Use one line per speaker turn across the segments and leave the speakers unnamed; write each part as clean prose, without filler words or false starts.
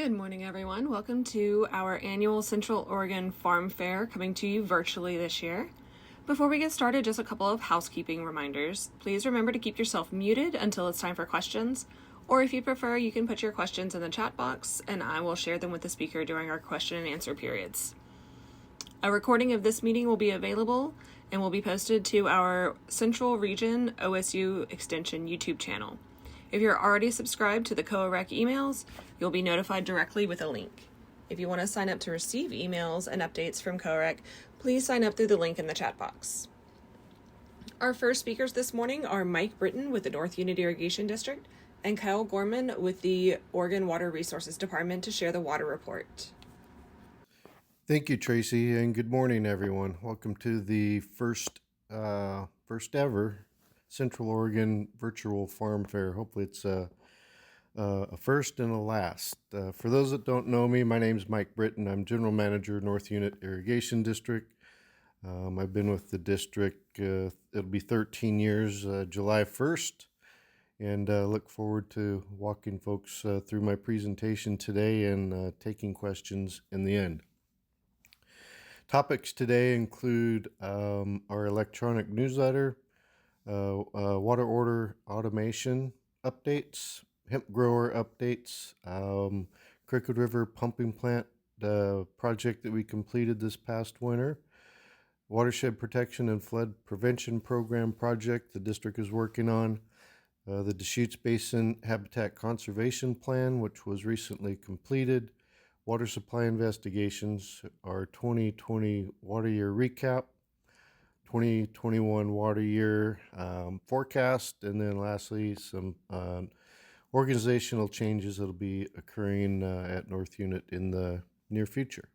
Good morning, everyone. Welcome to our annual Central Oregon Farm Fair, coming to you virtually this year. Before we get started, just a couple of housekeeping reminders. Please remember to keep yourself muted until it's time for questions, or if you prefer, you can put your questions in the chat box and I will share them with the speaker during our question and answer periods. A recording of this meeting will be available and will be posted to our Central Region OSU Extension YouTube channel. If you're already subscribed to the COAREC emails, you'll be notified directly with a link. If you want to sign up to receive emails and updates from COAREC, please sign up through the link in the chat box. Our first speakers this morning are Mike Britton with the North Unit Irrigation District and Kyle Gorman with the Oregon Water Resources Department to share the water report.
Thank you, Tracy, and good morning, everyone. Welcome to the first ever Central Oregon Virtual Farm Fair. Hopefully it's a first and a last. For those that don't know me, my name is Mike Britton. I'm General Manager, North Unit Irrigation District. I've been with the district, it'll be 13 years, July 1st, and look forward to walking folks through my presentation today and taking questions in the end. Topics today include our electronic newsletter, water order automation updates, hemp grower updates, Crooked River pumping plant project that we completed this past winter, watershed protection and flood prevention program project the district is working on, the Deschutes Basin Habitat Conservation Plan, which was recently completed, water supply investigations, our 2020 water year recap, 2021 water year forecast, and then lastly some organizational changes that will be occurring at North Unit in the near future.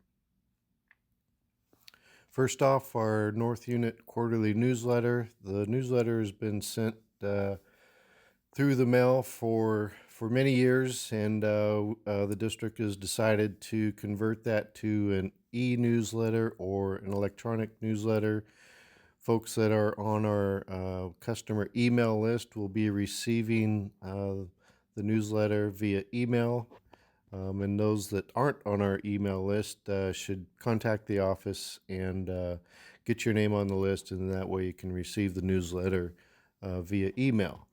First off, our North Unit quarterly newsletter. The newsletter has been sent through the mail for many years, and the district has decided to convert that to an e-newsletter or an electronic newsletter. Folks that are on our customer email list will be receiving the newsletter via email, and those that aren't on our email list should contact the office and get your name on the list, and that way you can receive the newsletter via email.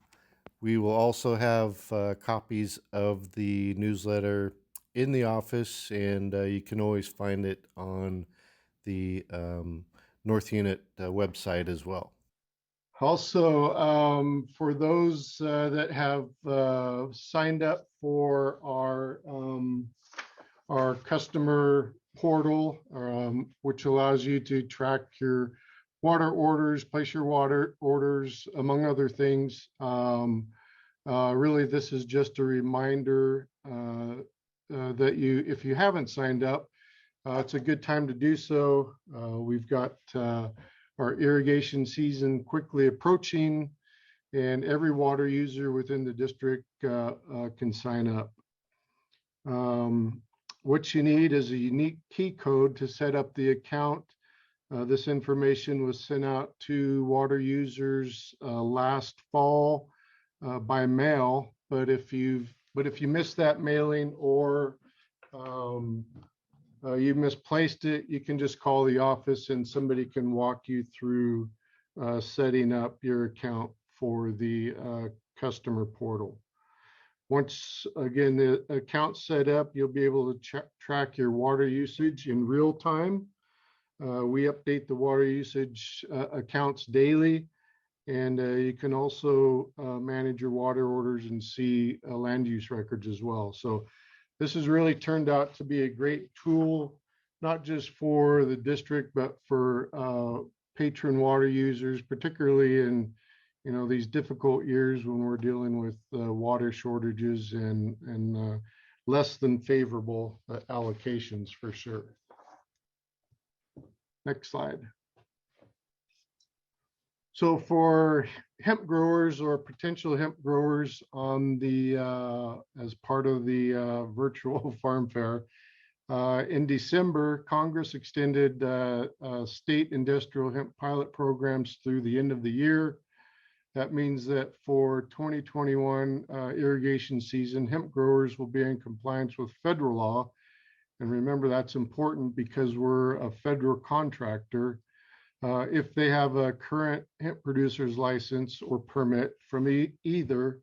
We will also have copies of the newsletter in the office, and you can always find it on the North Unit website as well.
Also, for those that have signed up for our customer portal, which allows you to track your water orders, place your water orders, among other things. Really, this is just a reminder that if you haven't signed up, it's a good time to do so. We've got our irrigation season quickly approaching, and every water user within the district can sign up. What you need is a unique key code to set up the account. This information was sent out to water users last fall by mail, but if you missed that mailing or you misplaced it, you can just call the office and somebody can walk you through setting up your account for the customer portal. Once again the account's set up, you'll be able to track your water usage in real time. We update the water usage accounts daily, and you can also manage your water orders and see land use records as well. So this has really turned out to be a great tool, not just for the district, but for patron water users, particularly in these difficult years when we're dealing with water shortages and less than favorable allocations for sure. Next slide. So for hemp growers or potential hemp growers on the as part of the virtual farm fair, in December, Congress extended state industrial hemp pilot programs through the end of the year. That means that for 2021 irrigation season, hemp growers will be in compliance with federal law. And remember, that's important because we're a federal contractor. If they have a current hemp producer's license or permit from either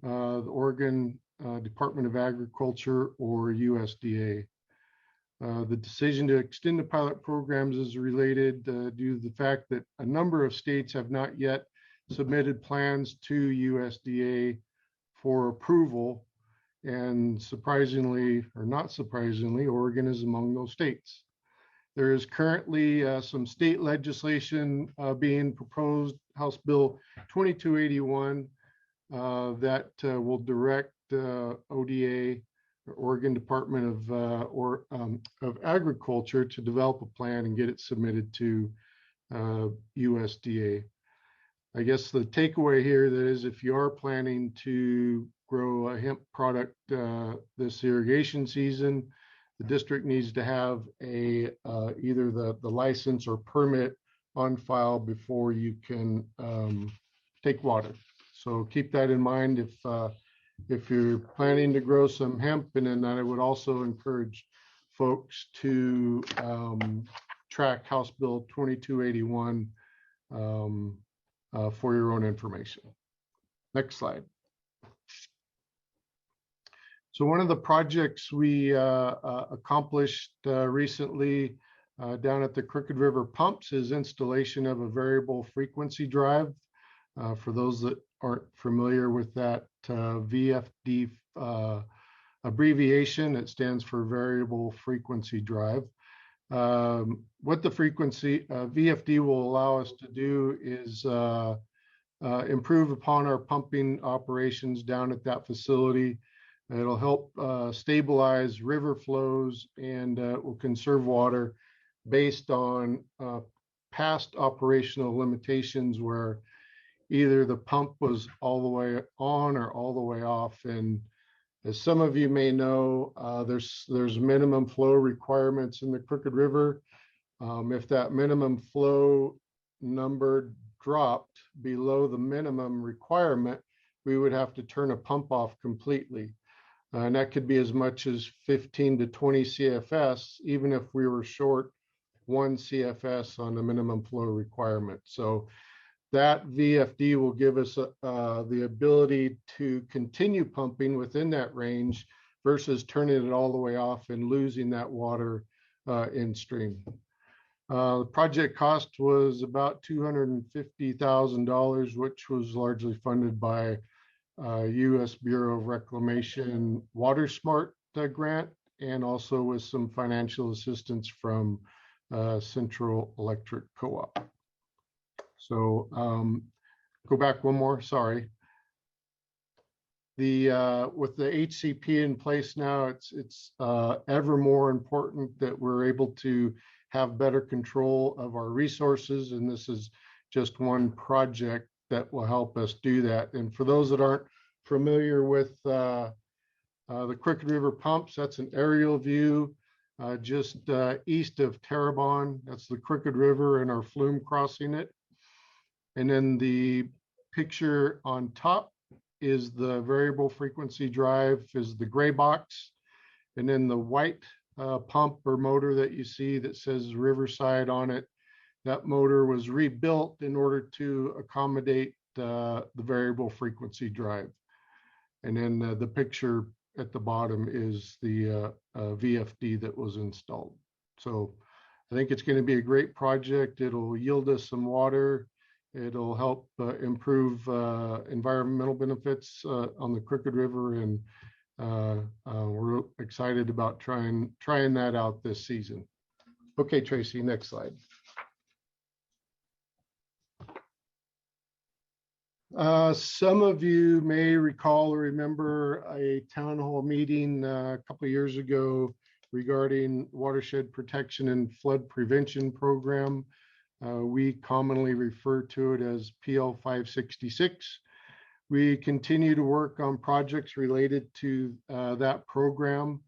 the Oregon Department of Agriculture or USDA. The decision to extend the pilot programs is related due to the fact that a number of states have not yet submitted plans to USDA for approval. And surprisingly, or not surprisingly, Oregon is among those states. There is currently some state legislation being proposed, House Bill 2281, that will direct ODA, Oregon Department of Agriculture, to develop a plan and get it submitted to USDA. I guess the takeaway here that is, if you are planning to grow a hemp product this irrigation season, the district needs to have a either the license or permit on file before you can take water. So keep that in mind if you're planning to grow some hemp. And then I would also encourage folks to track House Bill 2281 for your own information. Next slide. So one of the projects we accomplished recently down at the Crooked River Pumps is installation of a variable frequency drive. For those that aren't familiar with that VFD abbreviation, it stands for variable frequency drive. What the frequency VFD will allow us to do is improve upon our pumping operations down at that facility. It'll help stabilize river flows and will conserve water based on past operational limitations where either the pump was all the way on or all the way off. And as some of you may know, there's minimum flow requirements in the Crooked River. If that minimum flow number dropped below the minimum requirement, we would have to turn a pump off completely. And that could be as much as 15 to 20 CFS, even if we were short 1 CFS on the minimum flow requirement. So that VFD will give us the ability to continue pumping within that range versus turning it all the way off and losing that water in stream. The project cost was about $250,000, which was largely funded by U.S. Bureau of Reclamation Water Smart grant, and also with some financial assistance from Central Electric Co-op. So go back one more, sorry. With the HCP in place now, it's ever more important that we're able to have better control of our resources, and this is just one project that will help us do that. And for those that aren't familiar with the Crooked River Pumps, that's an aerial view just east of Terrebonne. That's the Crooked River and our flume crossing it. And then the picture on top is the variable frequency drive, is the gray box. And then the white pump or motor that you see that says Riverside on it, that motor was rebuilt in order to accommodate the variable frequency drive. And then the picture at the bottom is the VFD that was installed. So I think it's going to be a great project. It'll yield us some water. It'll help improve environmental benefits on the Crooked River, and we're excited about trying that out this season. Okay, Tracy, next slide. Some of you may recall or remember a town hall meeting a couple of years ago regarding watershed protection and flood prevention program. We commonly refer to it as PL 566. We continue to work on projects related to that program.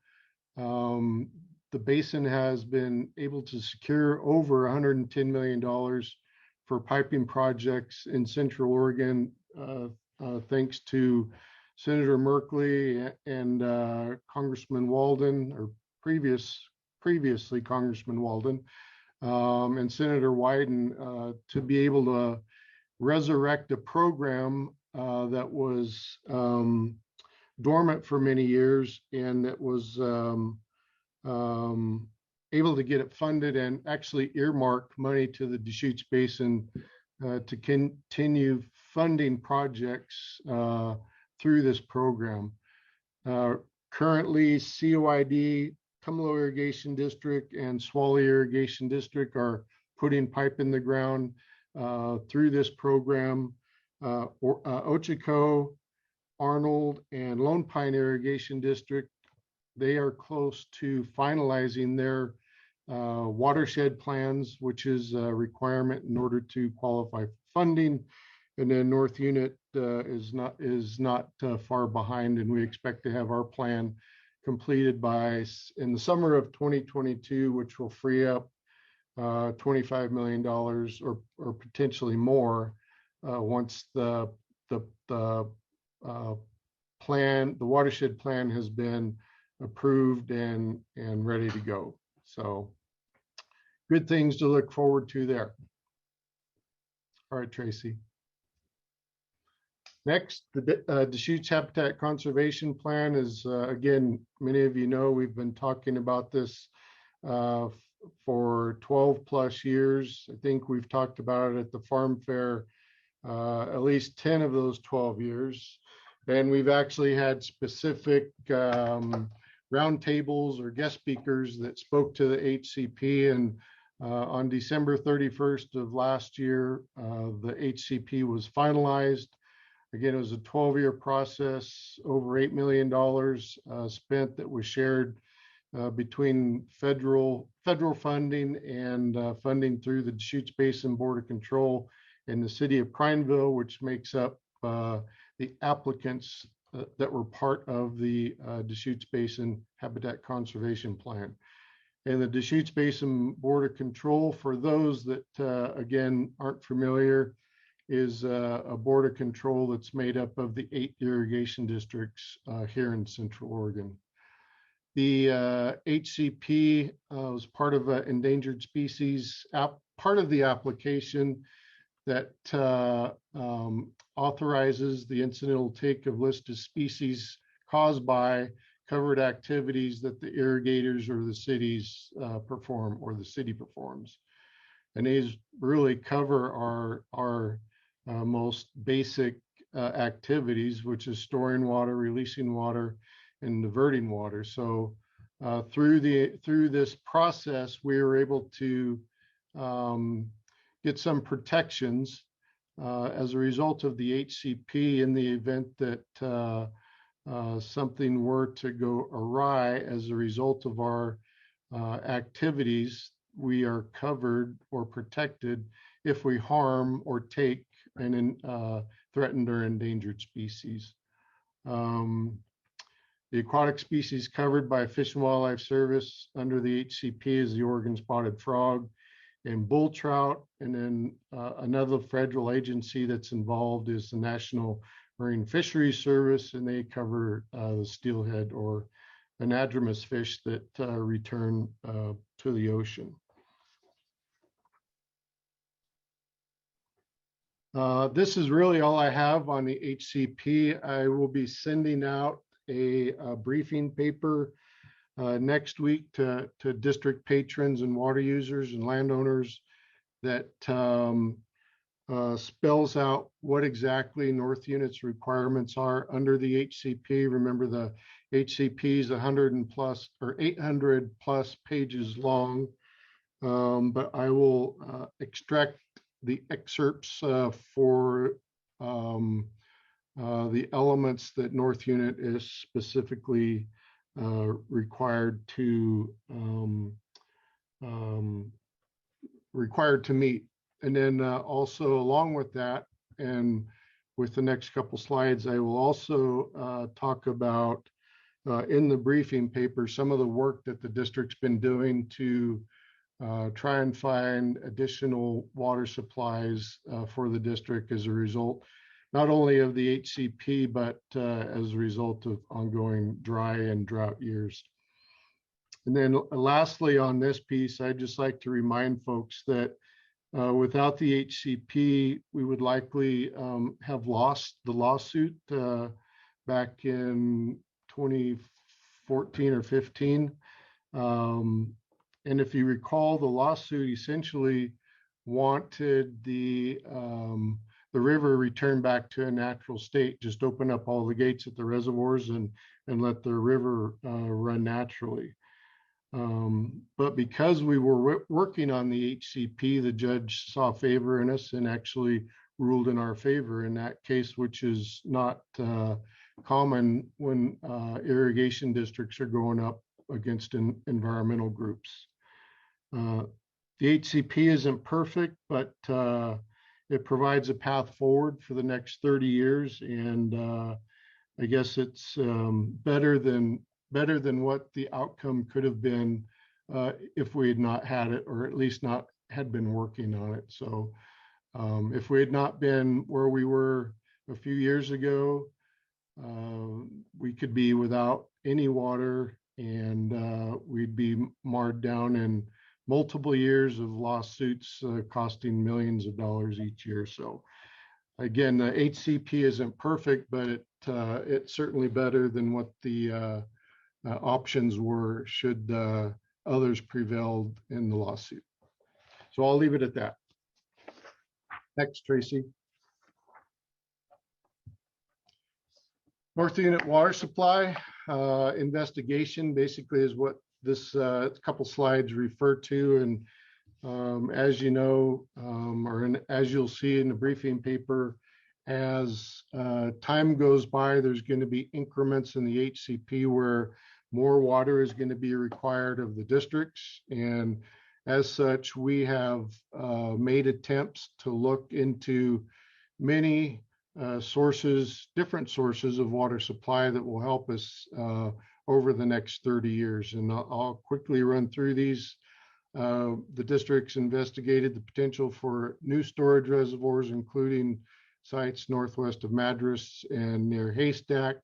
The basin has been able to secure over $110 million for piping projects in Central Oregon thanks to Senator Merkley and Congressman Walden, or previously Congressman Walden, and Senator Wyden, to be able to resurrect a program that was dormant for many years, and that was able to get it funded and actually earmark money to the Deschutes Basin to continue funding projects through this program. Currently, COID, Tumalo Irrigation District, and Swally Irrigation District are putting pipe in the ground through this program. Ochico, Arnold, and Lone Pine Irrigation District, they are close to finalizing their watershed plans, which is a requirement in order to qualify for funding. And then North Unit is not far behind, and we expect to have our plan completed in the summer of 2022, which will free up $25 million or potentially more once the watershed plan has been approved and ready to go. So good things to look forward to there. All right, Tracy. Next, the Deschutes Habitat Conservation Plan is, again, many of you know, we've been talking about this for 12 plus years. I think we've talked about it at the farm fair at least 10 of those 12 years. And we've actually had specific roundtables or guest speakers that spoke to the HCP. And on December 31st of last year, the HCP was finalized. Again, it was a 12-year process, over $8 million spent that was shared between federal funding and funding through the Deschutes Basin Board of Control and the city of Prineville, which makes up the applicants that were part of the Deschutes Basin Habitat Conservation Plan. And the Deschutes Basin Board of Control, for those that, again, aren't familiar, is a board of control that's made up of the 8 irrigation districts here in Central Oregon. The HCP was part of an endangered species, part of the application that authorizes the incidental take of listed species caused by covered activities that the irrigators or the cities perform, or the city performs. And these really cover our most basic activities, which is storing water, releasing water, and diverting water. So through this process, we were able to get some protections as a result of the HCP in the event that something were to go awry as a result of our activities. We are covered or protected if we harm or take an threatened or endangered species. The aquatic species covered by Fish and Wildlife Service under the HCP is the Oregon spotted frog and bull trout. And then another federal agency that's involved is the National Marine Fisheries Service, and they cover the steelhead or anadromous fish that return to the ocean. This is really all I have on the HCP. I will be sending out a briefing paper next week to district patrons and water users and landowners that spells out what exactly North Unit's requirements are under the HCP. Remember, the HCP is 800 plus pages long, but I will extract the excerpts for the elements that North Unit is specifically required to meet. And then also along with that, and with the next couple slides, I will also talk about in the briefing paper some of the work that the district's been doing to try and find additional water supplies for the district as a result not only of the HCP, but as a result of ongoing dry and drought years. And then lastly, on this piece, I'd just like to remind folks that without the HCP, we would likely have lost the lawsuit back in 2014 or 15. And if you recall, the lawsuit essentially wanted the river returned back to a natural state, just open up all the gates at the reservoirs and let the river run naturally. But because we were working on the HCP, the judge saw favor in us and actually ruled in our favor in that case, which is not common when irrigation districts are going up against environmental groups. The HCP isn't perfect, but it provides a path forward for the next 30 years. And I guess it's better than what the outcome could have been if we had not had it, or at least not had been working on it. So if we had not been where we were a few years ago, we could be without any water, and we'd be marred down in multiple years of lawsuits costing millions of dollars each year. So again, the HCP isn't perfect, but it's certainly better than what the options were should others prevailed in the lawsuit. So I'll leave it at that. Next, Tracy. North Unit water supply investigation basically is what this couple slides refer to. And as you know, as you'll see in the briefing paper, as time goes by, there's going to be increments in the HCP where more water is going to be required of the districts. And as such, we have made attempts to look into many different sources of water supply that will help us over the next 30 years. And I'll quickly run through these. The districts investigated the potential for new storage reservoirs, including sites northwest of Madras and near Haystack.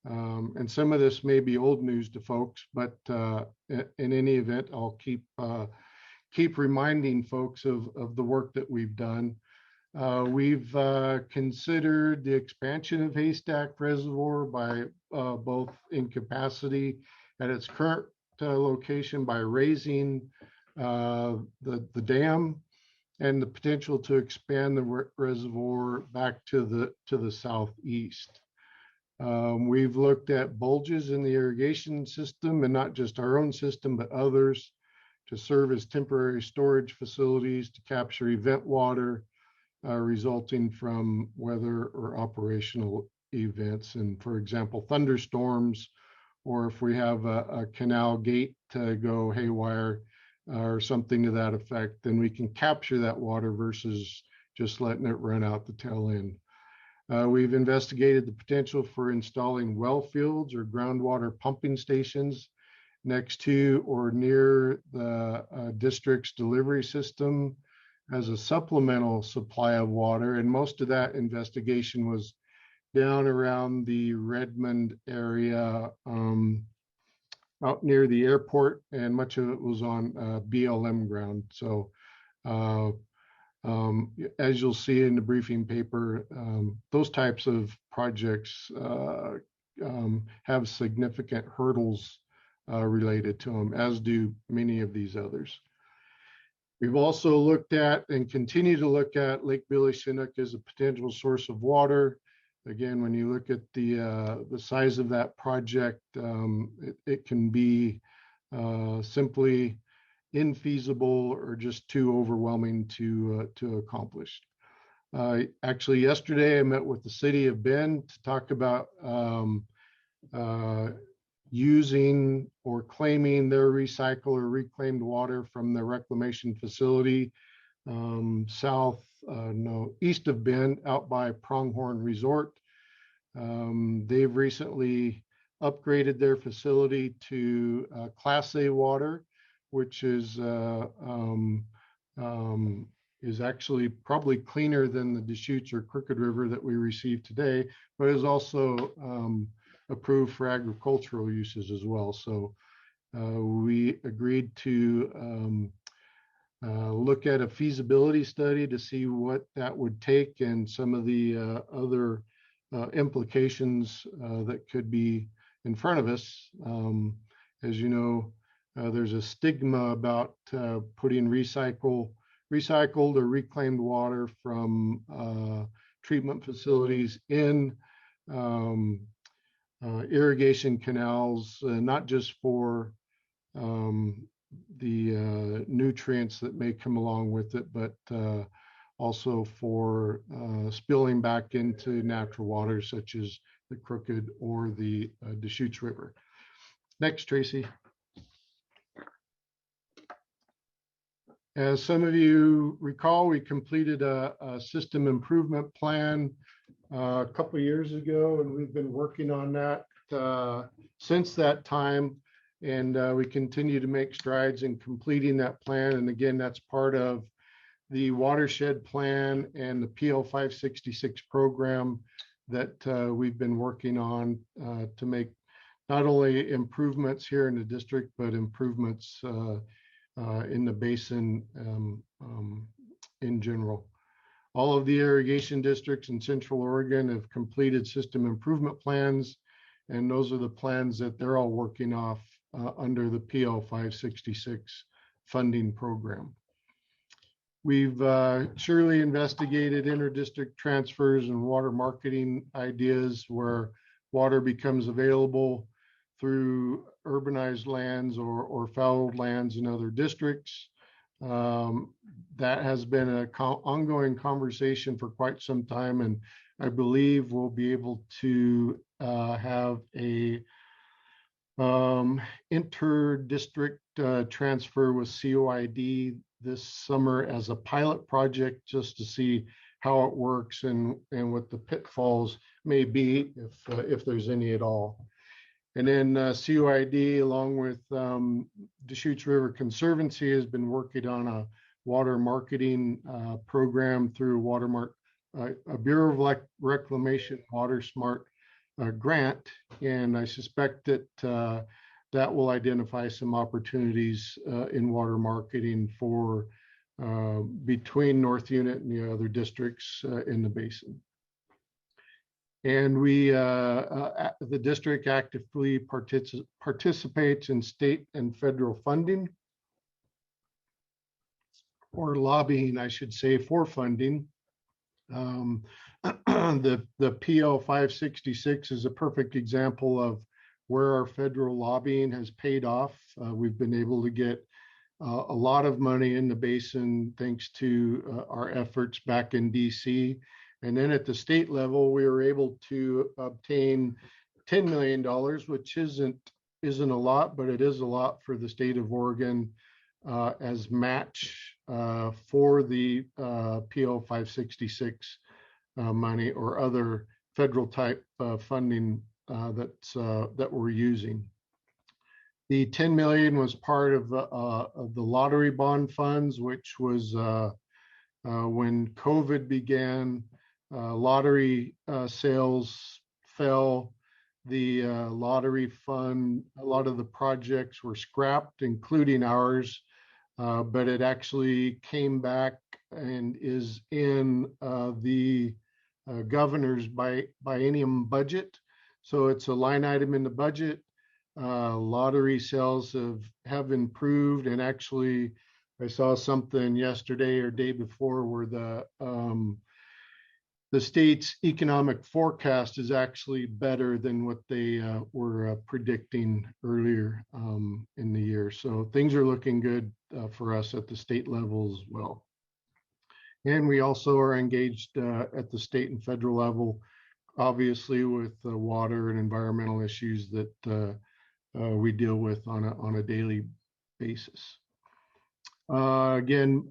And some of this may be old news to folks, but in any event, I'll keep reminding folks of the work that we've done. We've considered the expansion of Haystack Reservoir by both in capacity at its current location by raising the dam, and the potential to expand the reservoir back to the southeast. We've looked at bulges in the irrigation system, and not just our own system, but others, to serve as temporary storage facilities to capture event water resulting from weather or operational events. And for example, thunderstorms, or if we have a canal gate to go haywire or something to that effect, then we can capture that water versus just letting it run out the tail end. We've investigated the potential for installing well fields or groundwater pumping stations next to or near the district's delivery system as a supplemental supply of water. And most of that investigation was down around the Redmond area, out near the airport, and much of it was on BLM ground. So as you'll see in the briefing paper, those types of projects have significant hurdles related to them, as do many of these others. We've also looked at and continue to look at Lake Billy Chinook as a potential source of water. Again, when you look at the size of that project, it can be simply infeasible or just too overwhelming to accomplish. Actually, yesterday I met with the city of Bend to talk about using or claiming their recycled or reclaimed water from the reclamation facility east of Bend, out by Pronghorn Resort. They've recently upgraded their facility to Class A water, which is is actually probably cleaner than the Deschutes or Crooked River that we receive today, but is also approved for agricultural uses as well. So we agreed to look at a feasibility study to see what that would take and some of the other implications that could be in front of us. As you know, there's a stigma about putting recycled or reclaimed water from treatment facilities in irrigation canals, not just for the nutrients that may come along with it, but also for spilling back into natural waters such as the Crooked or the Deschutes River. Next, Tracy. As some of you recall, we completed a system improvement plan a couple of years ago, and we've been working on that since that time. And we continue to make strides in completing that plan. And again, that's part of the Watershed plan and the PL 566 program that we've been working on to make not only improvements here in the district, but improvements in the basin in general. All of the irrigation districts in Central Oregon have completed system improvement plans, and those are the plans that they're all working off under the PL 566 funding program. We've surely investigated interdistrict transfers and water marketing ideas where water becomes available through urbanized lands or fallowed lands in other districts. That has been an ongoing conversation for quite some time, and I believe we'll be able to have a inter-district transfer with COID this summer as a pilot project, just to see how it works and what the pitfalls may be, if there's any at all. And then COID, along with Deschutes River Conservancy, has been working on a water marketing program through a Bureau of Reclamation Water Smart grant, and I suspect that that will identify some opportunities in water marketing for between North Unit and the other districts in the basin. And we, the district actively participates in state and federal funding, or lobbying, I should say, for funding. The PL 566 is a perfect example of where our federal lobbying has paid off. We've been able to get a lot of money in the basin thanks to our efforts back in DC. And then at the state level, we were able to obtain $10 million, which isn't a lot, but it is a lot for the state of Oregon as match for the PL 566 money or other federal type funding that we're using. The 10 million was part of the lottery bond funds, which was when COVID began. Lottery sales fell. The lottery fund, a lot of the projects were scrapped, including ours, but it actually came back and is in the governor's biennium budget. So it's a line item in the budget. Lottery sales have improved, and actually I saw something yesterday or day before where the state's economic forecast is actually better than what they were predicting earlier in the year. So things are looking good for us at the state level as well. And we also are engaged at the state and federal level, obviously with water and environmental issues that we deal with on a daily basis. Again,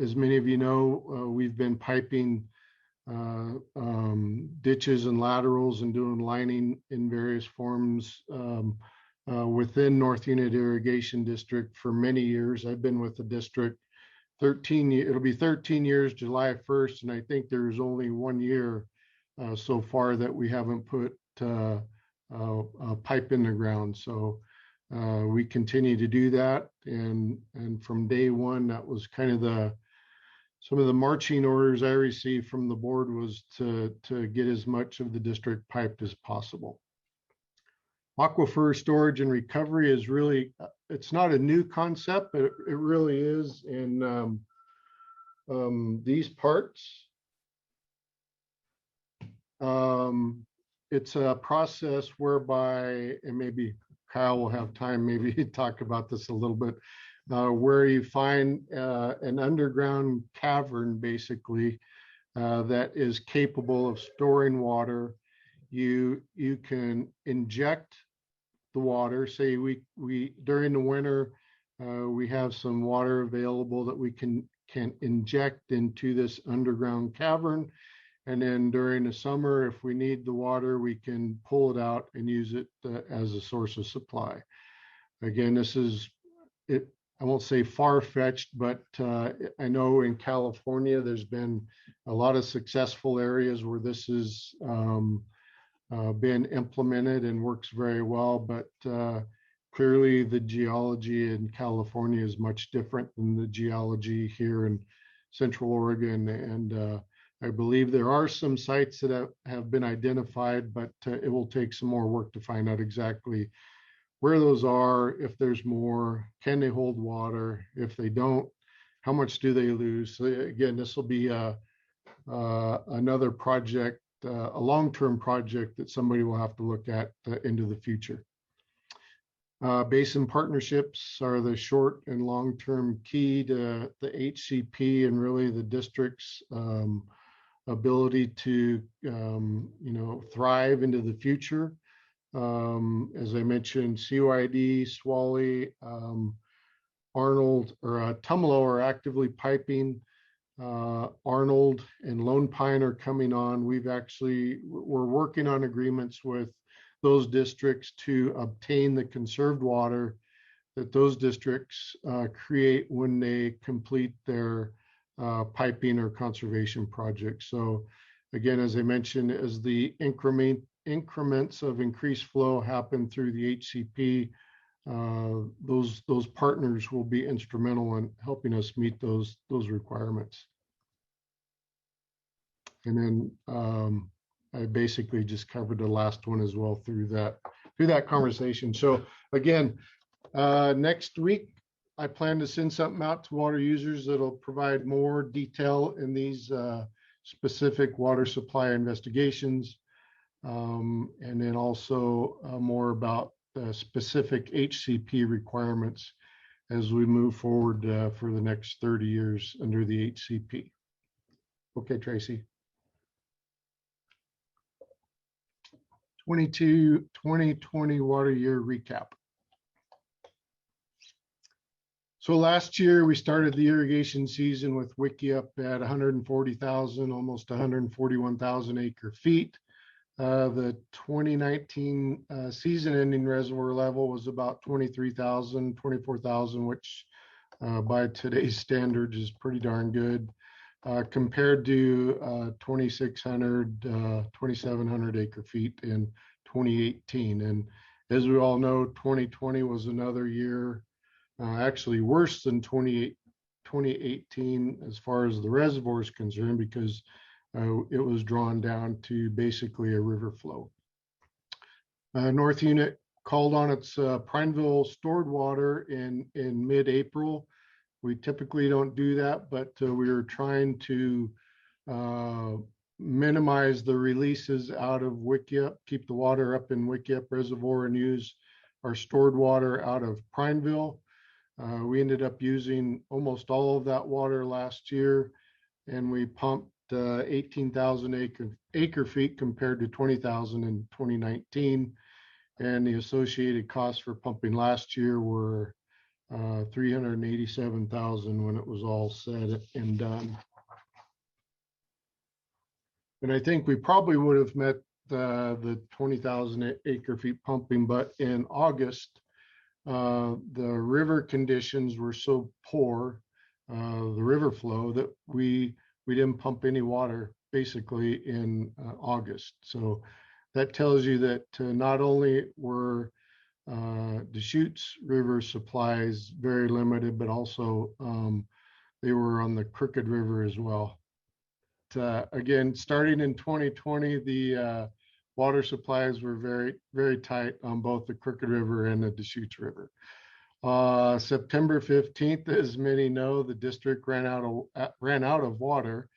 as many of you know, we've been piping ditches and laterals and doing lining in various forms within North Unit Irrigation District for many years. I've been with the district it'll be 13 years, July 1st, and I think there's only 1 year so far that we haven't put a pipe in the ground. So we continue to do that, and from day one, that was kind of some of the marching orders I received from the board was to get as much of the district piped as possible. Aquifer storage and recovery is really, it's not a new concept, but it really is in these parts. It's a process whereby, and maybe Kyle will have time maybe to talk about this a little bit, where you find an underground cavern basically that is capable of storing water. You can inject the water. Say we during the winter we have some water available that we can inject into this underground cavern, and then during the summer, if we need the water, we can pull it out and use it as a source of supply. Again, this is it. I won't say far-fetched, but I know in California there's been a lot of successful areas where this has been implemented and works very well, but clearly the geology in California is much different than the geology here in Central Oregon, and I believe there are some sites that have been identified, but it will take some more work to find out exactly where those are, if there's more, can they hold water? If they don't, how much do they lose? So again, this will be another project, a long-term project that somebody will have to look at into the future. Basin partnerships are the short and long-term key to the HCP and really the district's ability to thrive into the future. As I mentioned, COID, SWCD, Arnold or Tumalo are actively piping. Arnold and Lone Pine are coming on. We're working on agreements with those districts to obtain the conserved water that those districts create when they complete their piping or conservation projects. So again, as I mentioned, as the increments of increased flow happen through the HCP, those partners will be instrumental in helping us meet those requirements. And then I basically just covered the last one as well through that conversation. So again, next week I plan to send something out to water users that'll provide more detail in these specific water supply investigations, and then also more about specific HCP requirements as we move forward for the next 30 years under the HCP. Okay, Tracy. 2020 water year recap. So last year we started the irrigation season with Wiki up at 140,000, almost 141,000 acre feet. The 2019 season ending reservoir level was about 23,000, 24,000, which by today's standards is pretty darn good compared to 2,600, 2,700 acre feet in 2018. And as we all know, 2020 was another year actually worse than 2018 as far as the reservoir is concerned, because it was drawn down to basically a river flow. North Unit called on its Prineville stored water in mid-April. We typically don't do that, but we were trying to minimize the releases out of Wikiup, keep the water up in Wikiup Reservoir and use our stored water out of Prineville. We ended up using almost all of that water last year, and we pumped 18,000 acre feet compared to 20,000 in 2019. And the associated costs for pumping last year were 387,000 when it was all said and done. And I think we probably would have met the 20,000 acre feet pumping, but in August, the river conditions were so poor the river flow, that we didn't pump any water basically in August. So that tells you that not only were Deschutes River supplies very limited, but also they were on the Crooked River as well. Again, starting in 2020, the water supplies were very, very tight on both the Crooked River and the Deschutes River. September 15th, as many know, the district ran out of water.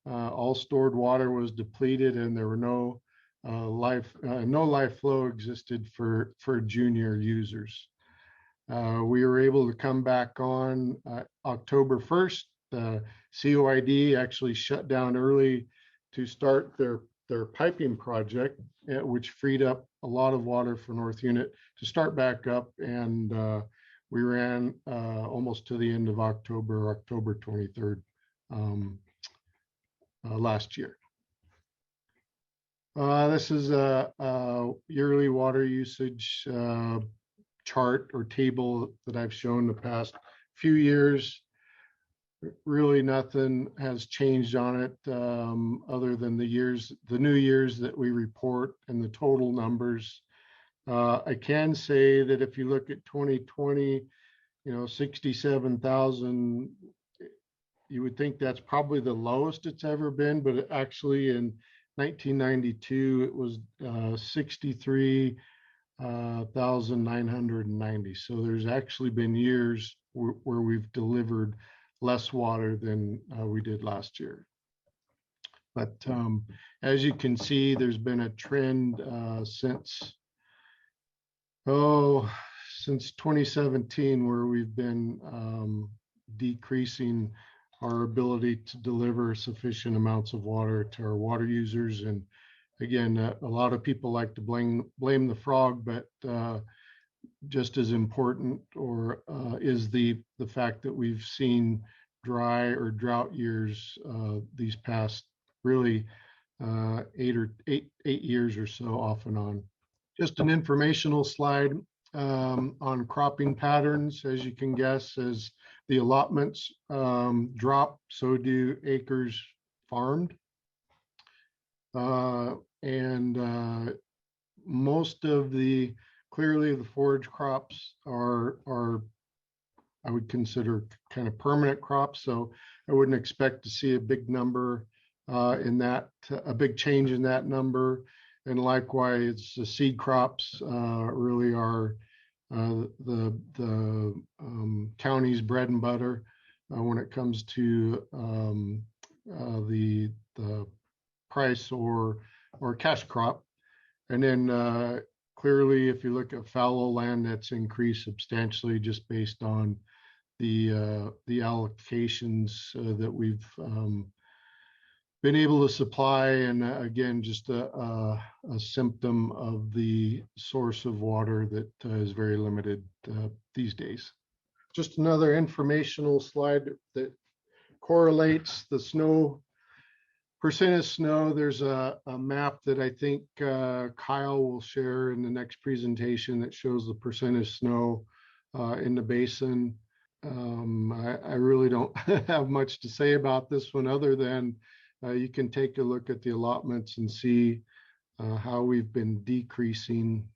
All stored water was depleted, and there were no life flow existed for junior users. We were able to come back on October 1st. The COID actually shut down early to start their piping project, which freed up a lot of water for North Unit to start back up. And we ran almost to the end of October 23rd last year. This is a yearly water usage chart or table that I've shown the past few years. Really nothing has changed on it other than the new years that we report and the total numbers. I can say that if you look at 2020, 67,000, you would think that's probably the lowest it's ever been, but actually in 1992, it was 63,990. So there's actually been years where we've delivered less water than we did last year. But as you can see, there's been a trend since 2017 where we've been decreasing our ability to deliver sufficient amounts of water to our water users. And again, a lot of people like to blame the frog, but just as important is the fact that we've seen dry or drought years these past really 8 years or so off and on. Just an informational slide on cropping patterns. As you can guess, as the allotments drop, so do acres farmed. And most of clearly the forage crops are I would consider kind of permanent crops. So I wouldn't expect to see a big number a big change in that number. And likewise, the seed crops really are the county's bread and butter when it comes to the price or cash crop. And then clearly, if you look at fallow land, that's increased substantially just based on the allocations that we've been able to supply. And again, just a symptom of the source of water that is very limited these days. Just another informational slide that correlates the snow, percent of snow. There's a map that I think Kyle will share in the next presentation that shows the percent of snow in the basin. I really don't have much to say about this one other than you can take a look at the allotments and see how we've been decreasing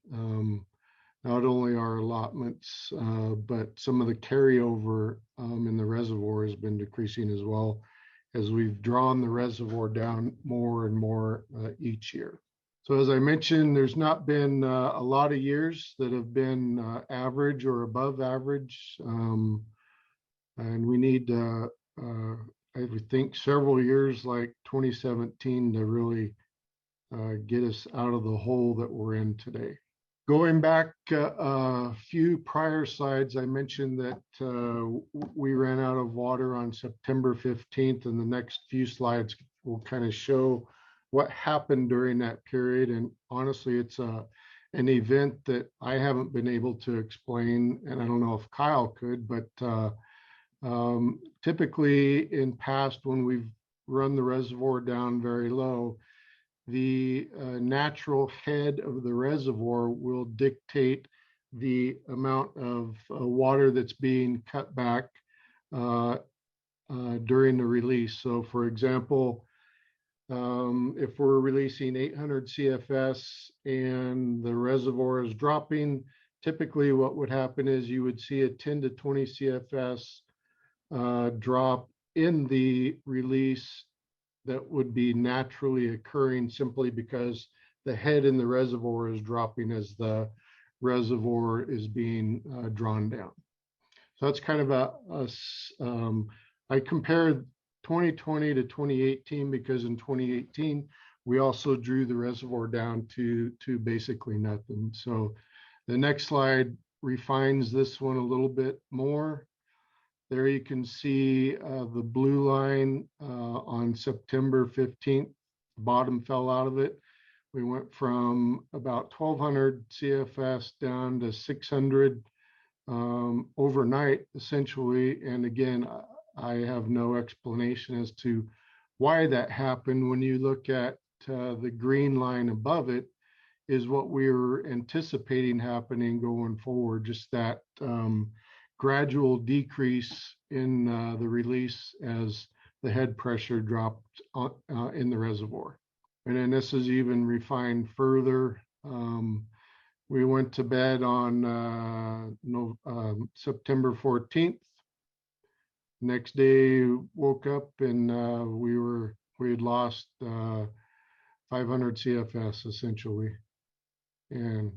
not only our allotments, but some of the carryover in the reservoir has been decreasing as well, as we've drawn the reservoir down more and more each year. So as I mentioned, there's not been a lot of years that have been average or above average. And we need, I would think, several years like 2017 to really get us out of the hole that we're in today. Going back a few prior slides, I mentioned that we ran out of water on September 15th, and the next few slides will kind of show what happened during that period. And honestly, it's an event that I haven't been able to explain, and I don't know if Kyle could, but typically in past, when we've run the reservoir down very low, the natural head of the reservoir will dictate the amount of water that's being cut back during the release. So for example, if we're releasing 800 CFS and the reservoir is dropping, typically what would happen is you would see a 10 to 20 CFS drop in the release that would be naturally occurring simply because the head in the reservoir is dropping as the reservoir is being drawn down. So that's kind of I compared 2020 to 2018 because in 2018, we also drew the reservoir down to basically nothing. So the next slide refines this one a little bit more. There you can see the blue line on September 15th, the bottom fell out of it. We went from about 1,200 CFS down to 600 overnight, essentially. And again, I have no explanation as to why that happened. When you look at the green line above it, is what we were anticipating happening going forward, just that gradual decrease in the release as the head pressure dropped in the reservoir. And then this is even refined further. We went to bed on September 14th. Next day, woke up and we had lost 500 CFS essentially. And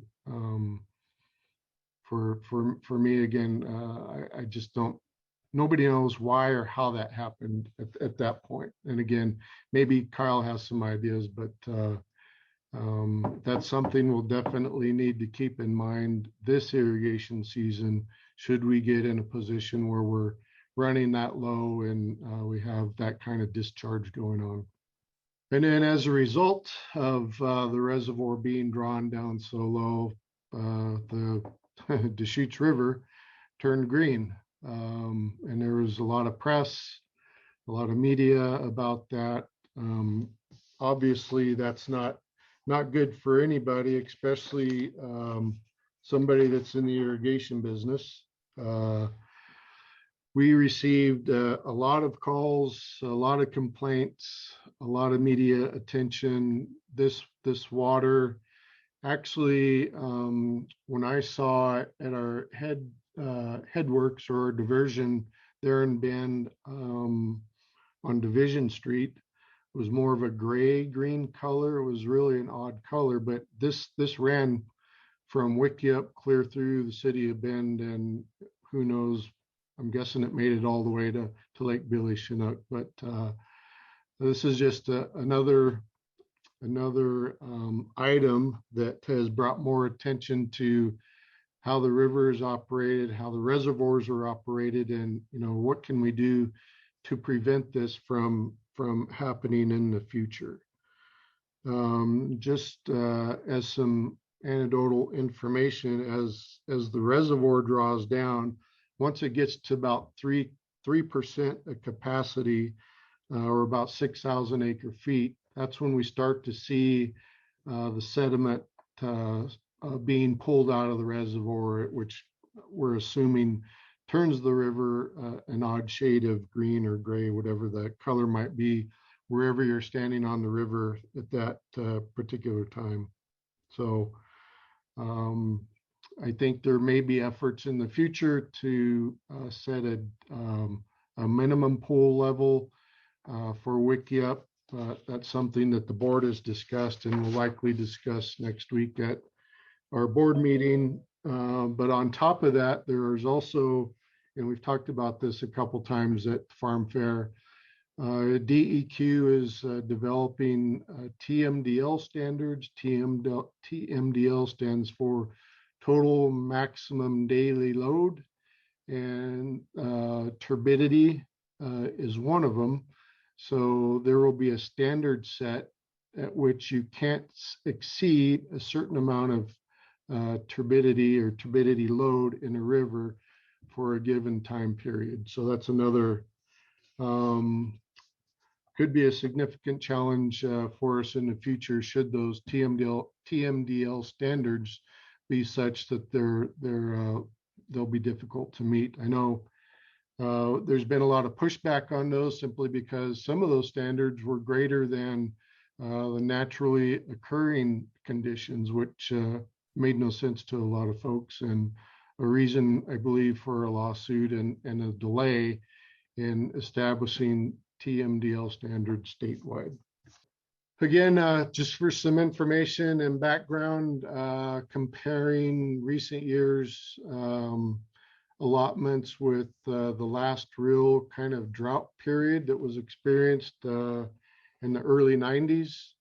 for me again, I just don't. Nobody knows why or how that happened at that point. And again, maybe Kyle has some ideas, but that's something we'll definitely need to keep in mind this irrigation season, should we get in a position where we're running that low and we have that kind of discharge going on. And then as a result of the reservoir being drawn down so low, the Deschutes River turned green. And there was a lot of press, a lot of media about that. Obviously, that's not good for anybody, especially somebody that's in the irrigation business. We received a lot of calls, a lot of complaints, a lot of media attention. This water, actually, when I saw it at our headworks or diversion there in Bend on Division Street, it was more of a gray-green color. It was really an odd color, but this ran from Wickiup clear through the city of Bend, and who knows, I'm guessing it made it all the way to Lake Billy Chinook. But this is just another item that has brought more attention to how the river is operated, how the reservoirs are operated, and what can we do to prevent this from happening in the future. Just as some anecdotal information, as the reservoir draws down, once it gets to about 3% of capacity, or about 6,000 acre feet, that's when we start to see the sediment being pulled out of the reservoir, which we're assuming turns the river an odd shade of green or gray, whatever the color might be, wherever you're standing on the river at that particular time. So I think there may be efforts in the future to set a minimum pool level for Wickiup. That's something that the board has discussed and will likely discuss next week at our board meeting. But on top of that, there is also, and we've talked about this a couple times at Farm Fair, DEQ is developing TMDL standards. TMDL stands for total maximum daily load, and turbidity is one of them. So there will be a standard set at which you can't exceed a certain amount of turbidity or turbidity load in a river for a given time period. So that's another, could be a significant challenge for us in the future, should those TMDL standards be such that they'll be difficult to meet. I know There's been a lot of pushback on those simply because some of those standards were greater than the naturally occurring conditions, which made no sense to a lot of folks, and a reason, I believe, for a lawsuit and a delay in establishing TMDL standards statewide. Again, just for some information and background, comparing recent years allotments with the last real kind of drought period that was experienced in the early 90s.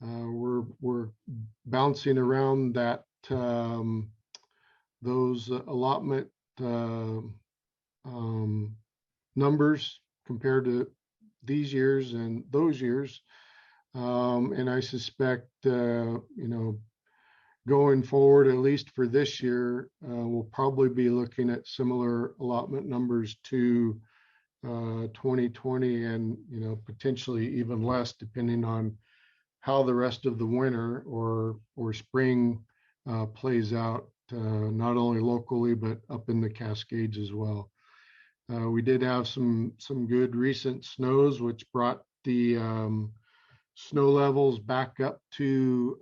We're bouncing around that those allotment numbers compared to these years and those years. And I suspect, going forward, at least for this year, we'll probably be looking at similar allotment numbers to 2020, and potentially even less, depending on how the rest of the winter or spring plays out, not only locally but up in the Cascades as well. We did have some good recent snows, which brought the snow levels back up to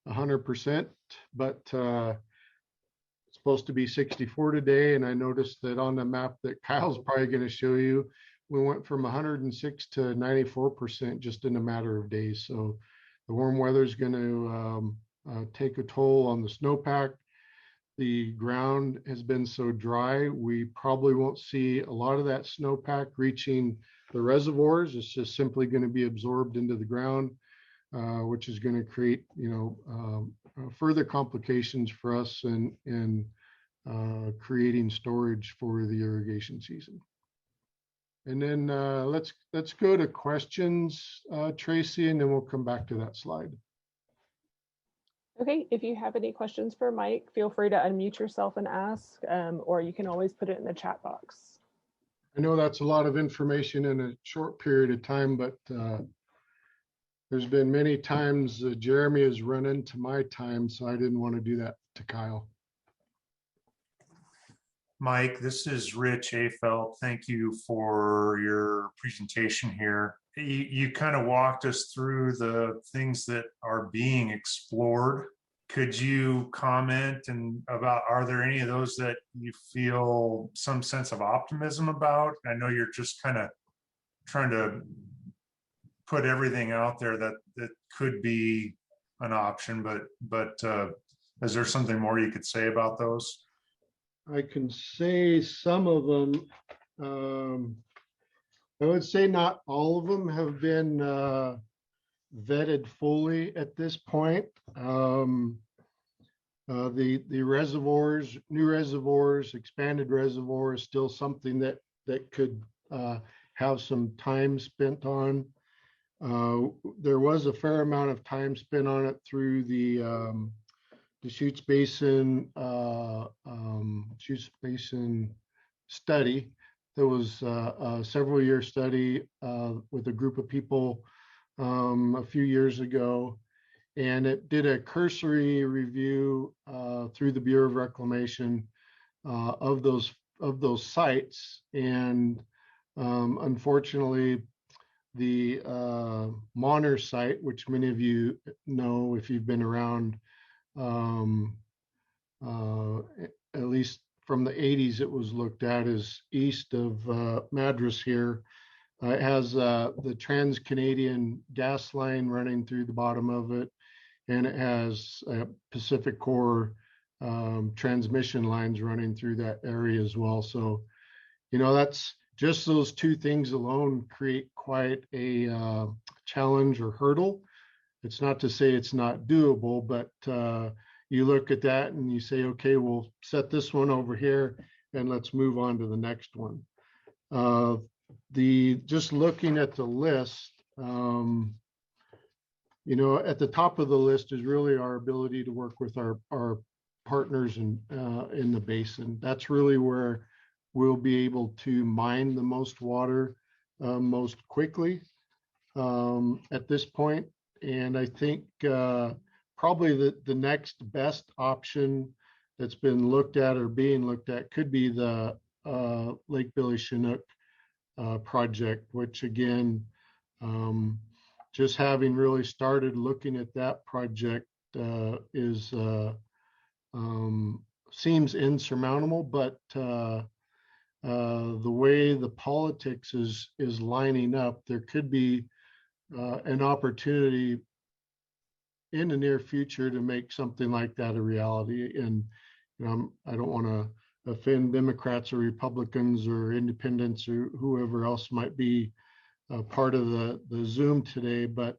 100%, but it's supposed to be 64 today. And I noticed that on the map that Kyle's probably going to show you, we went from 106 to 94% just in a matter of days. So the warm weather is going to take a toll on the snowpack. The ground has been so dry, we probably won't see a lot of that snowpack reaching the reservoirs. It's just simply going to be absorbed into the ground, which is going to create, further complications for us in creating storage for the irrigation season. And then let's go to questions, Tracy, and then we'll come back to that slide.
Okay, if you have any questions for Mike, feel free to unmute yourself and ask, or you can always put it in the chat box.
I know that's a lot of information in a short period of time, but there's been many times Jeremy has run into my time, so I didn't want to do that to Kyle.
Mike, this is Rich Afelt. Thank you for your presentation here. You kind of walked us through the things that are being explored. Could you comment about, are there any of those that you feel some sense of optimism about? I know you're just kind of trying to put everything out there that could be an option, but is there something more you could say about those?
I can say some of them. I would say not all of them have been vetted fully at this point. The reservoirs, new reservoirs, expanded reservoirs, still something that could have some time spent on. There was a fair amount of time spent on it through the Deschutes Basin study. There was a several-year study with a group of people a few years ago, and it did a cursory review through the Bureau of Reclamation of those sites. And unfortunately, the Monner site, which many of you know if you've been around, at least from the 80s, it was looked at as east of Madras here. It has the Trans-Canadian gas line running through the bottom of it, and it has Pacific Core transmission lines running through that area as well. So, that's just those two things alone create quite a challenge or hurdle. It's not to say it's not doable, but you look at that and you say, okay, we'll set this one over here and let's move on to the next one. Just looking at the list, at the top of the list is really our ability to work with our partners in the basin. That's really where we'll be able to mine the most water most quickly at this point. And I think probably the next best option that's been looked at or being looked at could be the Lake Billy Chinook project, which again, just having really started looking at that project is seems insurmountable, but the way the politics is lining up, there could be an opportunity in the near future to make something like that a reality. And I don't want to offend Democrats or Republicans or independents or whoever else might be part of the Zoom today, but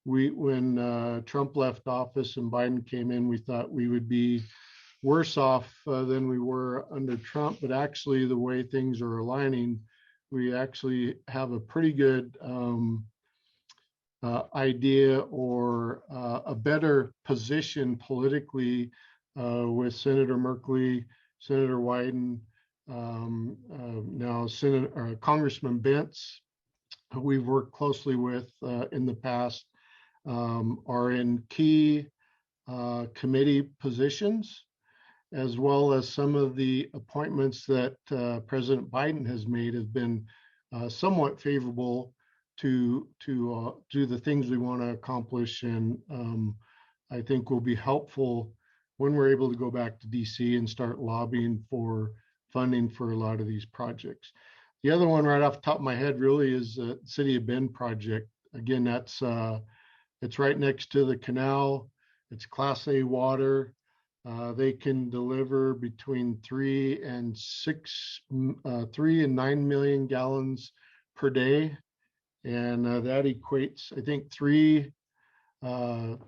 when Trump left office and Biden came in, we thought we would be worse off than we were under Trump, but actually the way things are aligning, we actually have a pretty good idea or a better position politically with Senator Merkley, Senator Wyden, now Congressman Bentz, who we've worked closely with in the past, are in key committee positions, as well as some of the appointments that President Biden has made have been somewhat favorable to do the things we want to accomplish, and I think will be helpful when we're able to go back to DC and start lobbying for funding for a lot of these projects. The other one right off the top of my head really is the City of Bend project. Again, that's it's right next to the canal. It's Class A water. They can deliver between 3 and 9 million gallons per day. And that equates, I think, well,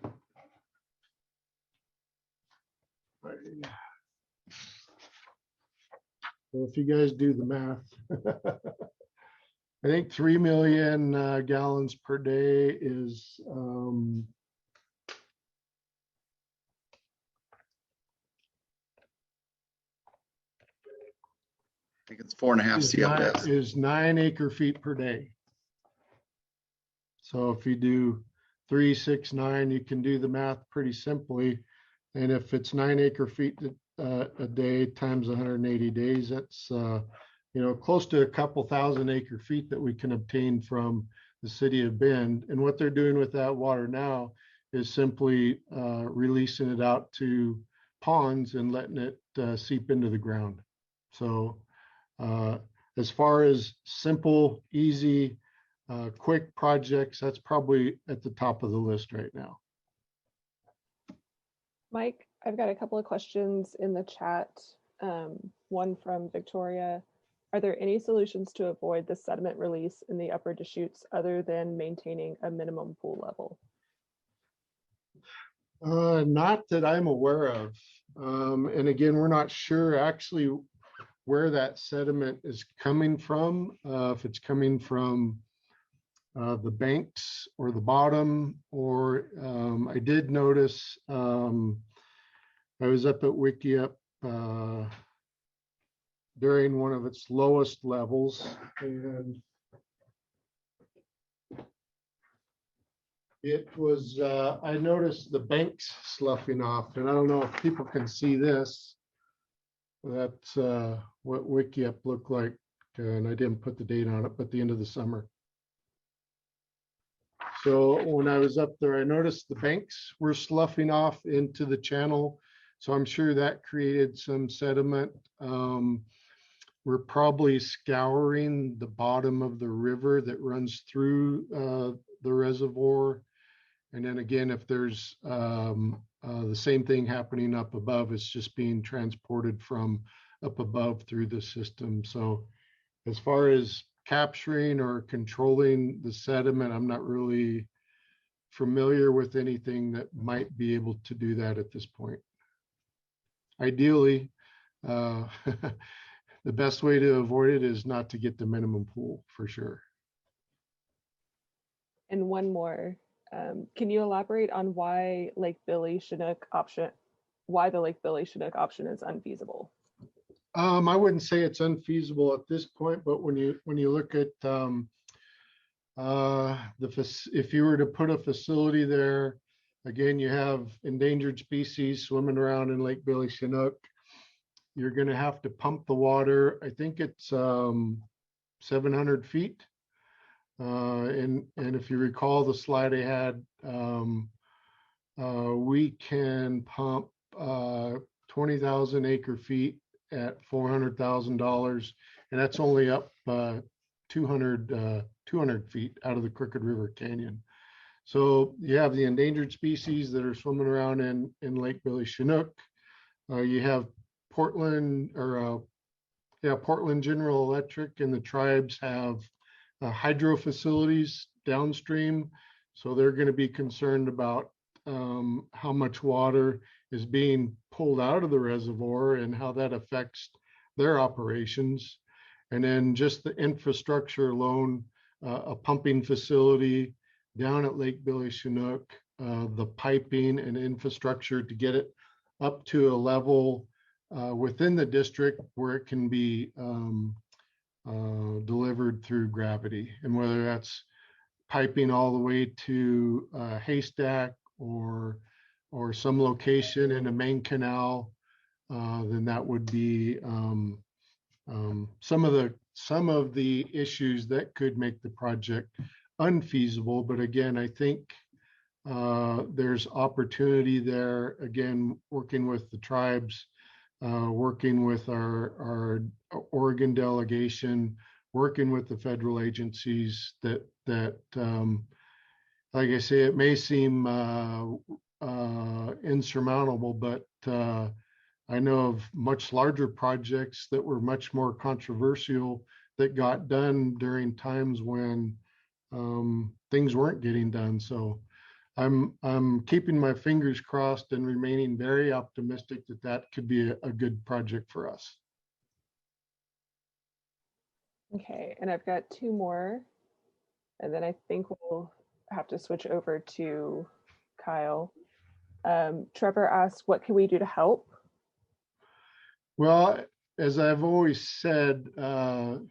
if you guys do the math, I think 3 million gallons per day is
I think it's 4.5 CFS.
Is 9 acre feet per day. So if you do 3, 6, 9, you can do the math pretty simply. And if it's 9 acre feet a day times 180 days, that's close to a couple thousand acre feet that we can obtain from the City of Bend. And what they're doing with that water now is simply releasing it out to ponds and letting it seep into the ground. So as far as simple, easy, quick projects, that's probably at the top of the list right now.
Mike, I've got a couple of questions in the chat. One from Victoria. Are there any solutions to avoid the sediment release in the upper Deschutes other than maintaining a minimum pool level?
Not that I'm aware of. And again, we're not sure actually where that sediment is coming from, if it's coming from the banks or the bottom, or I did notice, I was up at Wickiup during one of its lowest levels, and it was, I noticed the banks sloughing off, and I don't know if people can see this. That's what Wickiup looked like, and I didn't put the date on it, but the end of the summer. So when I was up there, I noticed the banks were sloughing off into the channel. So I'm sure that created some sediment. We're probably scouring the bottom of the river that runs through the reservoir. And then again, if there's the same thing happening up above, it's just being transported from up above through the system. So as far as capturing or controlling the sediment, I'm not really familiar with anything that might be able to do that at this point. Ideally, the best way to avoid it is not to get the minimum pool, for sure.
And one more, can you elaborate on why the Lake Billy Chinook option is unfeasible?
I wouldn't say it's unfeasible at this point, but when you look at if you were to put a facility there, again, you have endangered species swimming around in Lake Billy Chinook. you're going to have to pump the water. I think it's 700 feet. And if you recall the slide I had, we can pump 20,000 acre feet at $400,000, and that's only up 200 feet out of the Crooked River Canyon. So you have the endangered species that are swimming around in Lake Billy Chinook. You have Portland General Electric, and the tribes have hydro facilities downstream. So they're going to be concerned about how much water is being pulled out of the reservoir and how that affects their operations. And then just the infrastructure alone, a pumping facility down at Lake Billy Chinook, the piping and infrastructure to get it up to a level within the district where it can be delivered through gravity. And whether that's piping all the way to Haystack or some location in a main canal, then that would be some of the issues that could make the project unfeasible. But again, I think there's opportunity there, again, working with the tribes, working with our Oregon delegation, working with the federal agencies that like I say, it may seem insurmountable, but I know of much larger projects that were much more controversial that got done during times when things weren't getting done. So I'm keeping my fingers crossed and remaining very optimistic that could be a good project for us.
Okay, and I've got two more, and then I think we'll have to switch over to Kyle. Trevor asked, what can we do to help?
Well, as I've always said, in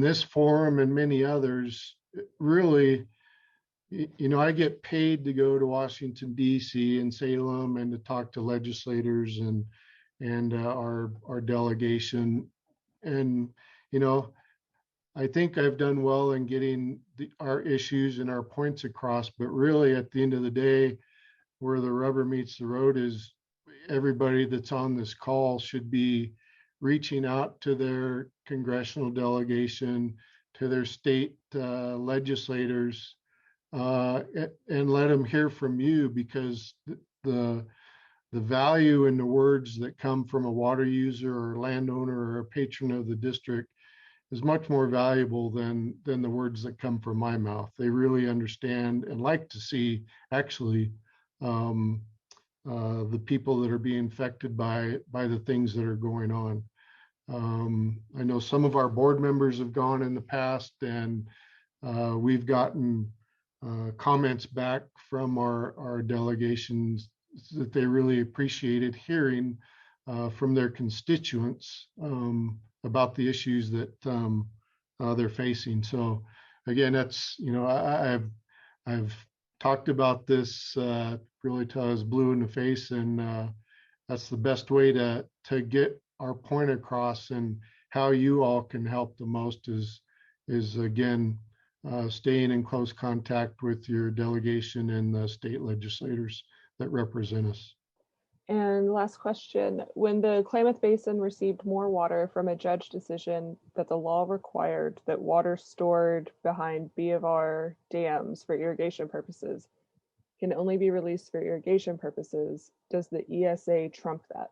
this forum and many others, really, I get paid to go to Washington, D.C. and Salem and to talk to legislators and our delegation. And, I think I've done well in getting our issues and our points across, but really at the end of the day, where the rubber meets the road is everybody that's on this call should be reaching out to their congressional delegation, to their state legislators, and let them hear from you, because the value in the words that come from a water user or landowner or a patron of the district is much more valuable than the words that come from my mouth. They really understand and like to see actually the people that are being affected by the things that are going on. I know some of our board members have gone in the past, and we've gotten comments back from our delegations that they really appreciated hearing from their constituents about the issues that they're facing. So again, that's, I've talked about this really till I was blue in the face, and that's the best way to get our point across, and how you all can help the most is again staying in close contact with your delegation and the state legislators that represent us.
And last question, when the Klamath Basin received more water from a judge decision that the law required that water stored behind B of R dams for irrigation purposes can only be released for irrigation purposes, does the ESA trump that?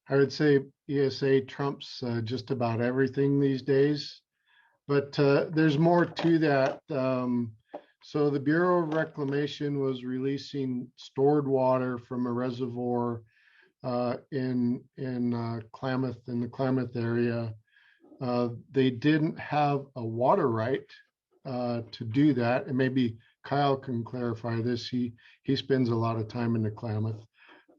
I would say ESA trumps just about everything these days, but there's more to that. So the Bureau of Reclamation was releasing stored water from a reservoir in Klamath, in the Klamath area. They didn't have a water right to do that, and maybe Kyle can clarify this. He spends a lot of time in the Klamath.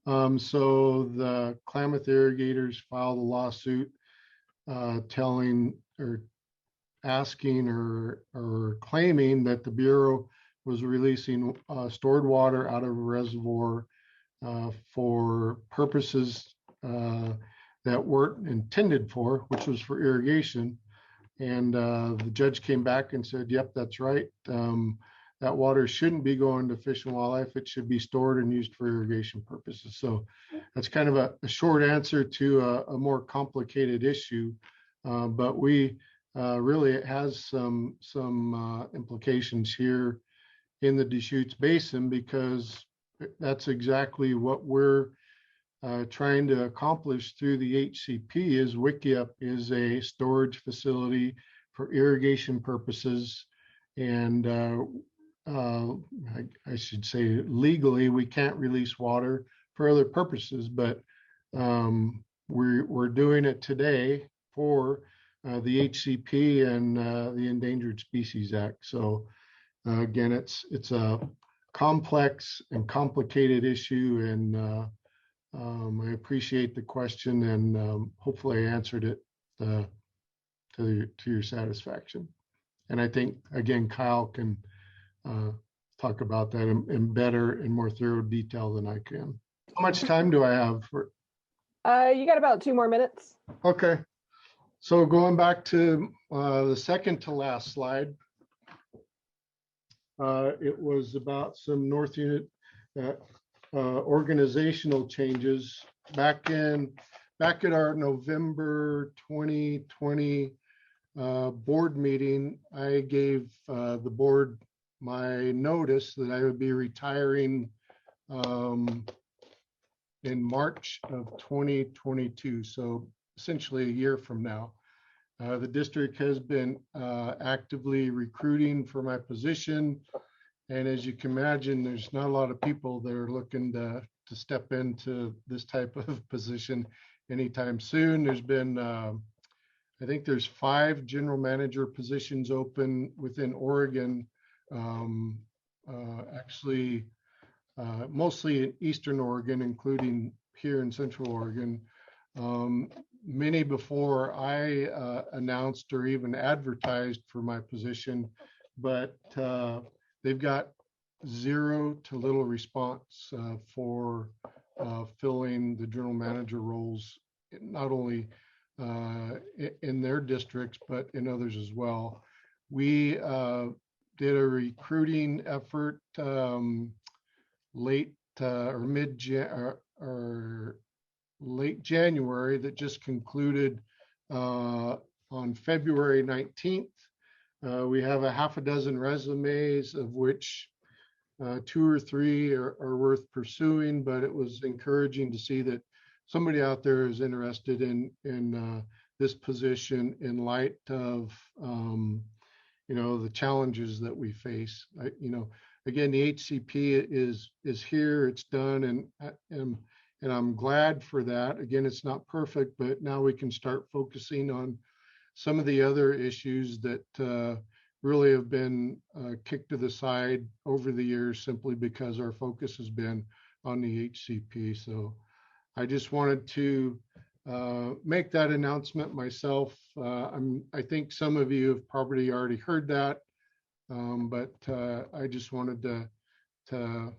So the Klamath irrigators filed a lawsuit telling or asking or claiming that the Bureau was releasing stored water out of a reservoir for purposes that weren't intended for, which was for irrigation. And the judge came back and said, yep, that's right. That water shouldn't be going to Fish and Wildlife. It should be stored and used for irrigation purposes. So that's kind of a short answer to a more complicated issue. But we really, it has some implications here in the Deschutes Basin, because that's exactly what we're trying to accomplish through the HCP. Is Wickiup is a storage facility for irrigation purposes, and I should say legally we can't release water for other purposes, but we're doing it today for the HCP and the Endangered Species Act. So again, it's a complex and complicated issue, and I appreciate the question, and hopefully I answered it to your satisfaction. And I think, again, Kyle can talk about that in better and more thorough detail than I can. How much time do I have?
You got about 2 more minutes.
Okay. So going back to the second to last slide, it was about some North Unit organizational changes. Back at our November 2020 board meeting, I gave the board my notice that I would be retiring in March of 2022, so essentially a year from now. The district has been actively recruiting for my position, and as you can imagine, there's not a lot of people that are looking to step into this type of position anytime soon. There's been, I think there's 5 general manager positions open within Oregon, actually mostly in Eastern Oregon, including here in Central Oregon. Many before I announced or even advertised for my position, but they've got zero to little response for filling the general manager roles, not only in their districts, but in others as well. We did a recruiting effort late late January that just concluded on February 19th. We have a half a dozen resumes, of which 2 or 3 are worth pursuing, but it was encouraging to see that somebody out there is interested in this position in light of the challenges that we face. Again, the HCP is here, it's done, and I'm glad for that. Again, it's not perfect, but now we can start focusing on some of the other issues that really have been kicked to the side over the years simply because our focus has been on the HCP. So I just wanted to make that announcement myself. I think some of you have probably already heard that, but I just wanted to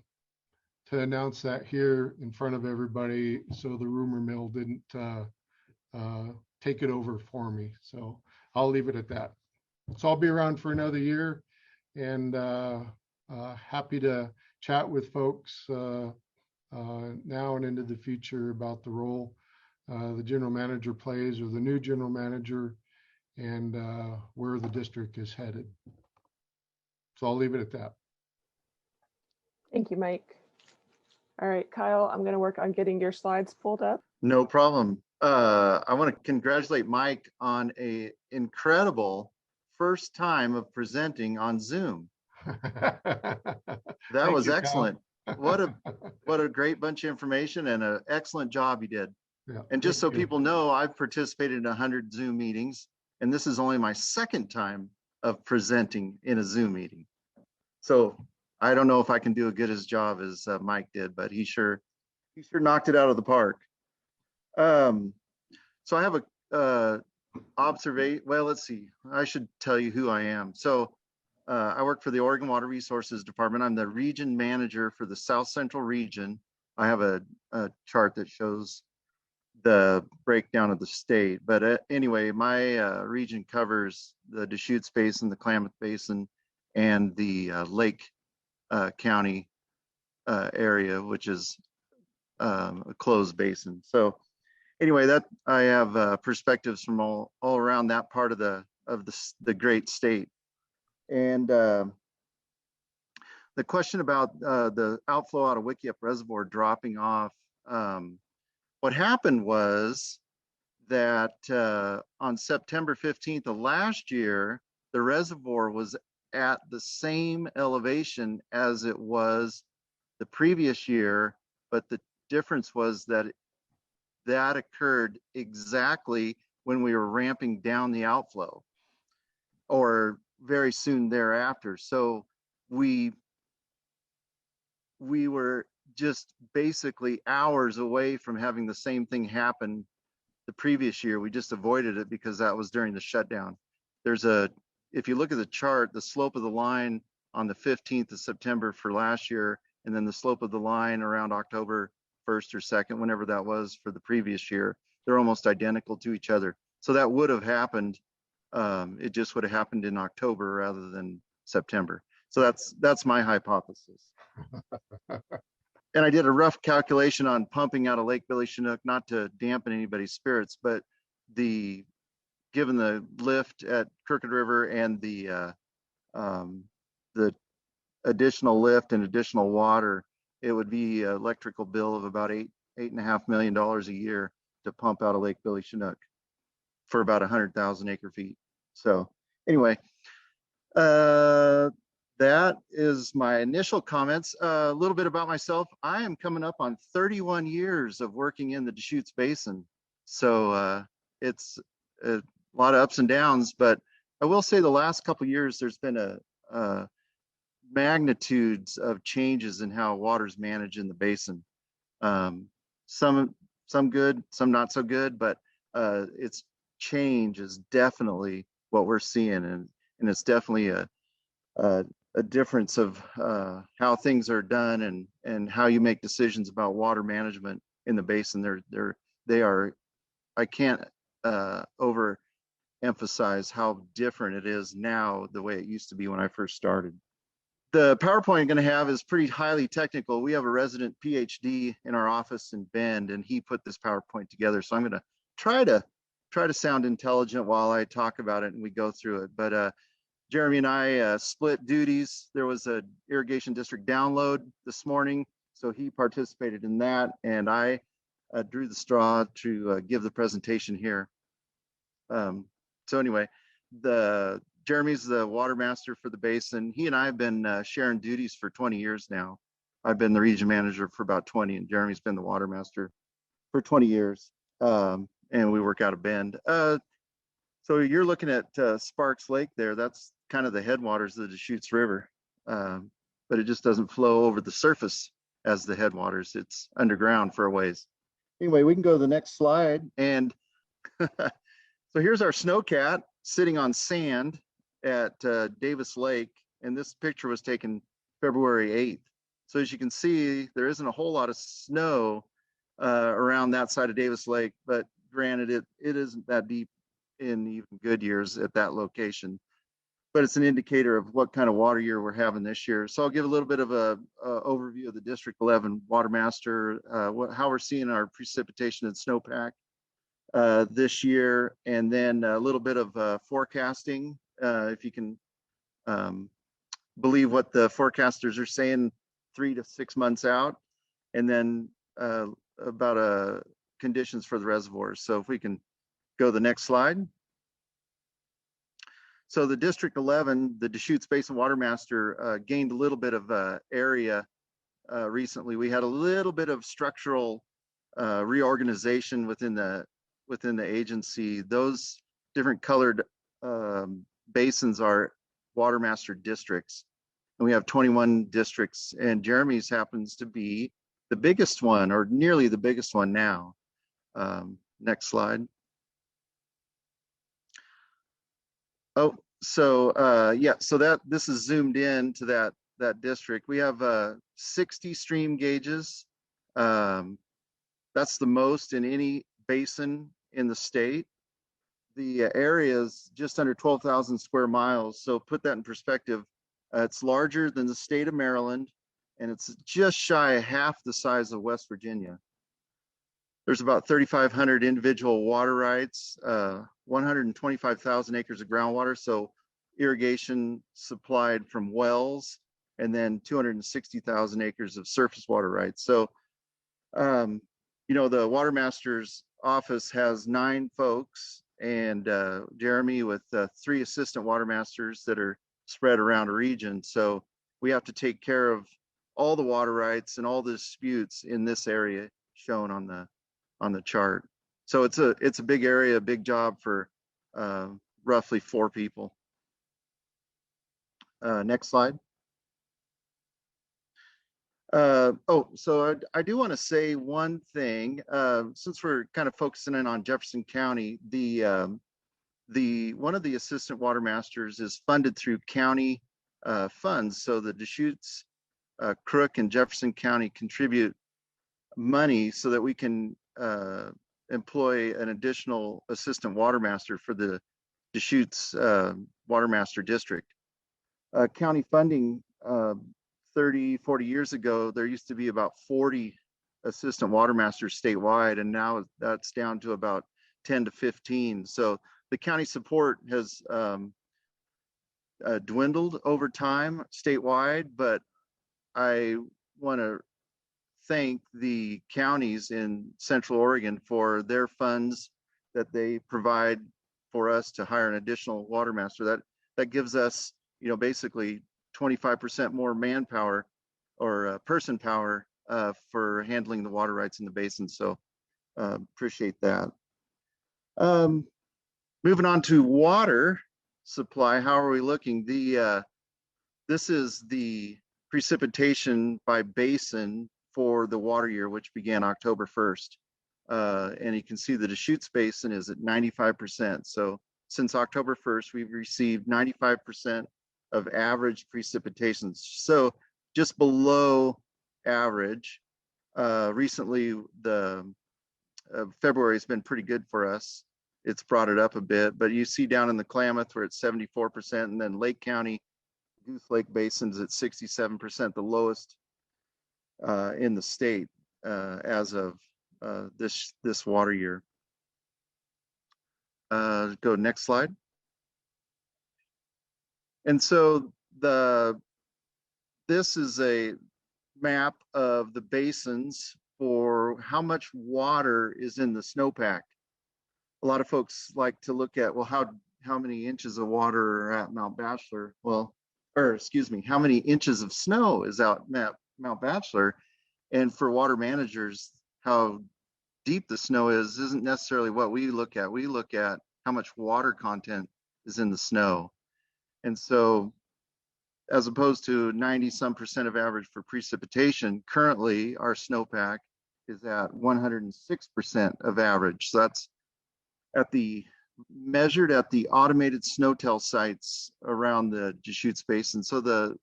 announce that here in front of everybody, so the rumor mill didn't take it over for me. So I'll leave it at that. So I'll be around for another year, and happy to chat with folks now and into the future about the role the general manager plays, or the new general manager, and where the district is headed. So I'll leave it at that.
Thank you, Mike. All right, Kyle, I'm going to work on getting your slides pulled up.
No problem. I want to congratulate Mike on a incredible first time of presenting on Zoom. That was excellent. What a great bunch of information, and an excellent job you did. Yeah, and just so people know, I've participated in 100 Zoom meetings, and this is only my 2nd time of presenting in a Zoom meeting. So I don't know if I can do a good as job as Mike did, but he sure knocked it out of the park. So I have a observation. Well, let's see. I should tell you who I am. So I work for the Oregon Water Resources Department. I'm the region manager for the South Central region. I have a chart that shows the breakdown of the state. But anyway, my region covers the Deschutes Basin, the Klamath Basin, and the Lake County area, which is a closed basin. So anyway, that I have perspectives from all around that part of the great state. And the question about the outflow out of Wickiup Reservoir dropping off, what happened was that on September 15th of last year, the reservoir was at the same elevation as it was the previous year, but the difference was that that occurred exactly when we were ramping down the outflow, or very soon thereafter. So we were just basically hours away from having the same thing happen the previous year. We just avoided it because that was during the shutdown. If you look at the chart, the slope of the line on the 15th of September for last year, and then the slope of the line around October 1st or 2nd, whenever that was for the previous year, they're almost identical to each other. So that would have happened. It just would have happened in October rather than September. So that's my hypothesis. And I did a rough calculation on pumping out of Lake Billy Chinook, not to dampen anybody's spirits, but given the lift at Crooked River and the additional lift and additional water, it would be an electrical bill of about $8.5 million a year to pump out of Lake Billy Chinook for about 100,000 acre feet. So anyway, that is my initial comments. A little bit about myself. I am coming up on 31 years of working in the Deschutes Basin. So it's a lot of ups and downs, but I will say the last couple of years, there's been a magnitudes of changes in how water's managed in the basin. Some good, some not so good, but its change is definitely what we're seeing, and it's definitely a difference of how things are done and how you make decisions about water management in the basin. They are, I can't overemphasize how different it is now the way it used to be when I first started. The PowerPoint I'm going to have is pretty highly technical. We have a resident PhD in our office in Bend, and he put this PowerPoint together. So I'm going to try to sound intelligent while I talk about it and we go through it. But Jeremy and I split duties. There was a irrigation district download this morning, so he participated in that, and I drew the straw to give the presentation here. So anyway, Jeremy's the water master for the basin. He and I have been sharing duties for 20 years now. I've been the region manager for about 20, and Jeremy's been the water master for 20 years. And we work out of Bend. So you're looking at Sparks Lake there. That's kind of the headwaters of the Deschutes River, but it just doesn't flow over the surface as the headwaters. It's underground for a ways. Anyway, we can go to the next slide. And so here's our snowcat sitting on sand at Davis Lake. And this picture was taken February 8th. So as you can see, there isn't a whole lot of snow around that side of Davis Lake, but granted, it isn't that deep in even good years at that location, but it's an indicator of what kind of water year we're having this year. So I'll give a little bit of a overview of the District 11 Water Master, how we're seeing our precipitation and snowpack this year, and then a little bit of forecasting, if you can believe what the forecasters are saying 3 to 6 months out, and then about conditions for the reservoirs. So if we can go to the next slide. So the District 11, the Deschutes Basin Water Master, gained a little bit of area recently. We had a little bit of structural reorganization within the agency. Those different colored basins are Water Master districts, and we have 21 districts, and Jeremy's happens to be the biggest one, or nearly the biggest one now. Next slide. Oh, Yeah, so this is zoomed in to that district. We have 60 stream gauges. That's the most in any basin in the state. The area is just under 12,000 square miles. So put that in perspective, it's larger than the state of Maryland, and it's just shy of half the size of West Virginia. There's about 3,500 individual water rights, 125,000 acres of groundwater. So irrigation supplied from wells, and then 260,000 acres of surface water rights. So, you know, the Water Master's office has 9 folks, and Jeremy with 3 assistant water masters that are spread around a region. So we have to take care of all the water rights and all the disputes in this area shown on the chart. So it's a big area, a big job for roughly 4 people. Next slide. So I do want to say one thing. Since we're kind of focusing in on Jefferson County, one of the assistant water masters is funded through county funds. So the Deschutes, Crook, and Jefferson County contribute money so that we can employ an additional assistant water master for the Deschutes Water Master District. County funding 30, 40 years ago, there used to be about 40 assistant water masters statewide, and now that's down to about 10 to 15. So the county support has dwindled over time statewide, but I want to thank the counties in Central Oregon for their funds that they provide for us to hire an additional water master. That gives us, you know, basically 25% more manpower or person power for handling the water rights in the basin. So appreciate that. Moving on to water supply, how are we looking? This is the precipitation by basin for the water year, which began October 1st. And you can see the Deschutes Basin is at 95%. So since October 1st, we've received 95% of average precipitation. So just below average. Recently, the February has been pretty good for us. It's brought it up a bit, but you see down in the Klamath, we're at 74%, and then Lake County, Goose Lake Basin's at 67%, the lowest in the state as of this water year. Go next slide. And so this is a map of the basins for how much water is in the snowpack. A lot of folks like to look at, well, how many inches of water are at Mount Bachelor? Well, or excuse me, how many inches of snow is out at Mount Bachelor? And for water managers, how deep the snow is isn't necessarily what we look at. We look at how much water content is in the snow. And so as opposed to 90-some% of average for precipitation, currently our snowpack is at 106% of average. So that's measured at the automated snowtail sites around the Deschutes Basin. So the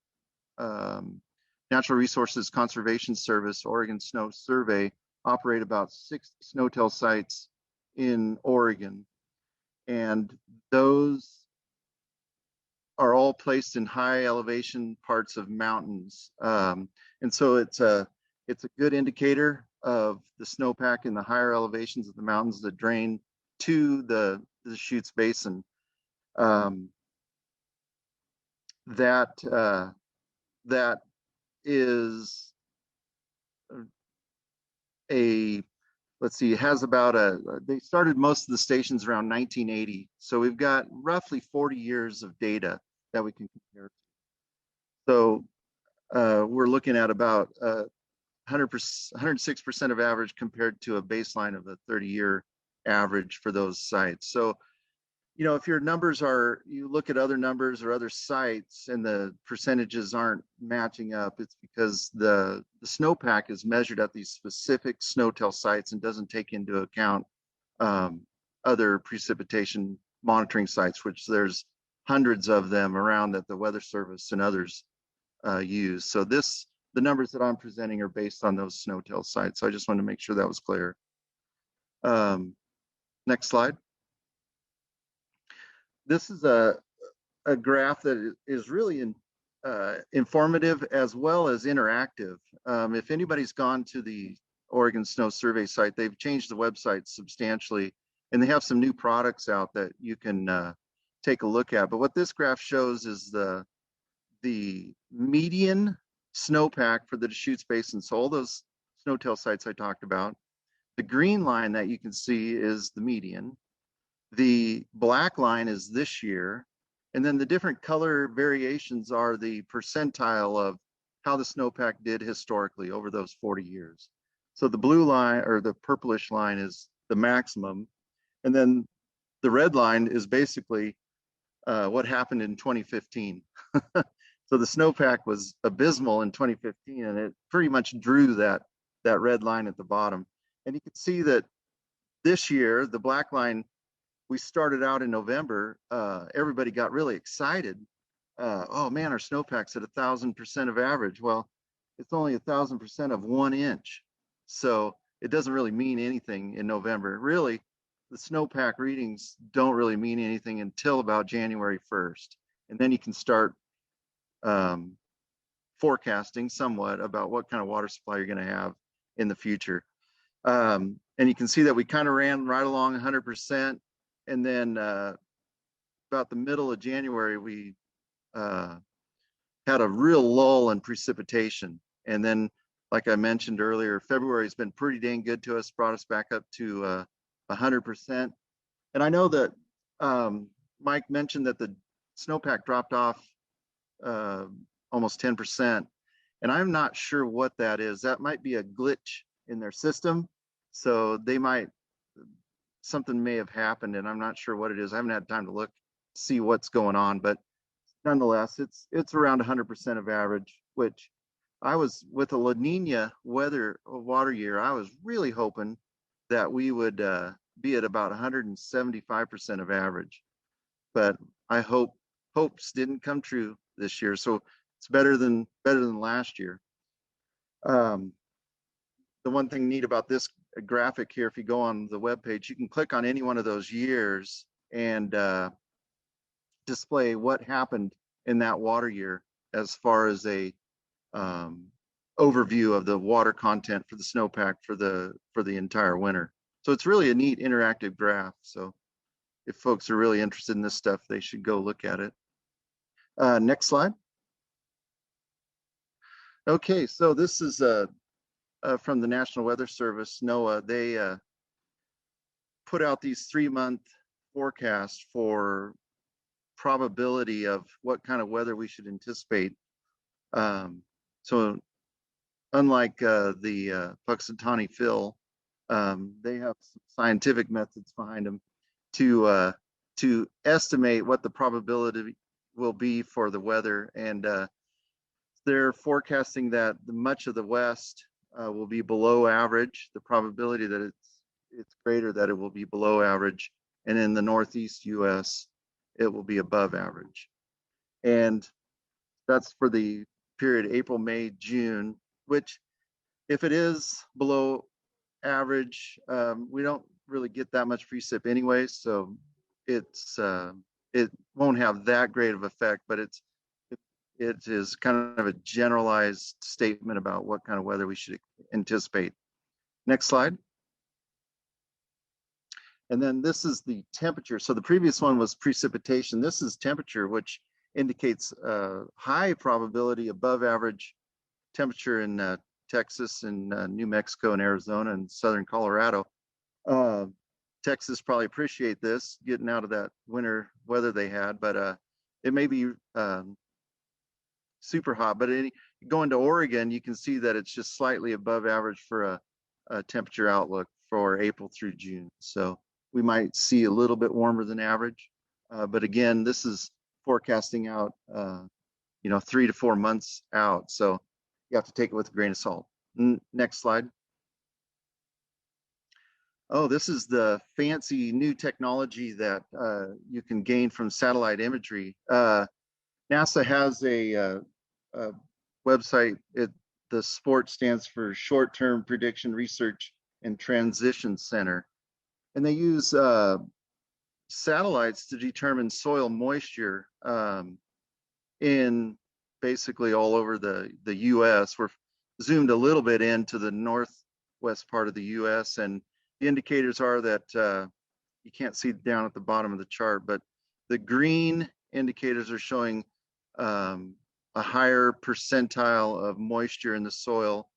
Natural Resources Conservation Service, Oregon Snow Survey, operate about 6 snowtail sites in Oregon. And those are all placed in high elevation parts of mountains. And so it's a good indicator of the snowpack in the higher elevations of the mountains that drain to the Deschutes Basin. That is let's see, it has about they started most of the stations around 1980. So we've got roughly 40 years of data that we can compare. So we're looking at about 106% of average compared to a baseline of a 30-year average for those sites. So, you know, if your numbers you look at other numbers or other sites and the percentages aren't matching up, it's because the snowpack is measured at these specific snowtail sites and doesn't take into account other precipitation monitoring sites, which there's hundreds of them around that the Weather Service and others use. So the numbers that I'm presenting are based on those snowtail sites. So I just wanted to make sure that was clear. Next slide. This is a graph that is really informative as well as interactive. If anybody's gone to the Oregon Snow Survey site, they've changed the website substantially, and they have some new products out that you can take a look at. But what this graph shows is the median snowpack for the Deschutes Basin. So all those snowtail sites I talked about. The green line that you can see is the median. The black line is this year. And then the different color variations are the percentile of how the snowpack did historically over those 40 years. So the blue line, or the purplish line, is the maximum. And then the red line is basically what happened in 2015. So the snowpack was abysmal in 2015, and it pretty much drew that red line at the bottom. And you can see that this year, the black line, we started out in November, everybody got really excited. Oh man, our snowpack's at 1,000% of average. Well, it's only 1,000% of 1 inch. So it doesn't really mean anything in November. Really, the snowpack readings don't really mean anything until about January 1st. And then you can start forecasting somewhat about what kind of water supply you're gonna have in the future. And you can see that we kind of ran right along 100%. And then about the middle of January, we had a real lull in precipitation. And then, like I mentioned earlier, February has been pretty dang good to us, brought us back up to 100%. And I know that Mike mentioned that the snowpack dropped off almost 10%. And I'm not sure what that is. That might be a glitch in their system. So they might, something may have happened, and I'm not sure what it is. I haven't had time to look, see what's going on, but nonetheless, it's around 100% of average, which I was, with a La Nina water year, I was really hoping that we would be at about 175% of average. But I hopes didn't come true this year. So it's better than last year. The one thing neat about this graphic here, if you go on the webpage, you can click on any one of those years and display what happened in that water year as far as a overview of the water content for the snowpack for the entire winter. So it's really a neat interactive graph. So if folks are really interested in this stuff, they should go look at it. Next slide. Okay, so this is from the National Weather Service, NOAA. They put out these 3-month forecasts for probability of what kind of weather we should anticipate. So unlike the Puxatawny Phil, they have some scientific methods behind them to estimate what the probability will be for the weather. And they're forecasting that much of the West will be below average. The probability that it's greater that it will be below average. And in the Northeast US, it will be above average. And that's for the period April, May, June, which if it is below average, we don't really get that much precip anyway. So it won't have that great of effect, but it is kind of a generalized statement about what kind of weather we should anticipate. Next slide. And then this is the temperature. So the previous one was precipitation. This is temperature, which indicates high probability above average temperature in Texas and New Mexico and Arizona and southern Colorado. Texas probably appreciate this, getting out of that winter weather they had, but it may be super hot. But going to Oregon, you can see that it's just slightly above average for a temperature outlook for April through June. So we might see a little bit warmer than average. But again, this is forecasting out, 3 to 4 months out. So you have to take it with a grain of salt. Next slide. Oh, this is the fancy new technology that you can gain from satellite imagery. NASA has a website. The SPORT stands for Short-Term Prediction Research and Transition Center. And they use satellites to determine soil moisture in basically all over the US. We're zoomed a little bit into the northwest part of the US, and the indicators are that you can't see down at the bottom of the chart, but the green indicators are showing a higher percentile of moisture in the soil,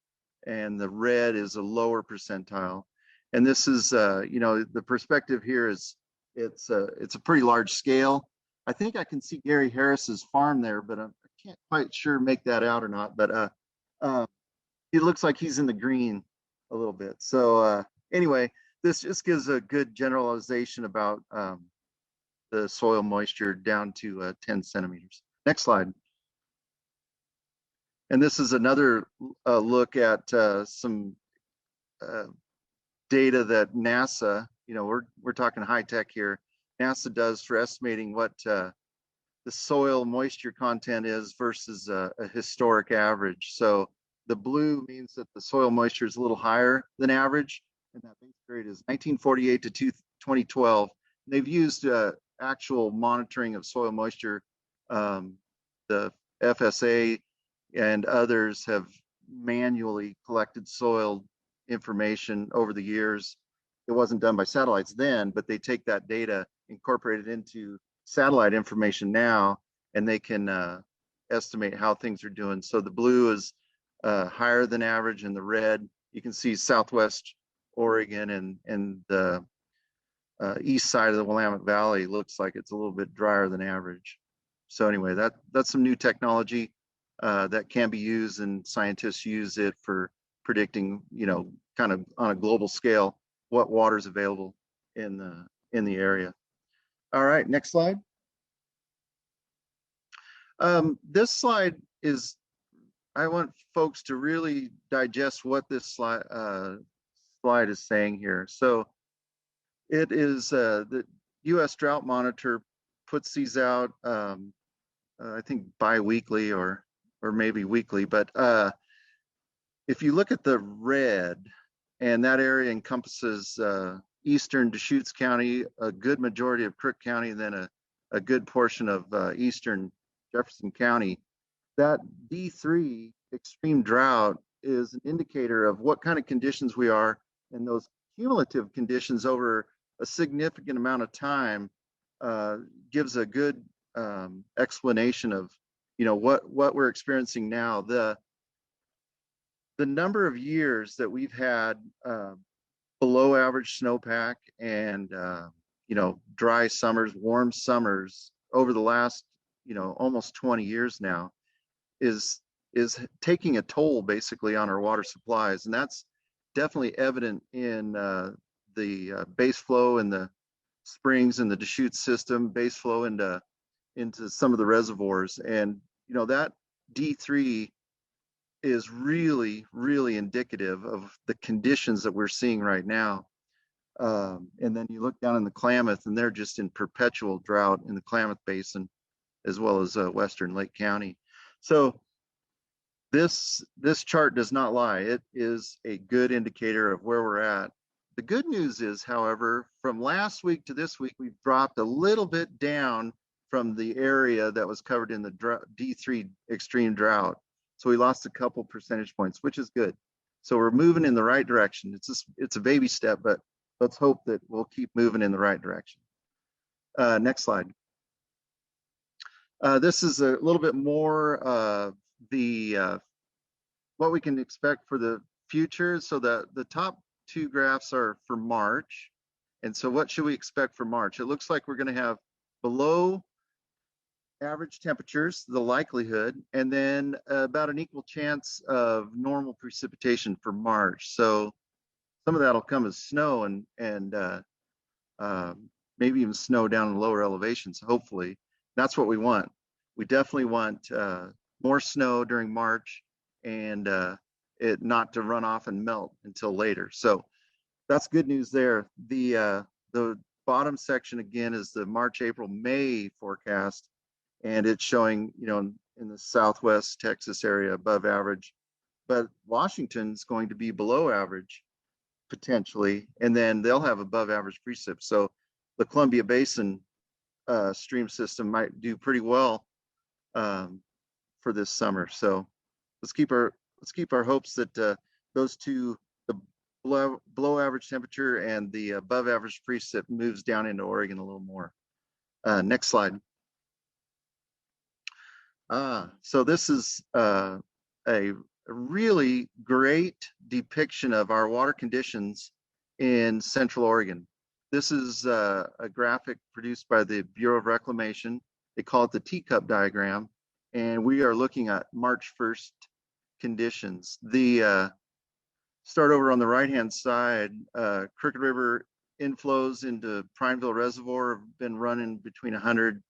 and the red is a lower percentile. And this is, you know, the perspective here is it's a pretty large scale. I think I can see Gary Harris's farm there, but I can't quite sure make that out or not. But it looks like he's in the green a little bit. So anyway, this just gives a good generalization about the soil moisture down to 10 centimeters. Next slide. And this is another look at some data that NASA, you know, we're talking high tech here, NASA does for estimating what the soil moisture content is versus a historic average. So the blue means that the soil moisture is a little higher than average, and that base period is 1948 to 2012. They've used actual monitoring of soil moisture. The FSA and others have manually collected soil information over the years. It wasn't done by satellites then, but they take that data, incorporate it into satellite information now, and they can estimate how things are doing. So the blue is higher than average, and the red, you can see Southwest Oregon and the east side of the Willamette Valley looks like it's a little bit drier than average. So anyway, that's some new technology that can be used, and scientists use it for predicting, you know, kind of on a global scale, what water is available in the area. All right, next slide. This slide is, I want folks to really digest what this slide is saying here. So it is the U.S. Drought Monitor puts these out, I think bi-weekly or maybe weekly, but if you look at the red, and that area encompasses eastern Deschutes County, a good majority of Crook County, and then a good portion of eastern Jefferson County, that D3 extreme drought is an indicator of what kind of conditions we are, and those cumulative conditions over a significant amount of time gives a good explanation of, you know, what we're experiencing now. The number of years that we've had below average snowpack and you know, dry summers, warm summers over the last, you know, almost 20 years now is taking a toll basically on our water supplies, and that's definitely evident in the base flow in the springs in the Deschutes system, base flow into some of the reservoirs, and you know that D3 is really, really indicative of the conditions that we're seeing right now. And then you look down in the Klamath, and they're just in perpetual drought in the Klamath Basin, as well as Western Lake County. So this chart does not lie. It is a good indicator of where we're at. The good news is, however, from last week to this week, we've dropped a little bit down from the area that was covered in the D3 extreme drought. So we lost a couple percentage points, which is good. So we're moving in the right direction. It's a baby step, but let's hope that we'll keep moving in the right direction. Next slide. This is a little bit more what we can expect for the future. So the top two graphs are for March. And so what should we expect for March? It looks like we're going to have below average temperatures, the likelihood, and then about an equal chance of normal precipitation for March. So some of that will come as snow and maybe even snow down in lower elevations. Hopefully, that's what we want. We definitely want more snow during March, and it not to run off and melt until later. So that's good news there. The bottom section again is the March, April, May forecast, and it's showing, you know, in the Southwest Texas area above average, but Washington's going to be below average potentially, and then they'll have above average precip. So the Columbia Basin stream system might do pretty well for this summer. So let's keep our hopes that those two, the below average temperature and the above average precip, moves down into Oregon a little more. Next slide. So this is a really great depiction of our water conditions in Central Oregon. This is a graphic produced by the Bureau of Reclamation. They call it the teacup diagram, and we are looking at March 1st conditions. The start over on the right-hand side, Crooked River inflows into Prineville Reservoir have been running between 100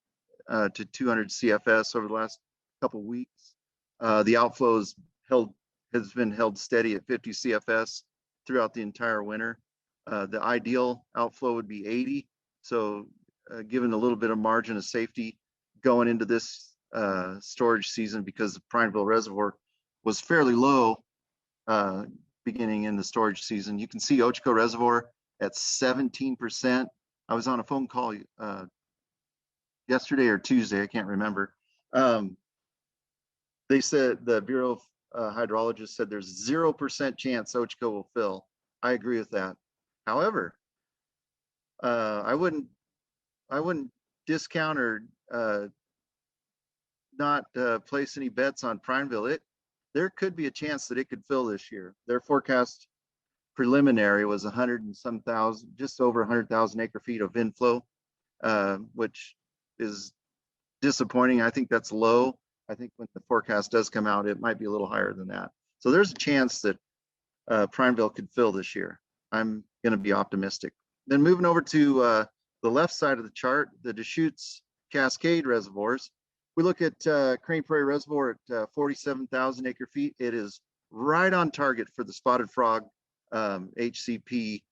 to 200 CFS over the last couple of weeks. The outflow has been held steady at 50 CFS throughout the entire winter. The ideal outflow would be 80. So given a little bit of margin of safety going into this storage season, because the Prineville Reservoir was fairly low beginning in the storage season. You can see Ochoco Reservoir at 17%. I was on a phone call yesterday or Tuesday, I can't remember. They said, the Bureau of Hydrologists said there's 0% chance Ochoco will fill. I agree with that. However, I wouldn't discount or not place any bets on Prineville. There could be a chance that it could fill this year. Their forecast preliminary was 100 and some thousand, just over 100,000 acre feet of inflow, which is disappointing. I think that's low. I think when the forecast does come out, it might be a little higher than that. So there's a chance that Prineville could fill this year. I'm going to be optimistic. Then moving over to the left side of the chart, the Deschutes Cascade reservoirs. We look at Crane Prairie Reservoir at 47,000 acre feet. It is right on target for the spotted frog HCP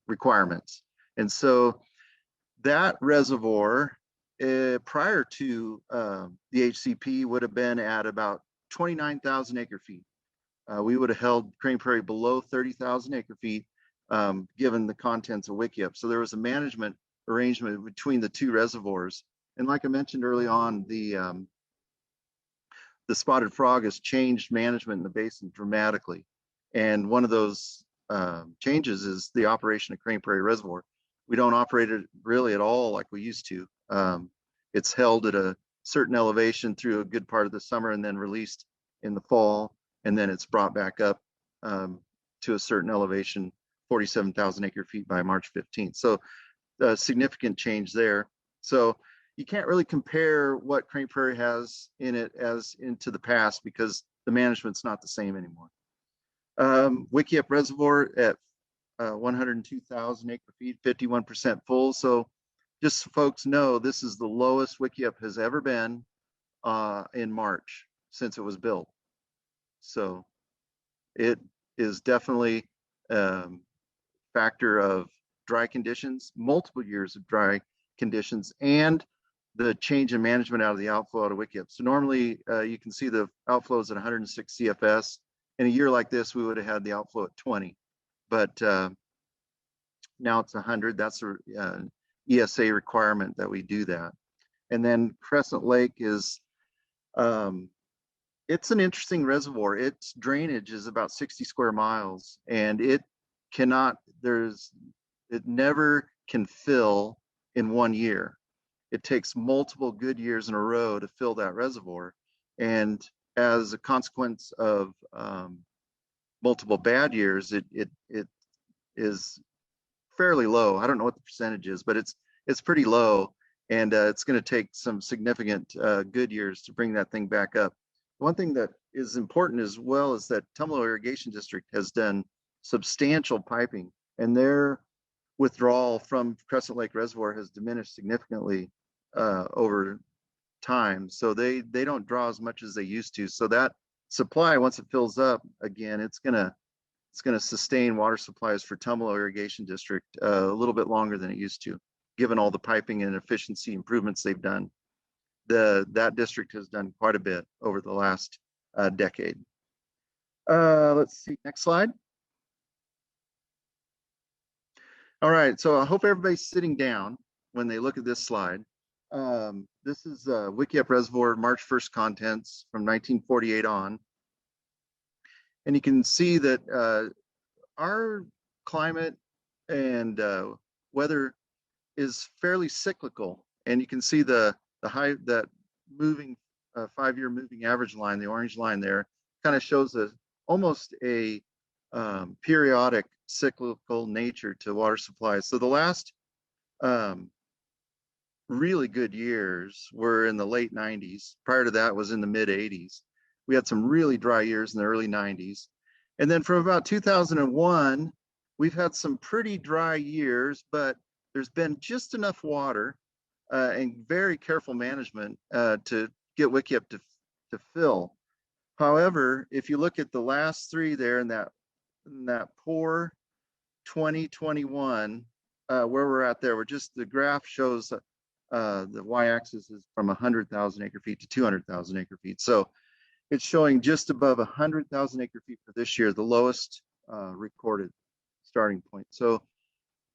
requirements. And so that reservoir prior to the HCP would have been at about 29,000 acre feet. We would have held Crane Prairie below 30,000 acre feet given the contents of Wickiup. So there was a management arrangement between the two reservoirs. And like I mentioned early on, the spotted frog has changed management in the basin dramatically. And one of those changes is the operation of Crane Prairie Reservoir. We don't operate it really at all like we used to. It's held at a certain elevation through a good part of the summer and then released in the fall. And then it's brought back up to a certain elevation, 47,000 acre feet by March 15th. So a significant change there. So you can't really compare what Crane Prairie has in it as into the past because the management's not the same anymore. Wickiup Reservoir at 102,000 acre feet, 51% full. So just so folks know, this is the lowest Wickiup has ever been in March since it was built. So it is definitely a factor of dry conditions, multiple years of dry conditions, and the change in management out of the outflow out of Wickiup. So normally you can see the outflows at 106 CFS. In a year like this, we would have had the outflow at 20, but now it's 100. That's an ESA requirement that we do that. And then Crescent Lake is, it's an interesting reservoir. Its drainage is about 60 square miles, and it never can fill in 1 year. It takes multiple good years in a row to fill that reservoir. And as a consequence of multiple bad years, it is fairly low. I don't know what the percentage is, but it's pretty low. And it's going to take some significant good years to bring that thing back up. One thing that is important as well is that Tumalo Irrigation District has done substantial piping, and their withdrawal from Crescent Lake Reservoir has diminished significantly over time. So they don't draw as much as they used to. So that supply, once it fills up again, it's gonna it's going to sustain water supplies for Tumalo Irrigation District a little bit longer than it used to, given all the piping and efficiency improvements they've done. That district has done quite a bit over the last decade. Let's see, next slide. All right, so I hope everybody's sitting down when they look at this slide. This is Wikiup Reservoir March 1st contents from 1948 on. And you can see that our climate and weather is fairly cyclical. And you can see that moving 5-year moving average line, the orange line there, kind of shows almost a periodic cyclical nature to water supplies. So the last really good years were in the late 90s. Prior to that was in the mid 80s. We had some really dry years in the early 90s. And then from about 2001, we've had some pretty dry years, but there's been just enough water and very careful management to get Wikiup to fill. However, if you look at the last three there in that poor 2021, where we're at there, the graph shows the y-axis is from 100,000 acre feet to 200,000 acre feet. So it's showing just above 100,000 acre feet for this year, the lowest recorded starting point. So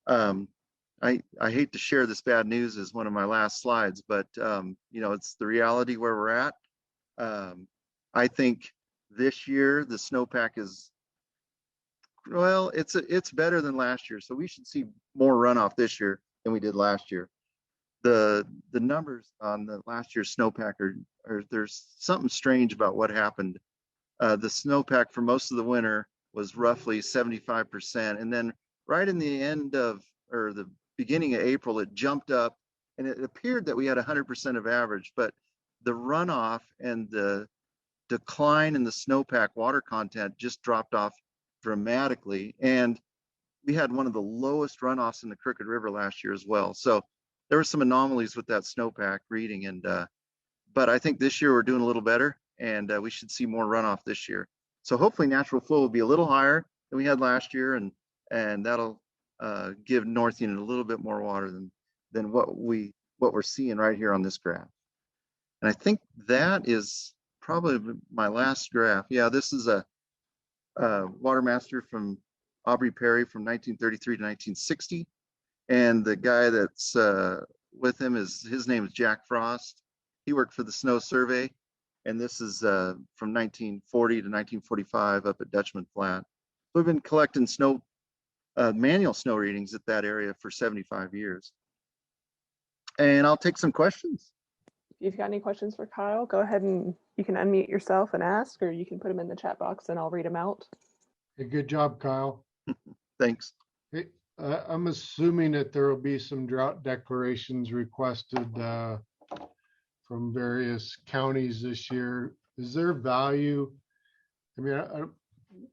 I hate to share this bad news as one of my last slides, but it's the reality where we're at. I think this year the snowpack is, well, it's better than last year. So we should see more runoff this year than we did last year. The numbers on the last year's snowpack are there's something strange about what happened. The snowpack for most of the winter was roughly 75%. And then right in the end of, or the beginning of April, it jumped up and it appeared that we had 100% of average, but the runoff and the decline in the snowpack water content just dropped off dramatically. And we had one of the lowest runoffs in the Crooked River last year as well. So there were some anomalies with that snowpack reading. And but I think this year we're doing a little better, and we should see more runoff this year. So hopefully natural flow will be a little higher than we had last year, and that'll give North Unit a little bit more water than what we're seeing right here on this graph. And I think that is probably my last graph. Yeah, this is a water master from Aubrey Perry from 1933 to 1960. And the guy that's with him his name is Jack Frost. He worked for the Snow Survey. And this is from 1940 to 1945 up at Dutchman Flat. We've been collecting manual snow readings at that area for 75 years. And I'll take some questions.
If you've got any questions for Kyle, go ahead and you can unmute yourself and ask, or you can put them in the chat box and I'll read them out.
Hey, good job, Kyle.
Thanks.
Hey, I'm assuming that there will be some drought declarations requested from various counties this year. Is there value? I mean,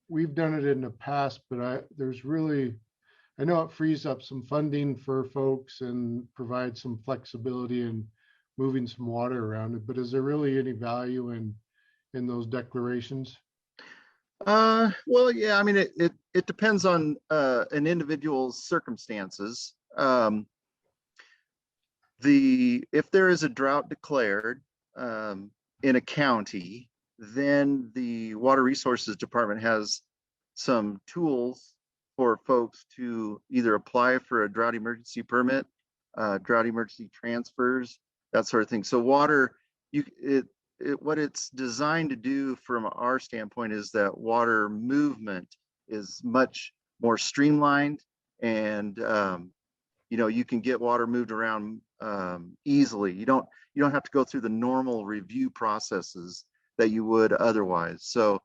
we've done it in the past, but I know it frees up some funding for folks and provides some flexibility in moving some water around it, but is there really any value in those declarations?
Well, yeah, I mean, it depends on an individual's circumstances. If there is a drought declared in a county, then the Water Resources Department has some tools for folks to either apply for a drought emergency permit, drought emergency transfers, that sort of thing. So water, what it's designed to do from our standpoint is that water movement is much more streamlined, and you can get water moved around easily. You don't have to go through the normal review processes that you would otherwise. So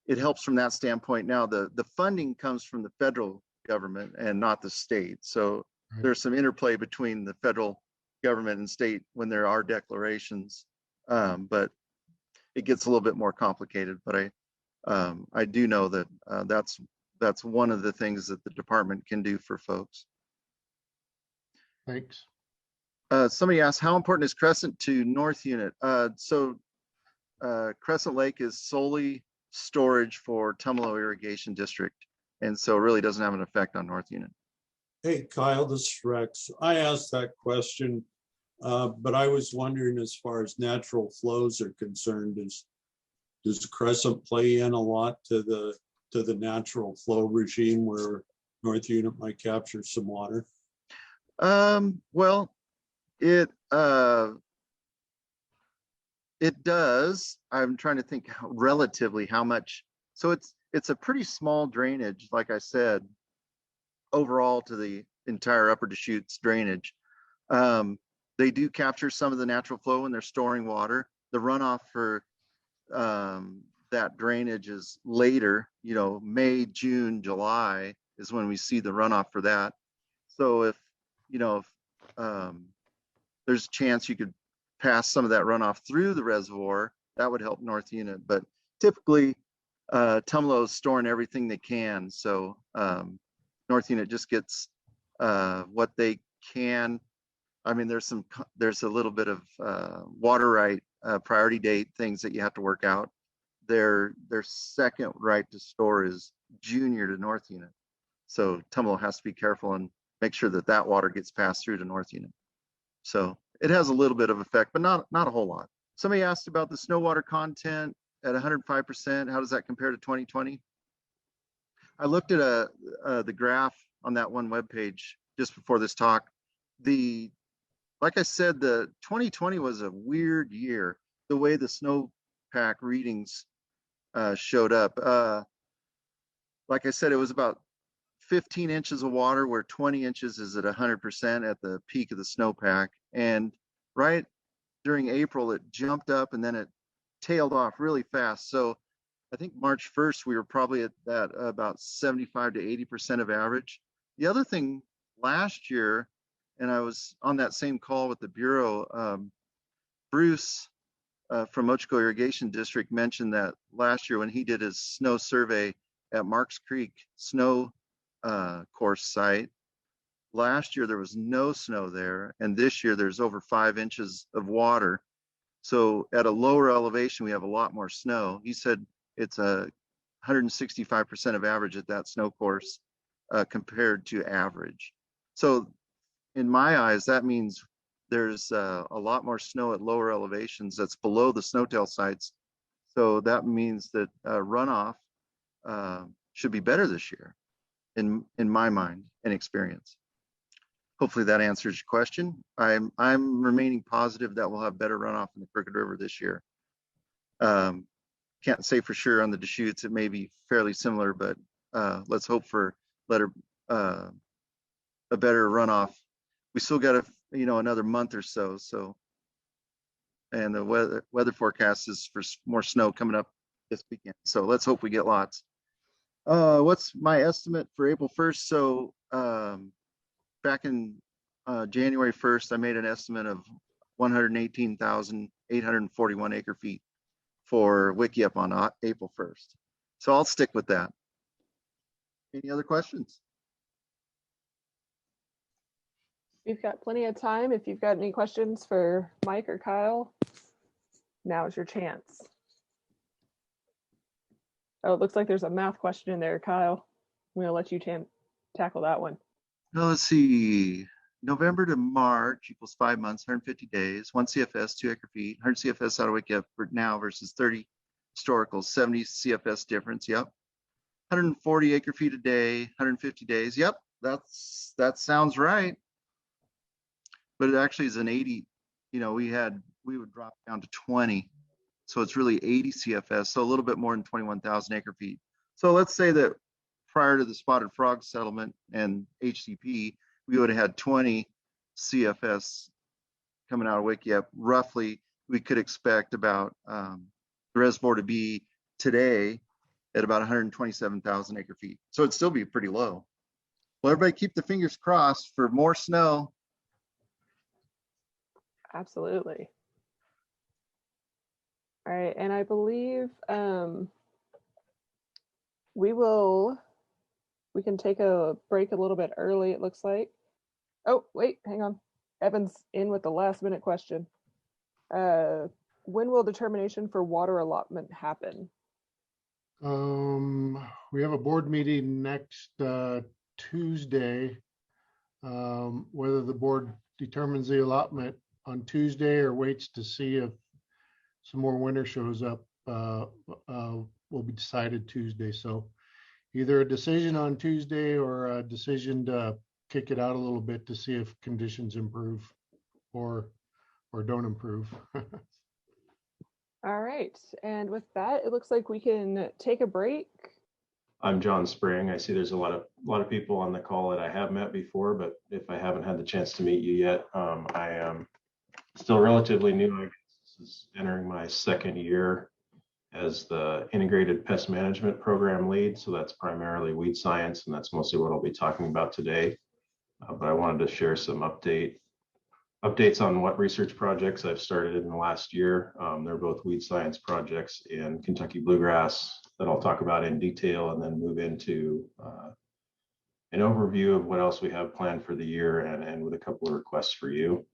it helps from that standpoint. Now the funding comes from the federal government and not the state. So there's some interplay between the federal government and state when there are declarations, but it gets a little bit more complicated. But I do know that that's one of the things that the department can do for folks.
Thanks.
Somebody asked, how important is Crescent to North Unit? So Crescent Lake is solely storage for Tumalo Irrigation District. And so it really doesn't have an effect on North Unit.
Hey, Kyle, this is Rex. I asked that question, but I was wondering, as far as natural flows are concerned, does Crescent play in a lot to the natural flow regime where North Unit might capture some water?
Well, it does. I'm trying to think relatively how much. So it's a pretty small drainage, like I said, overall to the entire upper Deschutes drainage. They do capture some of the natural flow when they're storing water. The runoff for that drainage is later, May, June, July is when we see the runoff for that. So if there's a chance you could pass some of that runoff through the reservoir, that would help North Unit. But typically, Tumalo is storing everything they can. So North Unit just gets what they can. I mean, there's a little bit of water right priority date things that you have to work out. Their second right to store is junior to North Unit. So Tumalo has to be careful and make sure that water gets passed through to North Unit. So it has a little bit of effect, but not a whole lot. Somebody asked about the snow water content at 105%. How does that compare to 2020? I looked at the graph on that one webpage just before this talk. Like I said, the 2020 was a weird year. The way the snowpack readings showed up. Like I said, it was about 15 inches of water, where 20 inches is at 100% at the peak of the snowpack. And right during April, it jumped up and then it tailed off really fast. So I think March 1st, we were probably at that about 75 to 80% of average. The other thing last year, and I was on that same call with the Bureau, Bruce from Ochoco Irrigation District mentioned that last year when he did his snow survey at Marks Creek snow course site, last year there was no snow there, and this year there's over 5 inches of water. So at a lower elevation, we have a lot more snow. He said it's 165% of average at that snow course compared to average. So in my eyes, that means there's a lot more snow at lower elevations that's below the snowtail sites. So that means that runoff should be better this year, in my mind and experience. Hopefully that answers your question. I'm remaining positive that we'll have better runoff in the Crooked River this year. Can't say for sure on the Deschutes. It may be fairly similar, but let's hope for a better runoff. We still got another month or so. And the weather forecast is for more snow coming up this weekend. So let's hope we get lots. What's my estimate for April 1st? So back in January 1st, I made an estimate of 118,841 acre feet for Wickiup on April 1st. So I'll stick with that. Any other questions?
We've got plenty of time. If you've got any questions for Mike or Kyle, now's your chance. Oh, it looks like there's a math question in there, Kyle. I'm going to let you tackle that one.
Now let's see. November to March equals 5 months, 150 days, 1 CFS, 2 acre feet, 100 CFS out of Wickiup for now versus 30 historical, 70 CFS difference. Yep. 140 acre feet a day, 150 days. Yep. That sounds right. But it actually is an 80, we would drop down to 20. So it's really 80 CFS, so a little bit more than 21,000 acre feet. So let's say that prior to the spotted frog settlement and HCP, we would have had 20 CFS coming out of Wickiup. Roughly, we could expect about the reservoir to be today at about 127,000 acre feet. So it'd still be pretty low. Well, everybody keep the fingers crossed for more snow.
Absolutely. All right, and I believe we can take a break a little bit early, it looks like. Oh, wait, hang on. Evan's in with the last minute question. When will determination for water allotment happen?
We have a board meeting next Tuesday. Whether the board determines the allotment on Tuesday or waits to see if some more winter shows up will be decided Tuesday. So either a decision on Tuesday or a decision to kick it out a little bit to see if conditions improve or don't improve.
All right. And with that, it looks like we can take a break.
I'm John Spring. I see there's a lot of people on the call that I have met before, but if I haven't had the chance to meet you yet, I am still relatively new. I guess this is entering my second year as the integrated pest management program lead. So that's primarily weed science, and that's mostly what I'll be talking about today. But I wanted to share some updates on what research projects I've started in the last year. They're both weed science projects in Kentucky bluegrass that I'll talk about in detail, and then move into an overview of what else we have planned for the year, and with a couple of requests for you.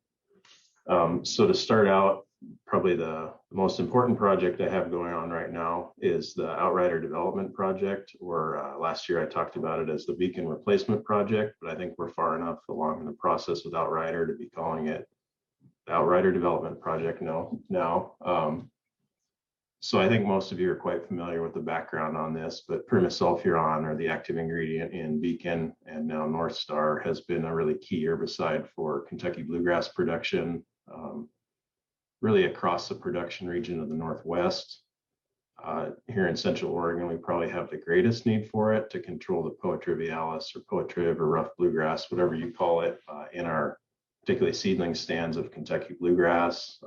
So to start out, probably the most important project I have going on right now is the Outrider Development Project, or last year I talked about it as the Beacon Replacement Project, but I think we're far enough along in the process with Outrider to be calling it the Outrider Development Project now. So I think most of you are quite familiar with the background on this, but permasulfuron, or the active ingredient in Beacon and now North Star, has been a really key herbicide for Kentucky bluegrass production, really across the production region of the Northwest. Here in Central Oregon, we probably have the greatest need for it to control the poatrivialis or poatriv or rough bluegrass, whatever you call it, in our particularly seedling stands of Kentucky bluegrass.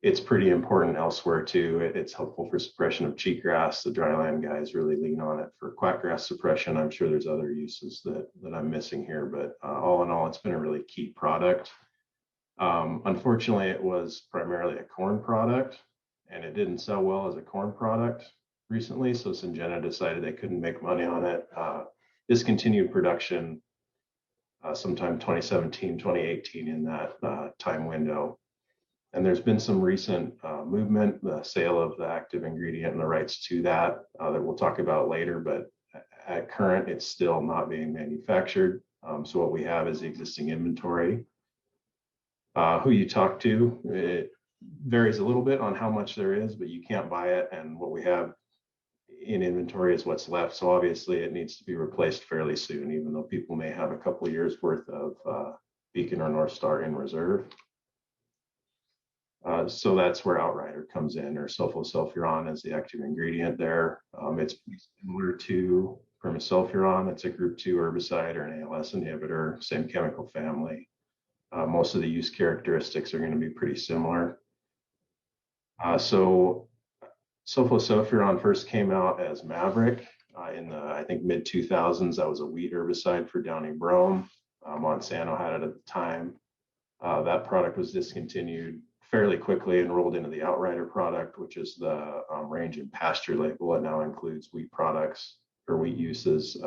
It's pretty important elsewhere too. It's helpful for suppression of cheatgrass. The dryland guys really lean on it for quackgrass suppression. I'm sure there's other uses that I'm missing here, but all in all, it's been a really key product. Unfortunately, it was primarily a corn product, and it didn't sell well as a corn product recently. So Syngenta decided they couldn't make money on it, discontinued production sometime 2017, 2018 in that time window. And there's been some recent movement, the sale of the active ingredient and the rights to that we'll talk about later, but at current, it's still not being manufactured. So what we have is the existing inventory. Who you talk to, it varies a little bit on how much there is, but you can't buy it. And what we have in inventory is what's left. So obviously it needs to be replaced fairly soon, even though people may have a couple of years worth of Beacon or North Star in reserve. So that's where Outrider comes in, or sulfosulfuron as the active ingredient there. It's similar to permasulfuron. It's a group 2 herbicide or an ALS inhibitor, same chemical family. Most of the use characteristics are going to be pretty similar. So sulfosulfuron first came out as Maverick in the, I think, mid 2000s. That was a wheat herbicide for downy brome. Monsanto had it at the time. That product was discontinued fairly quickly and rolled into the Outrider product, which is the range and pasture label. It now includes wheat products or wheat uses.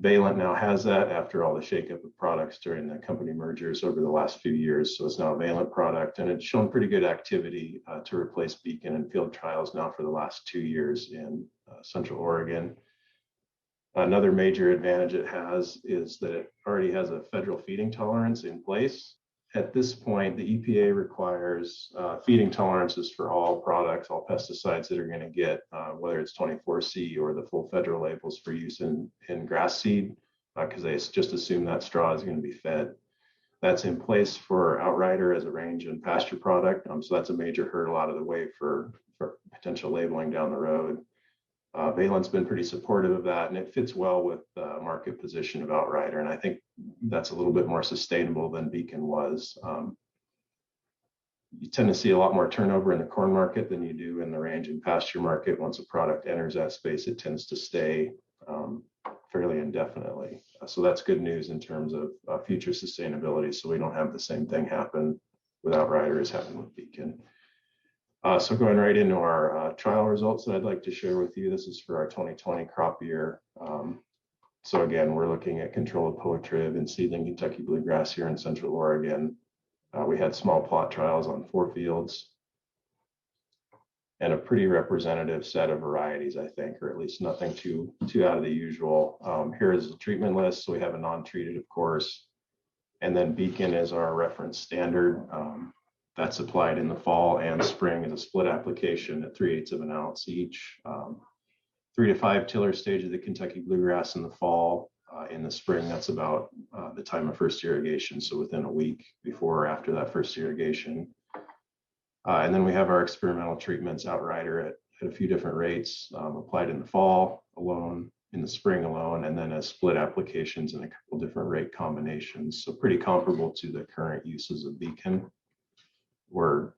Valent now has that after all the shakeup of products during the company mergers over the last few years. So it's now a Valent product, and it's shown pretty good activity to replace Beacon in field trials now for the last 2 years in Central Oregon. Another major advantage it has is that it already has a federal feeding tolerance in place. At this point, the EPA requires feeding tolerances for all products, all pesticides that are going to get, whether it's 24C or the full federal labels for use in grass seed, because they just assume that straw is going to be fed. That's in place for Outrider as a range and pasture product. So that's a major hurdle out of the way for potential labeling down the road. Valent's been pretty supportive of that, and it fits well with the market position of Outrider. And I think that's a little bit more sustainable than Beacon was. You tend to see a lot more turnover in the corn market than you do in the range and pasture market. Once a product enters that space, it tends to stay fairly indefinitely. So that's good news in terms of future sustainability. So we don't have the same thing happen with Outrider as happened with Beacon. So going right into our trial results that I'd like to share with you. This is for our 2020 crop year. So again, we're looking at control of poatriv and seedling Kentucky bluegrass here in Central Oregon. We had small plot trials on 4 fields. and a pretty representative set of varieties, I think, or at least nothing too out of the usual. Here is the treatment list. So we have a non-treated, of course, and then Beacon is our reference standard. That's applied in the fall and spring as a split application at 3/8 of an ounce each. 3 to 5 tiller stage of the Kentucky bluegrass in the fall. In the spring, that's about the time of first irrigation, so within a week before or after that first irrigation. And then we have our experimental treatments, Outrider at a few different rates, applied in the fall alone, in the spring alone, and then as split applications in a couple different rate combinations. So pretty comparable to the current uses of Beacon, or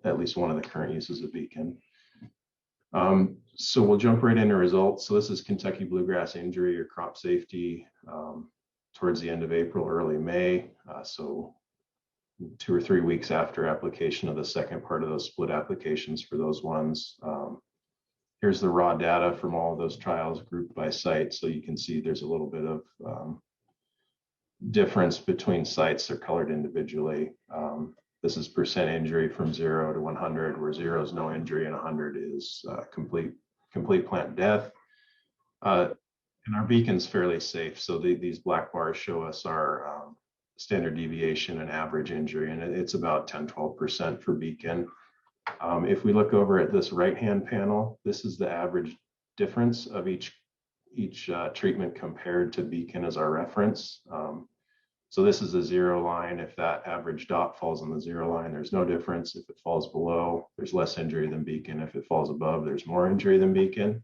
at least one of the current uses of Beacon. So we'll jump right into results. So this is Kentucky bluegrass injury or crop safety towards the end of April, early May. So 2 or 3 weeks after application of the second part of those split applications for those ones. Here's the raw data from all of those trials grouped by site. So you can see there's a little bit of difference between sites. They're colored individually. This is percent injury from 0 to 100, where 0 is no injury and 100 is complete plant death. And our Beacon's fairly safe. So these black bars show us our standard deviation and average injury, and it's about 10-12% for Beacon. If we look over at this right-hand panel, this is the average difference of each treatment compared to Beacon as our reference. So this is a 0 line. If that average dot falls on the 0 line, there's no difference. If it falls below, there's less injury than Beacon. If it falls above, there's more injury than Beacon.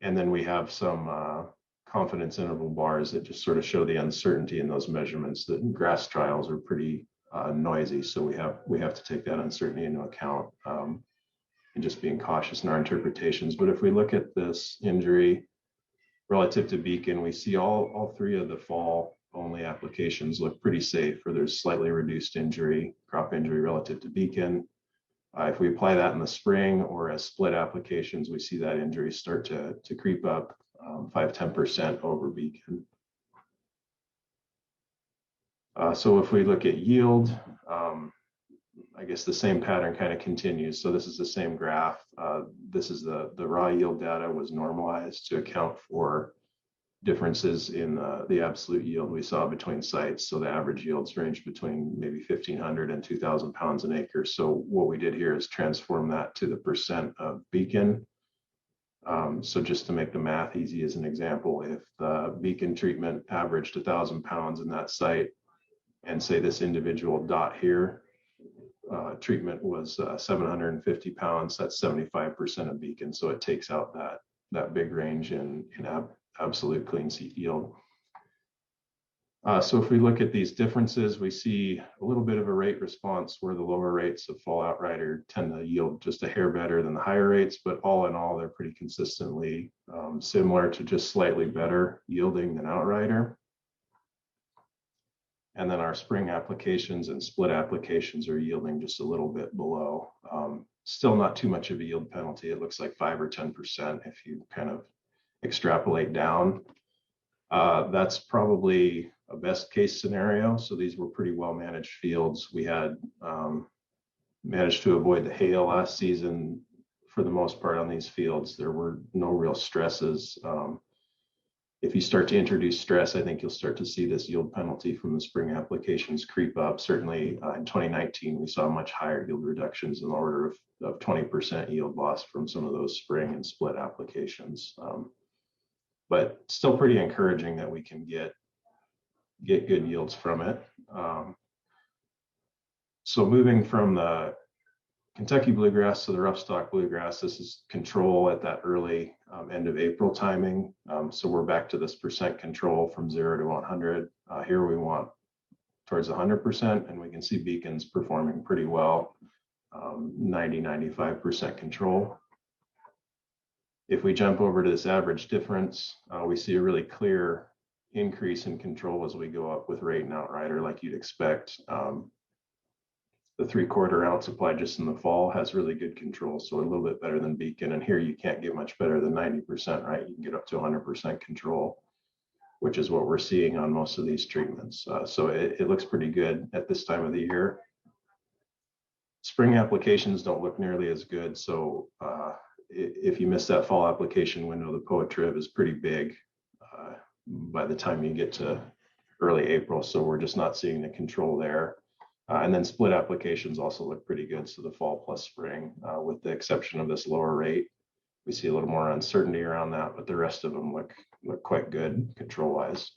And then we have some confidence interval bars that just sort of show the uncertainty in those measurements. The grass trials are pretty noisy, so we have to take that uncertainty into account and just being cautious in our interpretations. But if we look at this injury relative to Beacon, we see all 3 of the fall only applications look pretty safe, or there's slightly reduced injury, crop injury relative to Beacon. If we apply that in the spring or as split applications, we see that injury start to creep up 5-10% over Beacon. So if we look at yield, I guess the same pattern kind of continues. So this is the same graph. This is the raw yield data was normalized to account for differences in the absolute yield we saw between sites. So the average yields range between maybe 1,500 and 2,000 pounds an acre. So what we did here is transform that to the percent of Beacon. So just to make the math easy as an example, if the Beacon treatment averaged 1,000 pounds in that site, and say this individual dot here, treatment was 750 pounds, that's 75% of Beacon. So it takes out that big range in absolute clean seed yield. So if we look at these differences, we see a little bit of a rate response where the lower rates of fall Outrider tend to yield just a hair better than the higher rates, but all in all, they're pretty consistently similar to just slightly better yielding than Outrider. And then our spring applications and split applications are yielding just a little bit below. Still not too much of a yield penalty. It looks like 5 or 10% if you kind of extrapolate down. That's probably a best case scenario. So these were pretty well managed fields. We had managed to avoid the hail last season for the most part on these fields. There were no real stresses. If you start to introduce stress, I think you'll start to see this yield penalty from the spring applications creep up. Certainly in 2019, we saw much higher yield reductions in the order of 20% yield loss from some of those spring and split applications. But still pretty encouraging that we can get good yields from it. So moving from the Kentucky bluegrass to the rough stock bluegrass, this is control at that early end of April timing. So we're back to this percent control from 0 to 100. Here we want towards 100%, and we can see Beacon's performing pretty well, 90-95% control. If we jump over to this average difference, we see a really clear increase in control as we go up with rate and Outrider, like you'd expect. The 3/4 ounce applied just in the fall has really good control, so a little bit better than Beacon. And here you can't get much better than 90%, right? You can get up to 100% control, which is what we're seeing on most of these treatments. So it looks pretty good at this time of the year. spring applications don't look nearly as good. So if you miss that fall application window, the POA is pretty big by the time you get to early April. So we're just not seeing the control there. And then split applications also look pretty good. So the fall plus spring, with the exception of this lower rate, we see a little more uncertainty around that, but the rest of them look quite good control wise.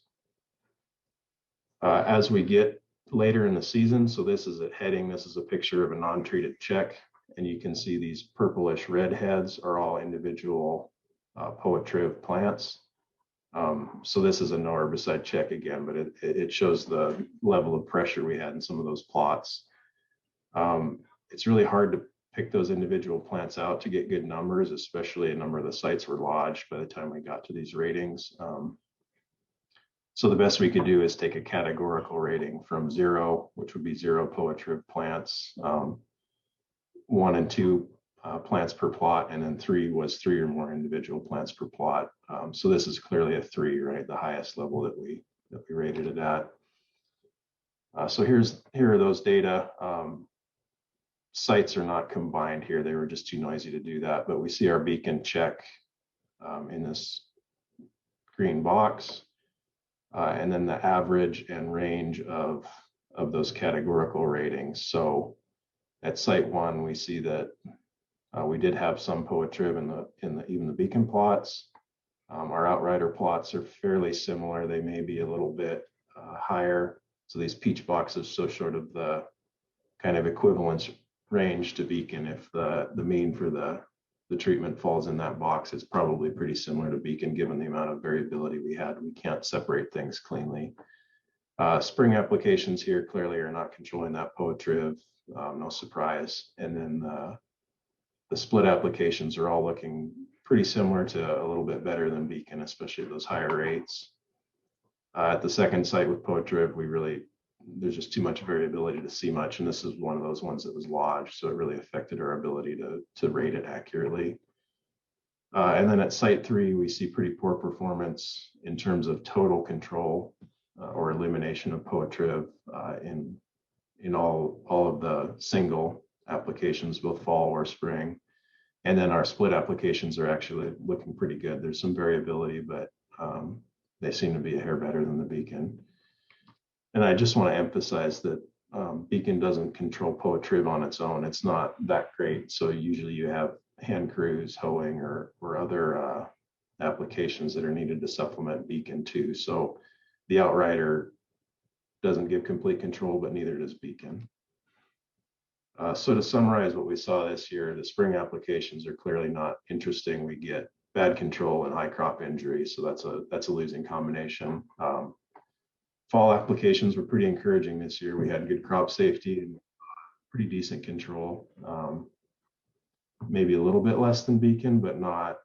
As we get later in the season, so this is at heading, this is a picture of a non-treated check, and you can see these purplish red heads are all individual POA plants. So this is a no herbicide check again, but it shows the level of pressure we had in some of those plots. It's really hard to pick those individual plants out to get good numbers, especially a number of the sites were lodged by the time we got to these ratings. So the best we could do is take a categorical rating from 0, which would be 0 POA plants, 1 and 2 plants per plot, and then 3 was 3 or more individual plants per plot. So this is clearly a 3, right? The highest level that we rated it at. So here are those data. Sites are not combined here. They were just too noisy to do that, but we see our beacon check in this green box. And then the average and range of those categorical ratings. So at site 1, we see that we did have some POA in even the beacon plots. Our outrider plots are fairly similar. They may be a little bit higher. So these peach boxes show sort of the kind of equivalence range to beacon. If the mean for the treatment falls in that box, it's probably pretty similar to beacon given the amount of variability we had. We can't separate things cleanly. Spring applications here clearly are not controlling that POA no surprise. And then the split applications are all looking pretty similar to a little bit better than beacon, especially at those higher rates. At the second site with POA there's just too much variability to see much, and this is one of those ones that was lodged, so it really affected our ability to rate it accurately. And then at site 3, we see pretty poor performance in terms of total control or elimination of POA in all of the single applications, both fall or spring. And then our split applications are actually looking pretty good. There's some variability, but they seem to be a hair better than the beacon. And I just want to emphasize that beacon doesn't control POA on its own. It's not that great. So usually you have hand crews, hoeing, or other applications that are needed to supplement beacon too. So the outrider doesn't give complete control, but neither does beacon. So to summarize what we saw this year, the spring applications are clearly not interesting. We get bad control and high crop injury. So that's a losing combination. Fall applications were pretty encouraging this year. We had good crop safety and pretty decent control. Maybe a little bit less than beacon, but not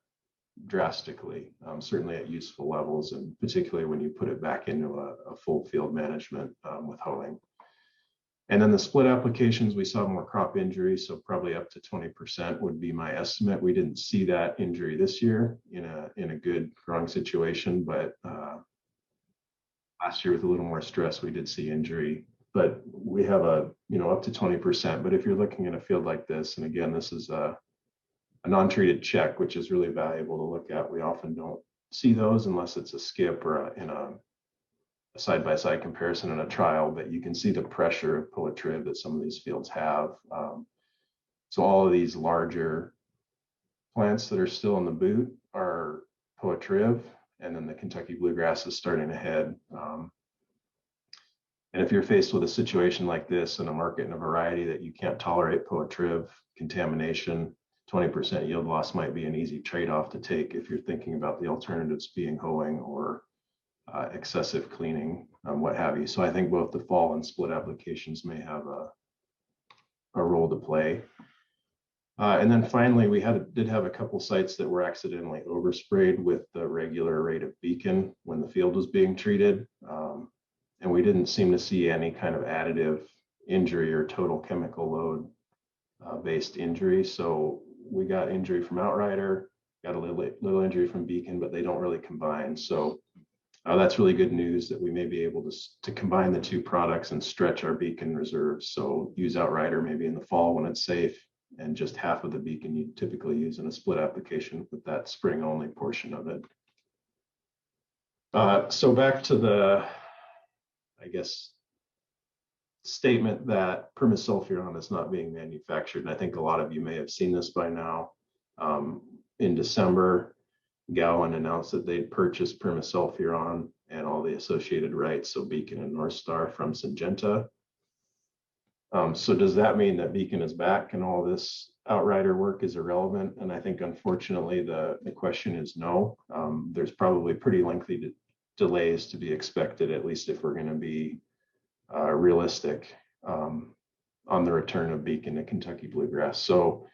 drastically, certainly at useful levels, and particularly when you put it back into a full field management with hoeing. And then the split applications, we saw more crop injury, so probably up to 20% would be my estimate. We didn't see that injury this year in a good growing situation, but last year with a little more stress, we did see injury. But we have up to 20%. But if you're looking at a field like this, and again, this is a non-treated check, which is really valuable to look at. We often don't see those unless it's a skip or in a side-by-side comparison in a trial, but you can see the pressure of POA that some of these fields have. So all of these larger plants that are still in the boot are POA, and then the Kentucky bluegrass is starting to head. And if you're faced with a situation like this in a market and a variety that you can't tolerate POA contamination, 20% yield loss might be an easy trade-off to take if you're thinking about the alternatives being hoeing or excessive cleaning, what have you. So I think both the fall and split applications may have a role to play. And then finally, we did have a couple sites that were accidentally oversprayed with the regular rate of beacon when the field was being treated. And we didn't seem to see any kind of additive injury or total chemical load based injury. So we got injury from outrider, got a little injury from beacon, but they don't really combine. So That's really good news that we may be able to combine the two products and stretch our beacon reserves. So use Outrider maybe in the fall when it's safe, and just half of the beacon you typically use in a split application with that spring only portion of it. So back to the, I guess, statement that permasulfuron is not being manufactured. And I think a lot of you may have seen this by now. In December, Gowan announced that they'd purchased permasulfuron and all the associated rights, so Beacon and North Star, from Syngenta. So does that mean that Beacon is back and all this Outrider work is irrelevant? And I think, unfortunately, the question is no. There's probably pretty lengthy delays to be expected, at least if we're going to be realistic on the return of Beacon to Kentucky bluegrass. So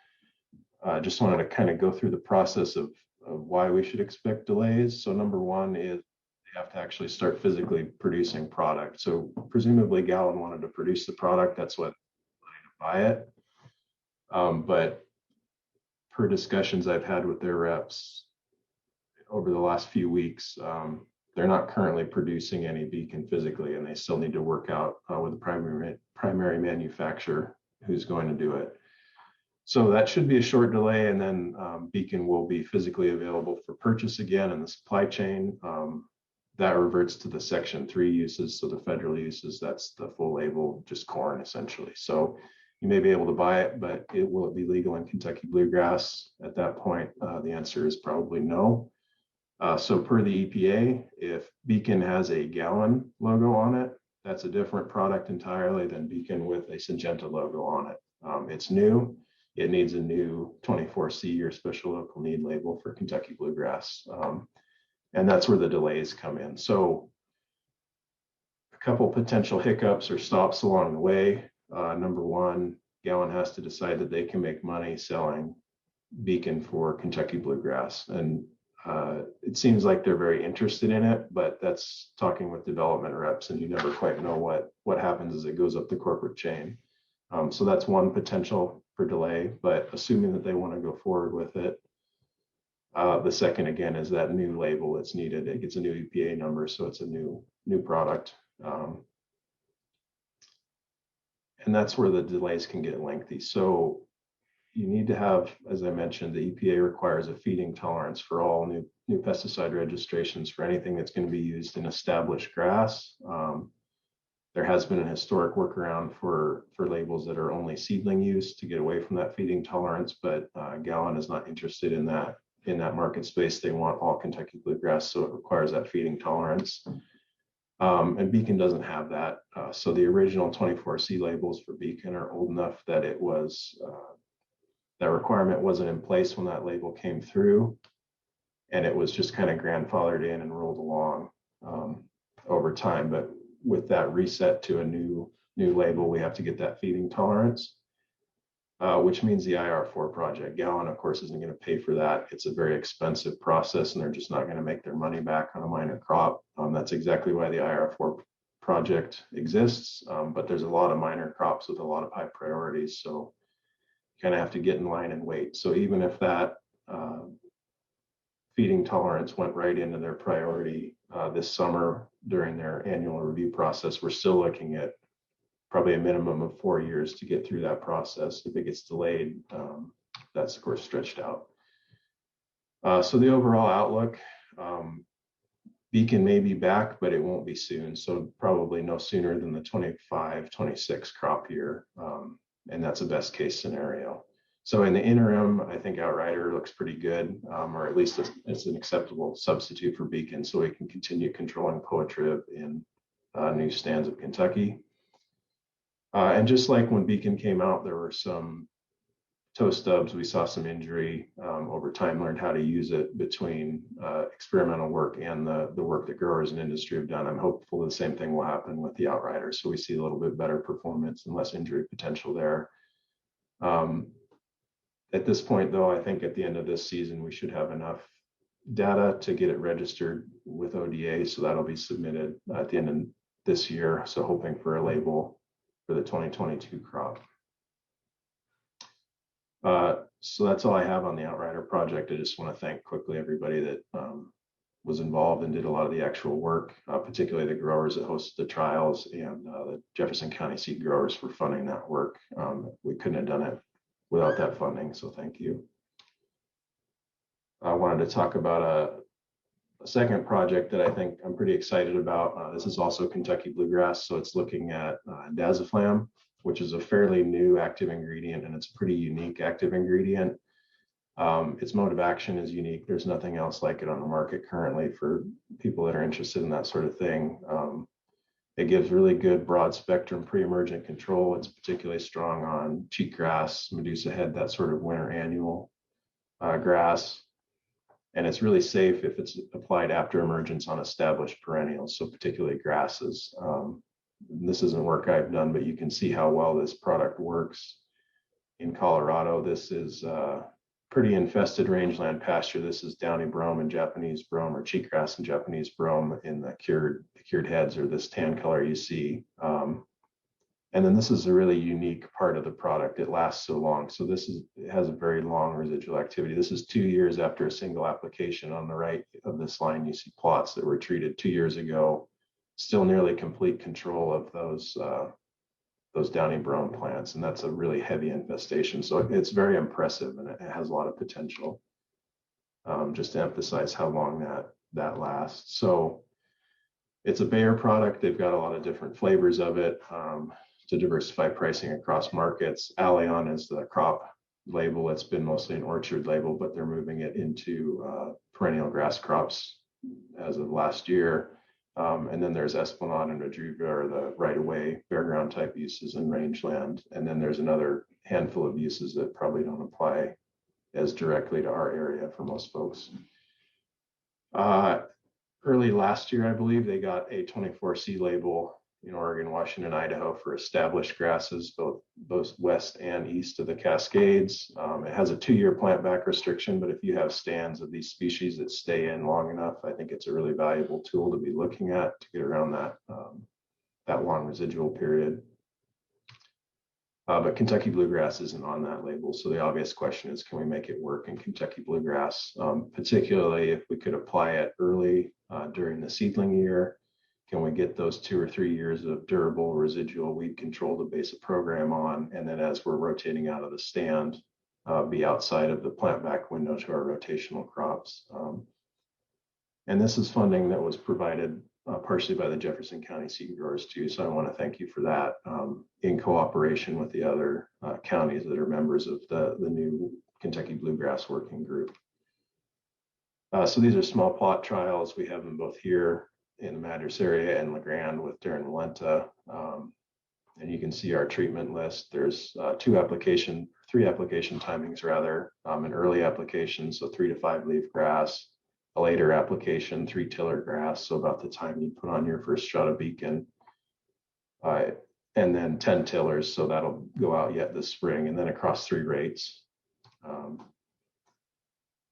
I just wanted to kind of go through the process of why we should expect delays. So number one is they have to actually start physically producing product. So presumably Gowan wanted to produce the product. That's what buy it. But per discussions I've had with their reps over the last few weeks, they're not currently producing any Beacon physically, and they still need to work out with the primary manufacturer who's going to do it. So that should be a short delay, and then Beacon will be physically available for purchase again in the supply chain. That reverts to the Section 3 uses, so the federal uses, that's the full label, just corn essentially. So you may be able to buy it, but will it be legal in Kentucky bluegrass at that point? The answer is probably no. So per the EPA, if Beacon has a Gowan logo on it, that's a different product entirely than Beacon with a Syngenta logo on it. It's new. It needs a new 24C or special local need label for Kentucky bluegrass. And that's where the delays come in. So a couple potential hiccups or stops along the way. Number one, Gowan has to decide that they can make money selling Beacon for Kentucky bluegrass. And it seems like they're very interested in it, but that's talking with development reps, and you never quite know what happens as it goes up the corporate chain. So that's one potential for delay, but assuming that they want to go forward with it. The second, again, is that new label that's needed. It gets a new EPA number, so it's a new product. And that's where the delays can get lengthy. So you need to have, as I mentioned, the EPA requires a feeding tolerance for all new pesticide registrations for anything that's going to be used in established grass. There has been a historic workaround for labels that are only seedling use to get away from that feeding tolerance, but Gowan is not interested in that market space. They want all Kentucky bluegrass, so it requires that feeding tolerance. And Beacon doesn't have that. So the original 24C labels for Beacon are old enough that it was that requirement wasn't in place when that label came through, and it was just kind of grandfathered in and rolled along over time. But with that reset to a new label, we have to get that feeding tolerance, which means the IR4 project. Gowan, of course, isn't going to pay for that. It's a very expensive process, and they're just not going to make their money back on a minor crop. That's exactly why the IR4 project exists, but there's a lot of minor crops with a lot of high priorities, so you kind of have to get in line and wait. So even if that feeding tolerance went right into their priority this summer during their annual review process, we're still looking at probably a minimum of 4 years to get through that process. If it gets delayed, that's of course stretched out. So the overall outlook, Beacon may be back, but it won't be soon. So probably no sooner than the 25-26 crop year. And that's a best case scenario. So in the interim, I think Outrider looks pretty good, or at least it's an acceptable substitute for Beacon, so we can continue controlling poatrib in new stands of Kentucky. And just like when Beacon came out, there were some toe stubs. We saw some injury over time, learned how to use it between experimental work and the work that growers and industry have done. I'm hopeful the same thing will happen with the Outrider, so we see a little bit better performance and less injury potential there. At this point, though, I think at the end of this season, we should have enough data to get it registered with ODA, so that'll be submitted at the end of this year. So hoping for a label for the 2022 crop. So that's all I have on the Outrider project. I just want to thank quickly everybody that was involved and did a lot of the actual work, particularly the growers that hosted the trials and the Jefferson County seed growers for funding that work. We couldn't have done it without that funding, so thank you. I wanted to talk about a second project that I think I'm pretty excited about. This is also Kentucky bluegrass, so it's looking at dazaflam, which is a fairly new active ingredient, and it's a pretty unique active ingredient. Its mode of action is unique. There's nothing else like it on the market currently for people that are interested in that sort of thing. It gives really good broad spectrum pre-emergent control. It's particularly strong on cheatgrass, Medusa head, that sort of winter annual grass. And it's really safe if it's applied after emergence on established perennials, so particularly grasses. This isn't work I've done, but you can see how well this product works in Colorado. This is pretty infested rangeland pasture. This is downy brome and Japanese brome, or cheatgrass and Japanese brome in the cured heads, or this tan color you see. And then this is a really unique part of the product. It lasts so long. So it has a very long residual activity. This is 2 years after a single application. On the right of this line, you see plots that were treated 2 years ago. Still nearly complete control of those downy brome plants. And that's a really heavy infestation. So it's very impressive, and it has a lot of potential. Just to emphasize how long that lasts. So it's a Bayer product. They've got a lot of different flavors of it. To diversify pricing across markets. Allion is the crop label. It's been mostly an orchard label, but they're moving it into perennial grass crops as of last year. And then there's Esplanade and Madruga, or the right-of-way bare ground type uses in rangeland. And then there's another handful of uses that probably don't apply as directly to our area for most folks. Early last year, I believe, they got a 24C label in Oregon, Washington, Idaho for established grasses, both west and east of the Cascades. It has a 2-year plant back restriction, but if you have stands of these species that stay in long enough, I think it's a really valuable tool to be looking at to get around that long residual period. But Kentucky bluegrass isn't on that label. So the obvious question is, can we make it work in Kentucky bluegrass, particularly if we could apply it early during the seedling year? Can we get those 2 or 3 years of durable residual weed control to base a program on? And then as we're rotating out of the stand, be outside of the plant back window to our rotational crops. And this is funding that was provided partially by the Jefferson County seed growers too. So I want to thank you for that, in cooperation with the other counties that are members of the new Kentucky Bluegrass Working Group. So these are small plot trials. We have them both here in the Madras area and LeGrand with Darren Valenta. And you can see our treatment list. There's 3 application timings rather. An early application, so 3 to 5 leaf grass. A later application, 3 tiller grass, so about the time you put on your first strata beacon. And then 10 tillers, so that'll go out yet this spring, and then across 3 rates.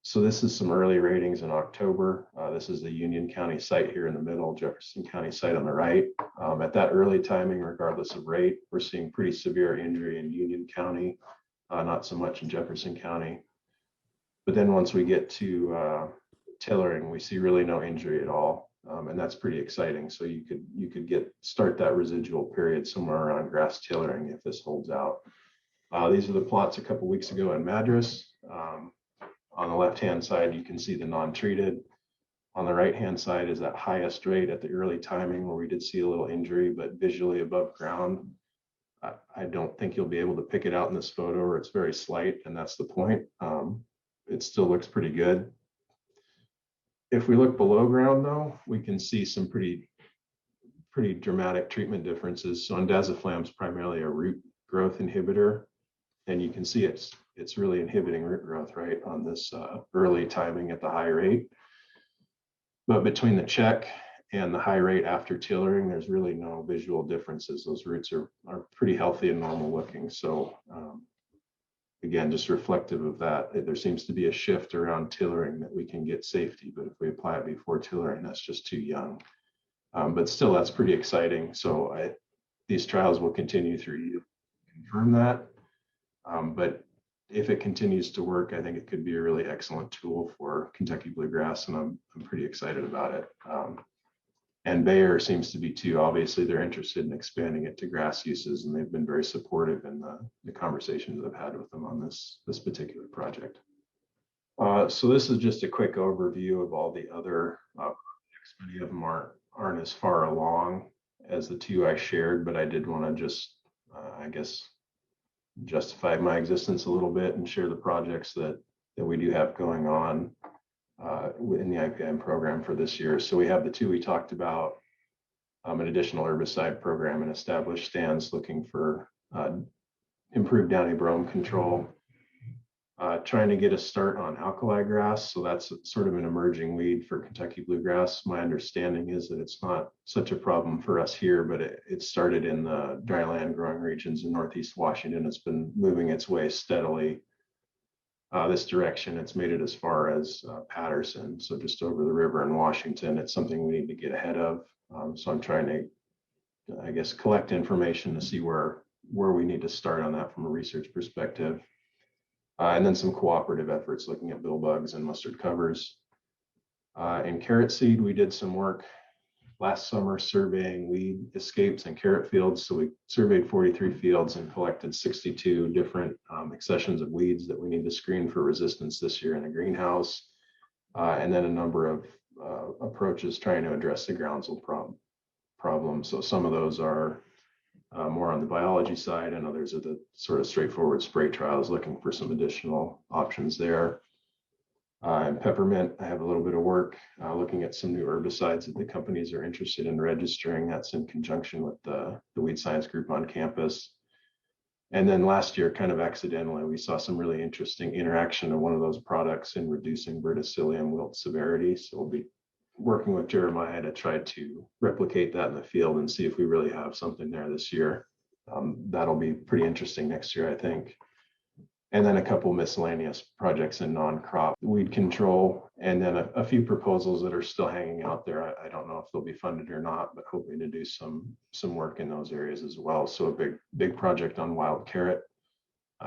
So this is some early ratings in October. This is the Union County site here in the middle, Jefferson County site on the right. At that early timing, regardless of rate, we're seeing pretty severe injury in Union County, not so much in Jefferson County. But then once we get to tillering, we see really no injury at all. And that's pretty exciting. So you could start that residual period somewhere around grass tillering if this holds out. These are the plots a couple weeks ago in Madras. On the left-hand side, you can see the non-treated. On the right-hand side is that highest rate at the early timing where we did see a little injury, but visually above ground. I don't think you'll be able to pick it out in this photo, or it's very slight, and that's the point. It still looks pretty good. If we look below ground though, we can see some pretty dramatic treatment differences. So Indaziflam is primarily a root growth inhibitor, and you can see it's really inhibiting root growth right on this early timing at the high rate. But between the check and the high rate after tillering, there's really no visual differences. Those roots are pretty healthy and normal looking. So again, just reflective of that, there seems to be a shift around tillering that we can get safety, but if we apply it before tillering, that's just too young. But still, that's pretty exciting. So these trials will continue through you to confirm that. But if it continues to work, I think it could be a really excellent tool for Kentucky bluegrass, and I'm pretty excited about it. And Bayer seems to be too. Obviously, they're interested in expanding it to grass uses, and they've been very supportive in the conversations that I've had with them on this particular project. So this is just a quick overview of all the other projects. Many of them aren't as far along as the two I shared, but I did want to just, I guess, justify my existence a little bit and share the projects that we do have going on in the IPM program for this year. So we have the two we talked about, an additional herbicide program and established stands looking for improved downy brome control, trying to get a start on alkali grass. So that's sort of an emerging weed for Kentucky bluegrass. My understanding is that it's not such a problem for us here, but it started in the dryland growing regions in Northeast Washington. It's been moving its way steadily this direction. It's made it as far as Patterson, so just over the river in Washington. It's something we need to get ahead of. So I'm trying to, I guess, collect information to see where we need to start on that from a research perspective. And then some cooperative efforts looking at bill bugs and mustard covers. In carrot seed, we did some work last summer surveying weed escapes in carrot fields. So we surveyed 43 fields and collected 62 different accessions of weeds that we need to screen for resistance this year in the greenhouse. And then a number of approaches trying to address the groundsel problem. So some of those are more on the biology side, and others are the sort of straightforward spray trials looking for some additional options there. In peppermint, I have a little bit of work looking at some new herbicides that the companies are interested in registering. That's in conjunction with the weed science group on campus. And then last year, kind of accidentally, we saw some really interesting interaction of one of those products in reducing verticillium wilt severity. So we'll be working with Jeremiah to try to replicate that in the field and see if we really have something there this year. That'll be pretty interesting next year, I think. And then a couple miscellaneous projects in non-crop weed control, and then a few proposals that are still hanging out there. I don't know if they'll be funded or not, but hoping to do some work in those areas as well. So a big project on wild carrot,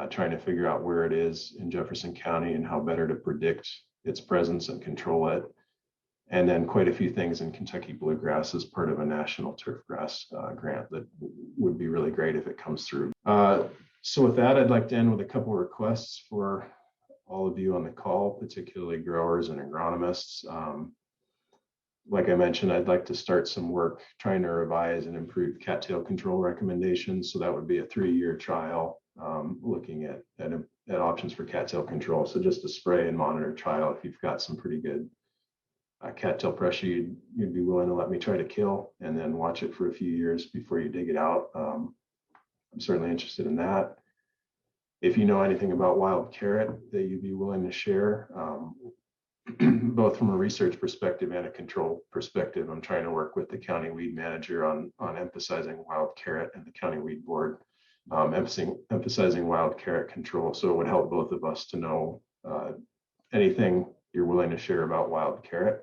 trying to figure out where it is in Jefferson County and how better to predict its presence and control it. And then quite a few things in Kentucky bluegrass as part of a national turfgrass grant that would be really great if it comes through. So with that, I'd like to end with a couple of requests for all of you on the call, particularly growers and agronomists. Like I mentioned, I'd like to start some work trying to revise and improve cattail control recommendations. So that would be a 3-year trial looking at options for cattail control. So just a spray and monitor trial if you've got some pretty good cattail pressure you'd be willing to let me try to kill, and then watch it for a few years before you dig it out. I'm certainly interested in that. If you know anything about wild carrot that you'd be willing to share, both from a research perspective and a control perspective, I'm trying to work with the county weed manager on emphasizing wild carrot and the county weed board, emphasizing wild carrot control. So it would help both of us to know anything you're willing to share about wild carrot.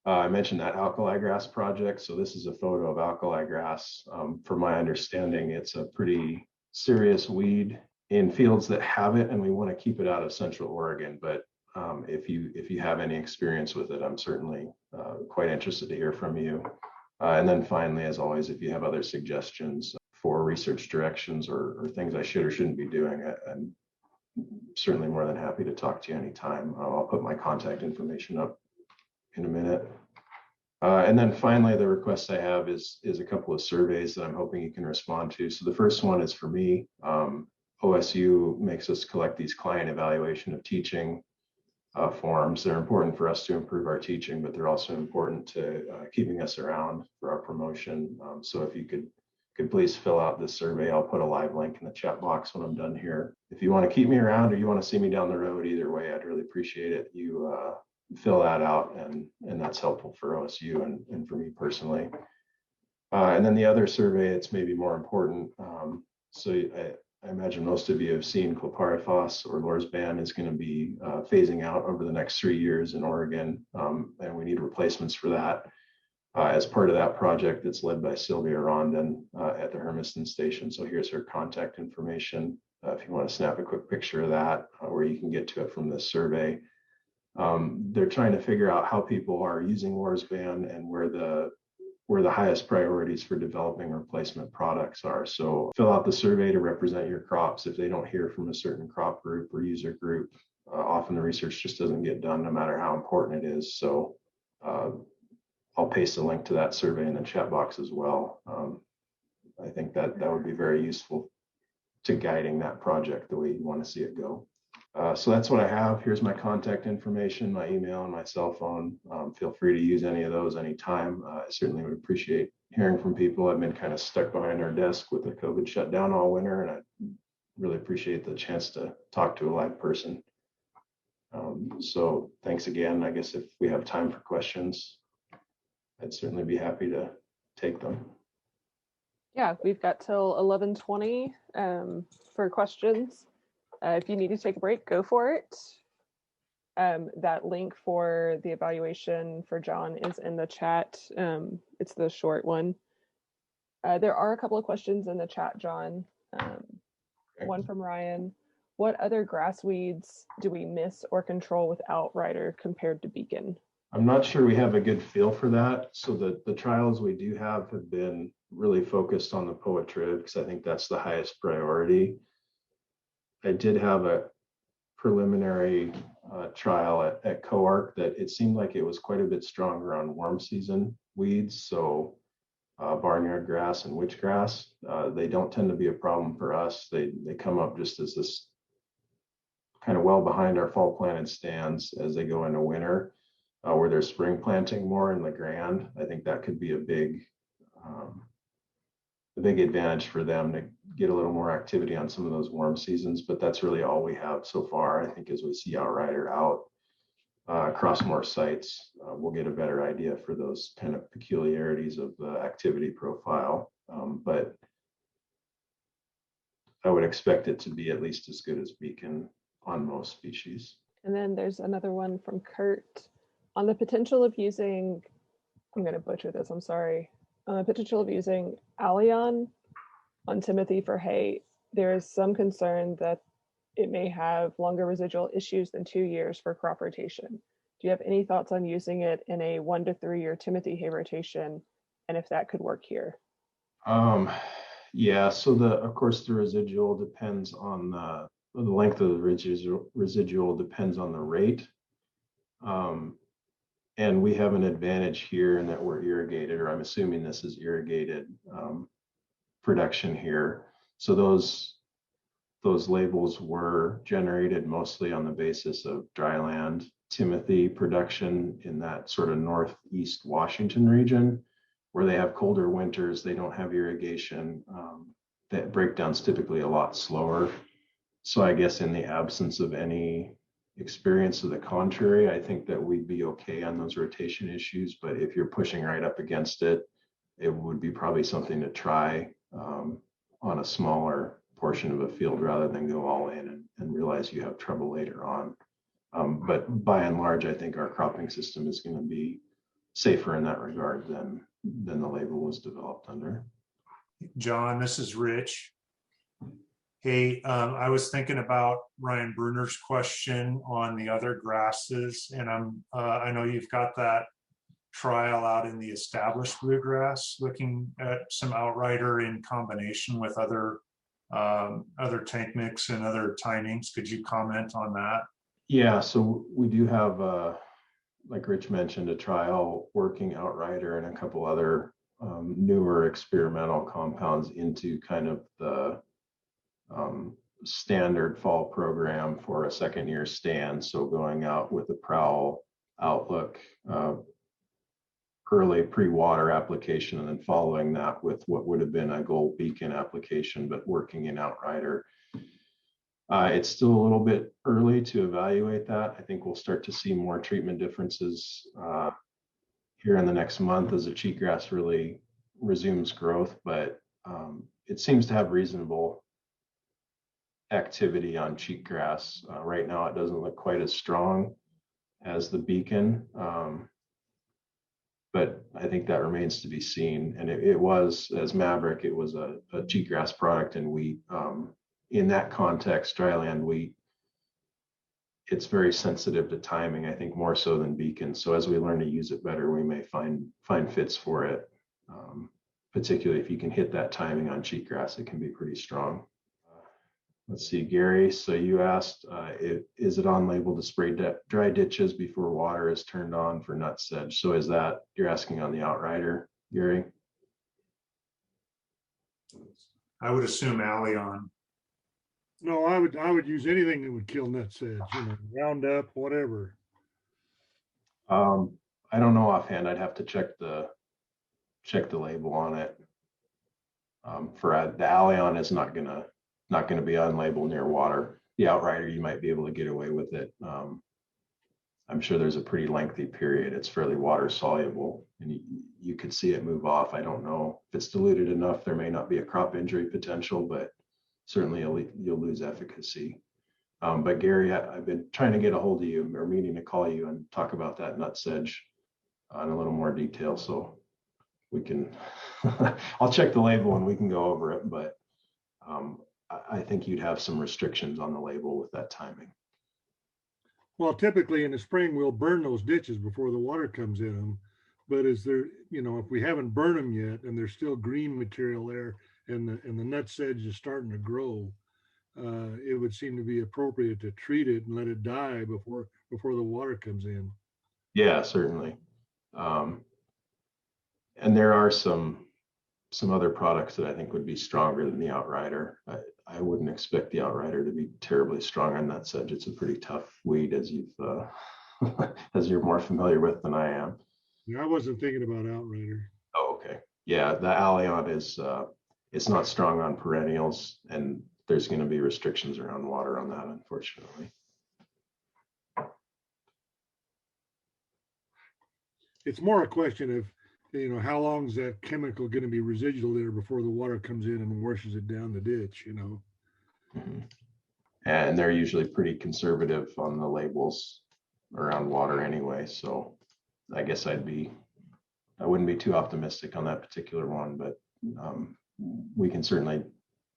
I mentioned that alkali grass project. So this is a photo of alkali grass. From my understanding, it's a pretty serious weed in fields that have it, and we want to keep it out of Central Oregon. But if you have any experience with it, I'm certainly quite interested to hear from you. And then finally, as always, if you have other suggestions for research directions or things I should or shouldn't be doing, I'm certainly more than happy to talk to you anytime. I'll put my contact information up in a minute. And then finally, the request I have is a couple of surveys that I'm hoping you can respond to. So the first one is for me. OSU makes us collect these client evaluation of teaching forms. They're important for us to improve our teaching, but they're also important to keeping us around for our promotion. So if you could please fill out this survey. I'll put a live link in the chat box when I'm done here. If you want to keep me around or you want to see me down the road, either way, I'd really appreciate it. You fill that out, and that's helpful for OSU and for me personally. And then the other survey, it's maybe more important. So I imagine most of you have seen chlorpyrifos or lorsban is going to be phasing out over the next 3 years in Oregon, and we need replacements for that. As part of that project that's led by Sylvia Rondon at the Hermiston station. So here's her contact information. if you want to snap a quick picture of that, where you can get to it from this survey. They're trying to figure out how people are using OWRD and where the highest priorities for developing replacement products are. So fill out the survey to represent your crops. If they don't hear from a certain crop group or user group, often the research just doesn't get done, no matter how important it is. So I'll paste a link to that survey in the chat box as well. I think that would be very useful to guiding that project the way you want to see it go. So that's what I have. Here's my contact information, my email and my cell phone. Feel free to use any of those anytime. I certainly would appreciate hearing from people. I've been kind of stuck behind our desk with the COVID shutdown all winter, and I really appreciate the chance to talk to a live person. So thanks again. I guess if we have time for questions, I'd certainly be happy to take them.
Yeah, we've got till 11:20 for questions. If you need to take a break, go for it. That link for the evaluation for John is in the chat. It's the short one. There are a couple of questions in the chat, John. One from Ryan. What other grass weeds do we miss or control with Outrider compared to Beacon?
I'm not sure we have a good feel for that. So the trials we do have been really focused on the poetrid, because I think that's the highest priority. I did have a preliminary trial at COAREC that it seemed like it was quite a bit stronger on warm season weeds. So barnyard grass and witchgrass, they don't tend to be a problem for us. They come up just as this kind of well behind our fall planted stands as they go into winter, where they're spring planting more in the grand. I think that could be a big advantage for them to get a little more activity on some of those warm seasons, but that's really all we have so far. I think as we see Outrider out across more sites, we'll get a better idea for those kind of peculiarities of the activity profile. But I would expect it to be at least as good as Beacon on most species.
And then there's another one from Kurt on the potential of using, I'm going to butcher this, I'm sorry. On the potential of using Allion on Timothy for hay, there is some concern that it may have longer residual issues than 2 years for crop rotation. Do you have any thoughts on using it in a 1 to 3 year Timothy hay rotation, and if that could work here?
Yeah, so of course the residual depends on the length of the residual depends on the rate. And we have an advantage here in that we're irrigated, or I'm assuming this is irrigated production here. So those labels were generated mostly on the basis of dryland Timothy production in that sort of northeast Washington region, where they have colder winters, they don't have irrigation. That breakdown's typically a lot slower. So I guess in the absence of any experience to the contrary, I think that we'd be okay on those rotation issues. But if you're pushing right up against it, it would be probably something to try on a smaller portion of a field rather than go all in and realize you have trouble later on. But by and large, I think our cropping system is going to be safer in that regard than the label was developed under.
John, this is Rich. Hey, I was thinking about Ryan Bruner's question on the other grasses, and I know you've got that trial out in the established bluegrass, looking at some Outrider in combination with other tank mix and other timings. Could you comment on that?
Yeah, so we do have, like Rich mentioned, a trial working Outrider and a couple other newer experimental compounds into kind of the standard fall program for a second year stand. So going out with a prowl outlook, early pre-water application, and then following that with what would have been a gold beacon application, but working in Outrider. It's still a little bit early to evaluate that. I think we'll start to see more treatment differences here in the next month as the cheatgrass really resumes growth, but it seems to have reasonable activity on cheatgrass. Right now, it doesn't look quite as strong as the beacon, but I think that remains to be seen. And it was, as Maverick, it was a cheatgrass product in wheat in that context, dryland wheat, it's very sensitive to timing, I think more so than beacon. So as we learn to use it better, we may find fits for it. Particularly if you can hit that timing on cheatgrass, it can be pretty strong. Let's see, Gary, so you asked, is it on label to spray dry ditches before water is turned on for nut sedge? So is that, you're asking on the outrider, Gary?
I would assume Allion.
No, I would use anything that would kill nut sedge, Roundup, whatever.
I don't know offhand. I'd have to check the label on it. For the Allion is not gonna be on label near water. The outrider, you might be able to get away with it. I'm sure there's a pretty lengthy period. It's fairly water soluble, and you could see it move off. I don't know if it's diluted enough. There may not be a crop injury potential, but certainly you'll lose efficacy. But Gary, I've been trying to get a hold of you, or meaning to call you and talk about that nut sedge in a little more detail, so we can. I'll check the label and we can go over it, but I think you'd have some restrictions on the label with that timing.
Well, typically in the spring, we'll burn those ditches before the water comes in them. But is there, if we haven't burned them yet and there's still green material there and the nut sedge is starting to grow, it would seem to be appropriate to treat it and let it die before the water comes in.
Yeah, certainly. And there are some other products that I think would be stronger than the outrider. I wouldn't expect the outrider to be terribly strong on that sedge. It's a pretty tough weed, as you're more familiar with than I am.
Yeah, I wasn't thinking about outrider.
Oh, okay. Yeah, the Allion is it's not strong on perennials, and there's going to be restrictions around water on that, unfortunately.
It's more a question of, how long is that chemical going to be residual there before the water comes in and washes it down the ditch,
Mm-hmm. And they're usually pretty conservative on the labels around water anyway. So I guess I wouldn't be too optimistic on that particular one, but we can certainly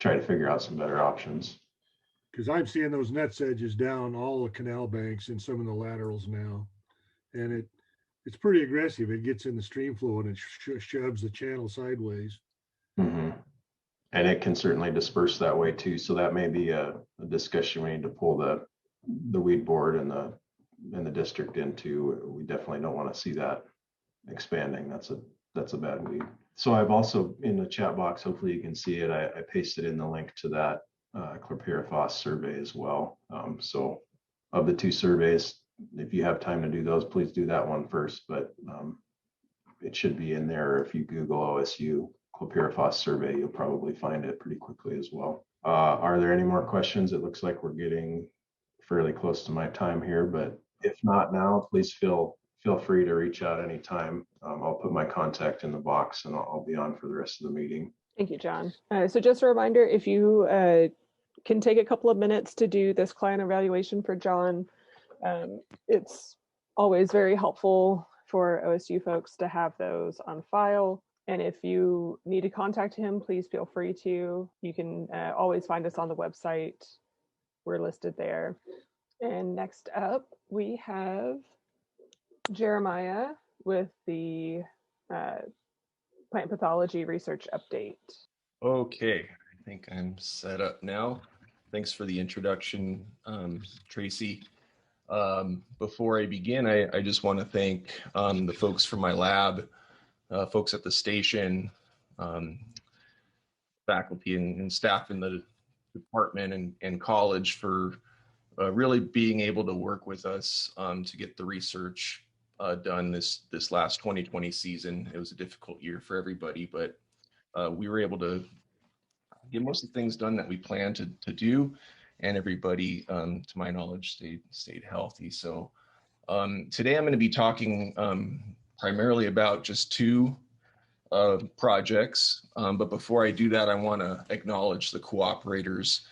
try to figure out some better options.
Because I'm seeing those nut sedges down all the canal banks and some of the laterals now. And it's pretty aggressive. It gets in the stream flow and it shoves the channel sideways.
Mm-hmm. And it can certainly disperse that way too. So that may be a discussion we need to pull the weed board and the district into. We definitely don't want to see that expanding. That's a bad weed. So I've also, in the chat box, hopefully you can see it, I pasted in the link to that chlorpyrifos survey as well. So of the two surveys, if you have time to do those, please do that one first, but it should be in there. If you Google OSU chlorpyrifos survey, you'll probably find it pretty quickly as well. Are there any more questions? It looks like we're getting fairly close to my time here, but if not now, please feel free to reach out anytime. I'll put my contact in the box and I'll be on for the rest of the meeting.
Thank you, John. So just a reminder, if you can take a couple of minutes to do this client evaluation for John, it's always very helpful for OSU folks to have those on file. And if you need to contact him, please feel free to. You can always find us on the website. We're listed there. And next up, we have Jeremiah with the plant pathology research update.
Okay, I think I'm set up now. Thanks for the introduction, Tracy. Before I begin, I just want to thank the folks from my lab, folks at the station, faculty and staff in the department and college for really being able to work with us to get the research done this last 2020 season. It was a difficult year for everybody, but we were able to get most of the things done that we planned to do, and everybody, to my knowledge, stayed healthy. So today I'm going to be talking primarily about just two projects, but before I do that, I want to acknowledge the cooperators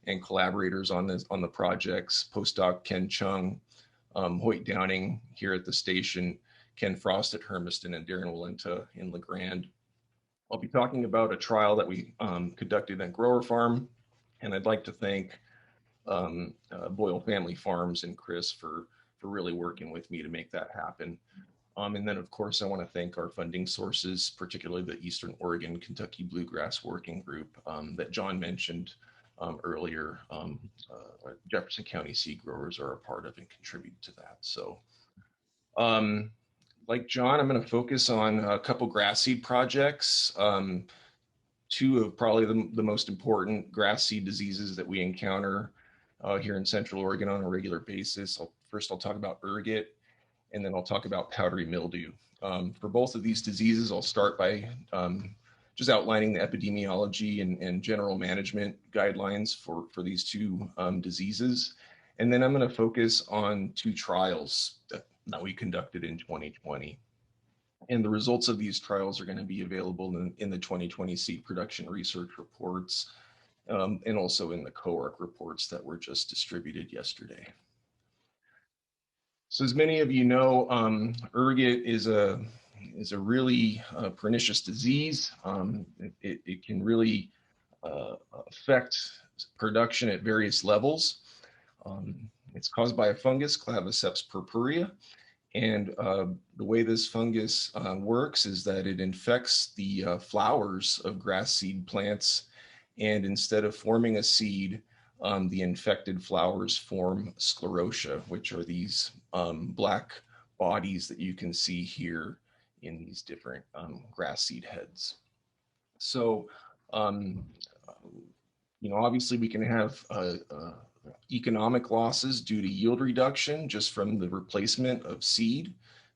and collaborators on the projects: postdoc Ken Chung, Hoyt Downing here at the station, Ken Frost at Hermiston, and Darren Walenta in LeGrand. I'll be talking about a trial that we conducted at Grower Farm And I'd like to thank Boyle Family Farms and Chris for really working with me to make that happen. And then, of course, I want to thank our funding sources, particularly the Eastern Oregon Kentucky Bluegrass Working Group that John mentioned earlier. Jefferson County seed growers are a part of and contribute to that. So like John, I'm going to focus on a couple grass seed projects. Two of probably the most important grass seed diseases that we encounter here in Central Oregon on a regular basis. First, I'll talk about ergot, and then I'll talk about powdery mildew. For both of these diseases, I'll start by just outlining the epidemiology and general management guidelines for these two diseases. And then I'm going to focus on two trials that we conducted in 2020. And the results of these trials are going to be available in the 2020 seed production research reports and also in the COAREC reports that were just distributed yesterday. So as many of you know, ergot is a really pernicious disease. It can really affect production at various levels. It's caused by a fungus, Claviceps purpurea. And the way this fungus works is that it infects the flowers of grass seed plants. And instead of forming a seed, the infected flowers form sclerotia, which are these black bodies that you can see here in these different grass seed heads. So, obviously we can have economic losses due to yield reduction just from the replacement of seed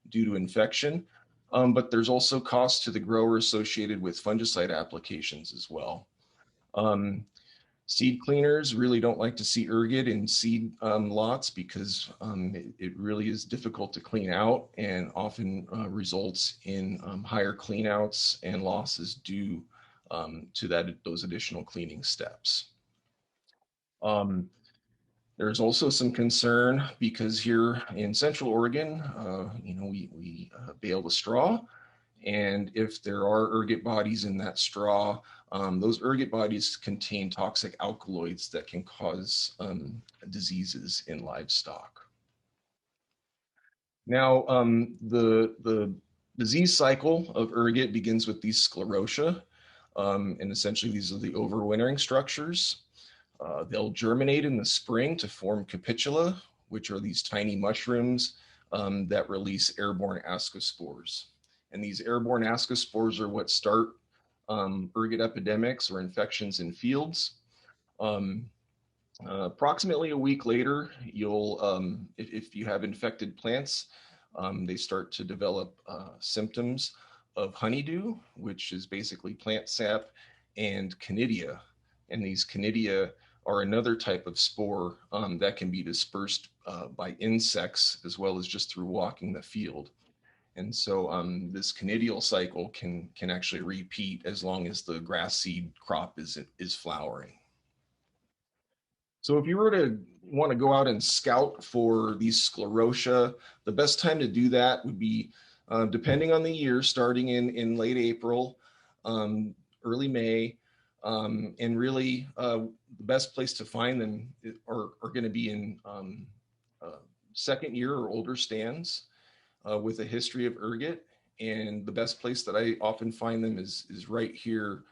due to infection. But there's also costs to the grower associated with fungicide applications as well. Seed cleaners really don't like to see ergot in seed lots because it really is difficult to clean out and often results in higher cleanouts and losses due to those additional cleaning steps. There's also some concern because here in Central Oregon, we bale the straw, and if there are ergot bodies in that straw, those ergot bodies contain toxic alkaloids that can cause diseases in livestock. Now, the disease cycle of ergot begins with these sclerotia, and essentially these are the overwintering structures. They'll germinate in the spring to form capitula, which are these tiny mushrooms that release airborne ascospores. And these airborne ascospores are what start ergot epidemics or infections in fields. Approximately a week later, if you have infected plants, they start to develop symptoms of honeydew, which is basically plant sap, and conidia. And these conidia are another type of spore that can be dispersed by insects as well as just through walking the field. And so this conidial cycle can actually repeat as long as the grass seed crop is flowering. So if you were to want to go out and scout for these sclerotia, the best time to do that would be, depending on the year, starting in late April, early May, and really the best place to find them are going to be in second year or older stands with a history of ergot. And the best place that I often find them is right here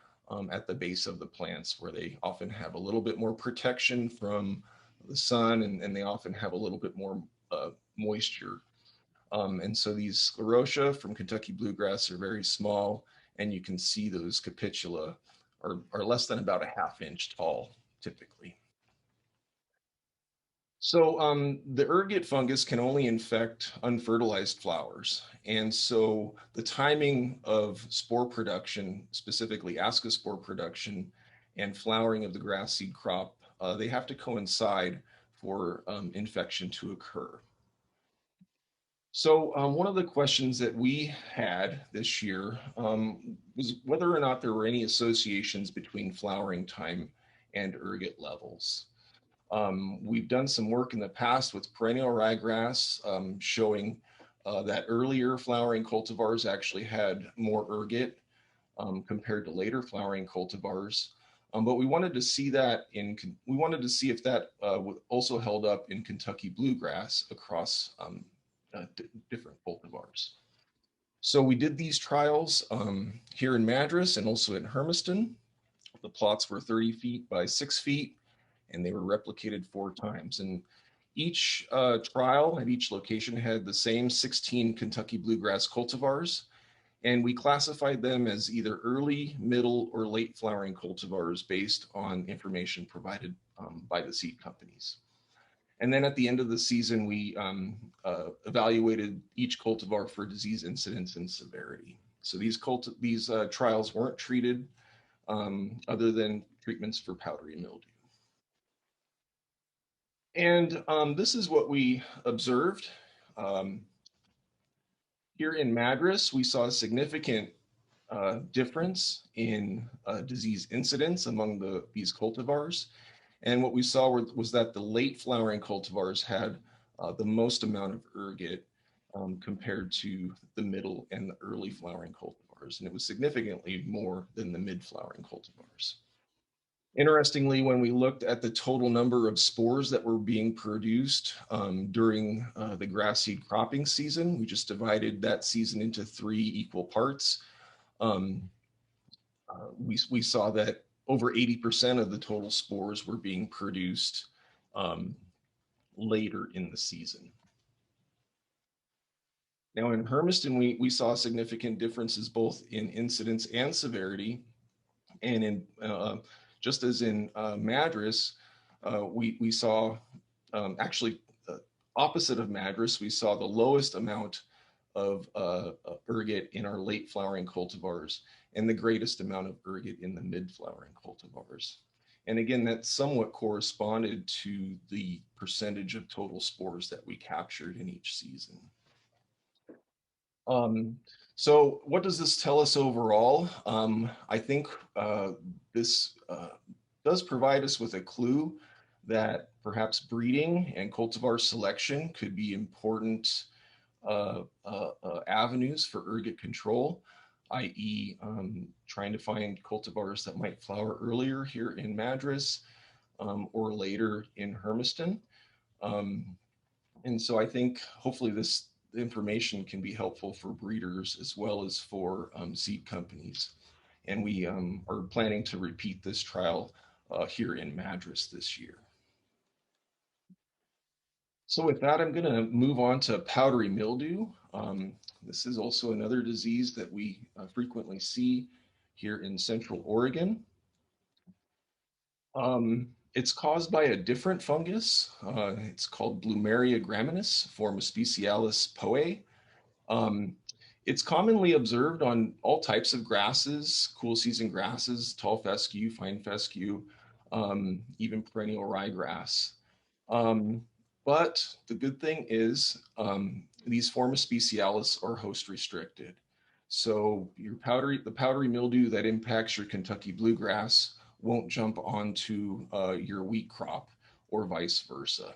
at the base of the plants, where they often have a little bit more protection from the sun, and they often have a little bit more moisture. And so these sclerotia from Kentucky bluegrass are very small, and you can see those capitula are less than about a ½ inch tall, typically. So the ergot fungus can only infect unfertilized flowers. And so the timing of spore production, specifically ascospore production and flowering of the grass seed crop, they have to coincide for infection to occur. So one of the questions that we had this year was whether or not there were any associations between flowering time and ergot levels. We've done some work in the past with perennial ryegrass showing that earlier flowering cultivars actually had more ergot compared to later flowering cultivars. But we wanted to see that we wanted to see if that also held up in Kentucky bluegrass across different cultivars. So we did these trials here in Madras and also in Hermiston. The plots were 30 feet by 6 feet, and they were replicated 4 times. And each trial at each location had the same 16 Kentucky bluegrass cultivars, and we classified them as either early, middle, or late flowering cultivars based on information provided by the seed companies. And then at the end of the season, we evaluated each cultivar for disease incidence and severity. So these trials weren't treated other than treatments for powdery mildew. And this is what we observed. Here in Madras, we saw a significant difference in disease incidence among these cultivars. And what we saw was that the late flowering cultivars had the most amount of ergot compared to the middle and the early flowering cultivars. And it was significantly more than the mid flowering cultivars. Interestingly, when we looked at the total number of spores that were being produced during the grass seed cropping season, we just divided that season into 3 equal parts. We saw that over 80% of the total spores were being produced later in the season. Now in Hermiston, we saw significant differences both in incidence and severity. And in just as in Madras, we saw actually opposite of Madras, we saw the lowest amount of ergot in our late flowering cultivars and the greatest amount of ergot in the mid flowering cultivars. And again, that somewhat corresponded to the percentage of total spores that we captured in each season. So what does this tell us overall? I think this does provide us with a clue that perhaps breeding and cultivar selection could be important avenues for ergot control, i.e. Trying to find cultivars that might flower earlier here in Madras or later in Hermiston. And so I think hopefully this information can be helpful for breeders as well as for seed companies. And we are planning to repeat this trial here in Madras this year. So with that, I'm going to move on to powdery mildew. This is also another disease that we frequently see here in Central Oregon. It's caused by a different fungus. It's called Bloomeria graminis, form of Specialis poae. It's commonly observed on all types of grasses, cool season grasses, tall fescue, fine fescue, even perennial ryegrass. But the good thing is these forma specialis are host restricted. So the powdery mildew that impacts your Kentucky bluegrass won't jump onto your wheat crop or vice versa.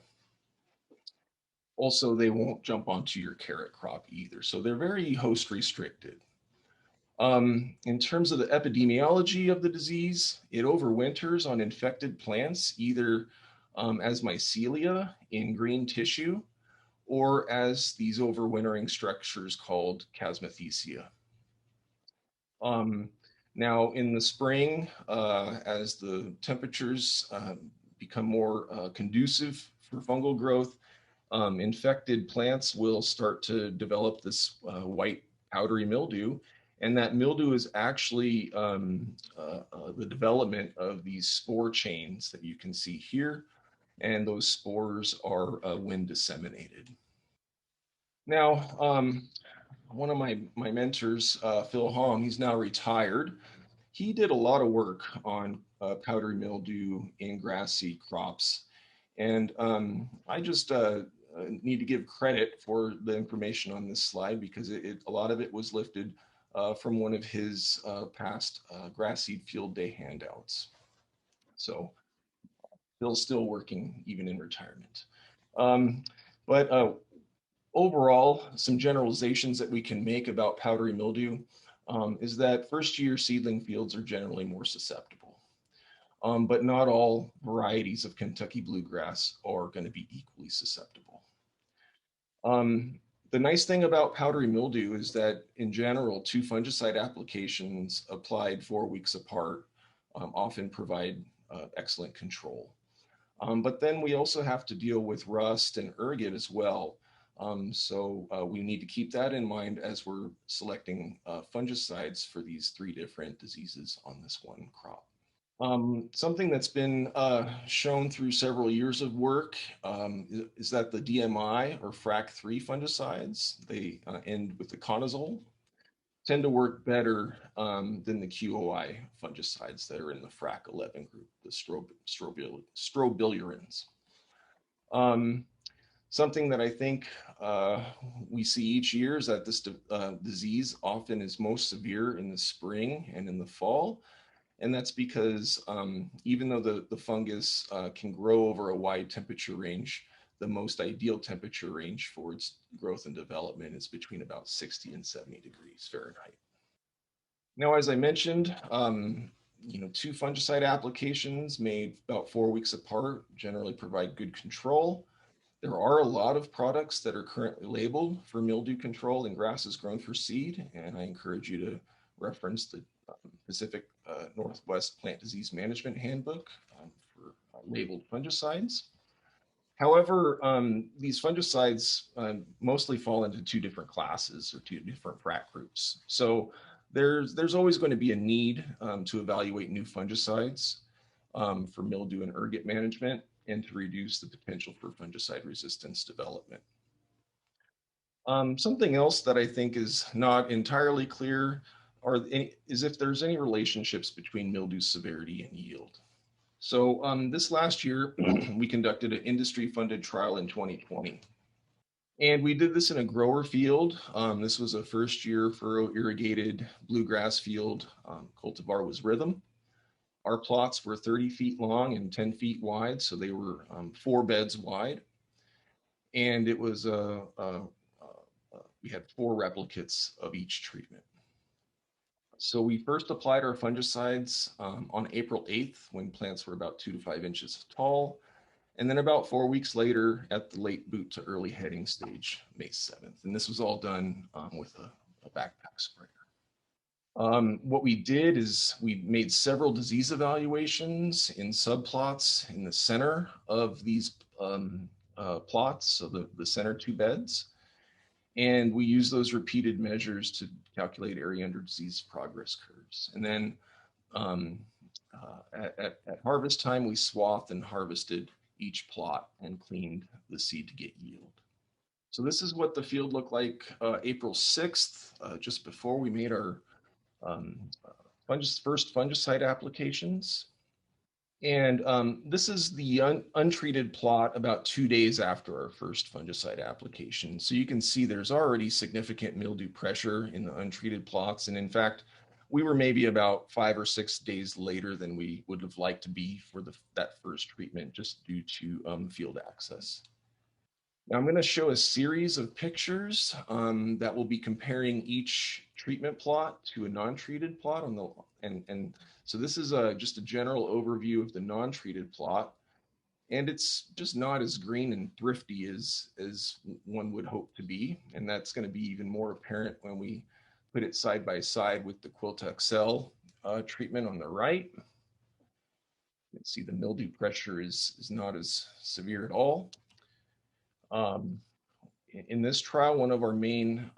Also, they won't jump onto your carrot crop either. So they're very host restricted. In terms of the epidemiology of the disease, it overwinters on infected plants, either as mycelia in green tissue or as these overwintering structures called chasmathecia. Now in the spring, as the temperatures become more conducive for fungal growth, infected plants will start to develop this white powdery mildew. And that mildew is actually the development of these spore chains that you can see here. And those spores are wind disseminated. Now, one of my mentors, Phil Hong, he's now retired. He did a lot of work on powdery mildew in grass seed crops. And I just need to give credit for the information on this slide because a lot of it was lifted from one of his past grass seed field day handouts. So Phil's still working even in retirement. But overall, some generalizations that we can make about powdery mildew is that first year seedling fields are generally more susceptible. but not all varieties of Kentucky bluegrass are going to be equally susceptible. The nice thing about powdery mildew is that in general, 2 fungicide applications applied 4 weeks apart often provide excellent control. But then we also have to deal with rust and ergot as well. So we need to keep that in mind as we're selecting fungicides for these 3 different diseases on this one crop. Something that's been shown through several years of work is that the DMI or FRAC3 fungicides, they end with the conazole, tend to work better than the QOI fungicides that are in the FRAC11 group, the strobilurins. Something that I think we see each year is that this disease often is most severe in the spring and in the fall. And that's because even though the fungus can grow over a wide temperature range, the most ideal temperature range for its growth and development is between about 60 and 70 degrees Fahrenheit. Now, as I mentioned, 2 fungicide applications made about 4 weeks apart generally provide good control. There are a lot of products that are currently labeled for mildew control in grasses grown for seed, and I encourage you to reference the Pacific Northwest Plant Disease Management Handbook for labeled fungicides. However, these fungicides mostly fall into 2 different classes or 2 different FRAC groups. So there's always going to be a need to evaluate new fungicides for mildew and ergot management and to reduce the potential for fungicide resistance development. Something else that I think is not entirely clear is if there's any relationships between mildew severity and yield. So this last year, we conducted an industry-funded trial in 2020. And we did this in a grower field. This was a first year furrow irrigated bluegrass field. Cultivar was Rhythm. Our plots were 30 feet long and 10 feet wide, so they were 4 beds wide. And it was, we had 4 replicates of each treatment. So we first applied our fungicides on April 8th when plants were about 2 to 5 inches tall. And then about 4 weeks later at the late boot to early heading stage, May 7th. And this was all done with a backpack sprayer. What we did is we made several disease evaluations in subplots in the center of these plots, so the center 2 beds. And we use those repeated measures to calculate area under disease progress curves. And then at harvest time, we swathed and harvested each plot and cleaned the seed to get yield. So this is what the field looked like April 6th, just before we made our first fungicide applications. And this is the untreated plot about 2 days after our first fungicide application. So you can see there's already significant mildew pressure in the untreated plots. And in fact, we were maybe about 5 or 6 days later than we would have liked to be for that first treatment, just due to field access. Now I'm going to show a series of pictures that will be comparing each treatment plot to a non-treated plot on the and so this is just a general overview of the non-treated plot, and it's just not as green and thrifty as one would hope to be, and that's going to be even more apparent when we put it side by side with the Quilta Excel treatment on the right. You can see the mildew pressure is not as severe at all. In this trial, one of our main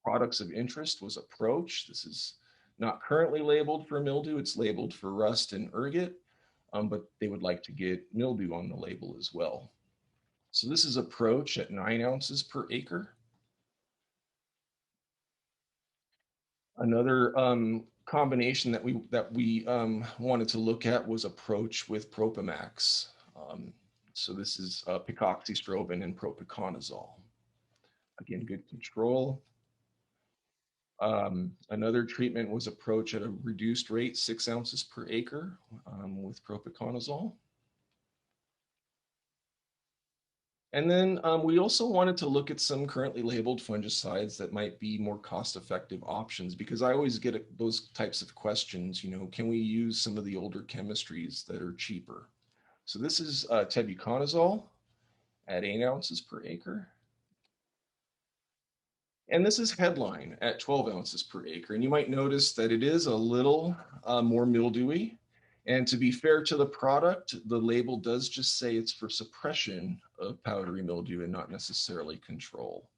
products of interest was Approach. This is not currently labeled for mildew, it's labeled for rust and ergot, but they would like to get mildew on the label as well. So this is Approach at 9 ounces per acre. Another combination that we wanted to look at was Approach with Propamax. So this is picoxystrobin and propiconazole. Again, good control. Another treatment was Approach at a reduced rate, 6 ounces per acre with propiconazole. And then we also wanted to look at some currently labeled fungicides that might be more cost-effective options, because I always get those types of questions, can we use some of the older chemistries that are cheaper? So this is tebuconazole at 8 ounces per acre. And this is headline at 12 ounces per acre. And you might notice that it is a little more mildewy. And to be fair to the product, the label does just say it's for suppression of powdery mildew and not necessarily control.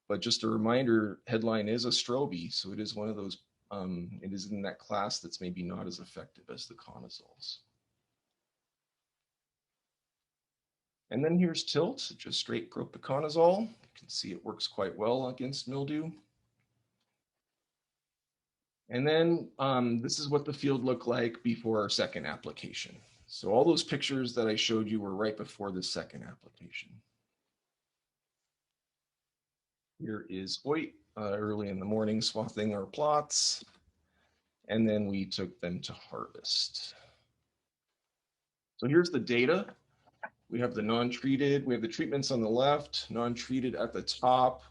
But just a reminder, headline is a strobe, so it is one of those, it is in that class that's maybe not as effective as the conazoles. And then here's Tilt, just straight propiconazole. You can see it works quite well against mildew. And then this is what the field looked like before our second application. So all those pictures that I showed you were right before the second application. Here is Oit early in the morning swathing our plots. And then we took them to harvest. So here's the data. We have the non-treated, we have the treatments on the left, non-treated at the top.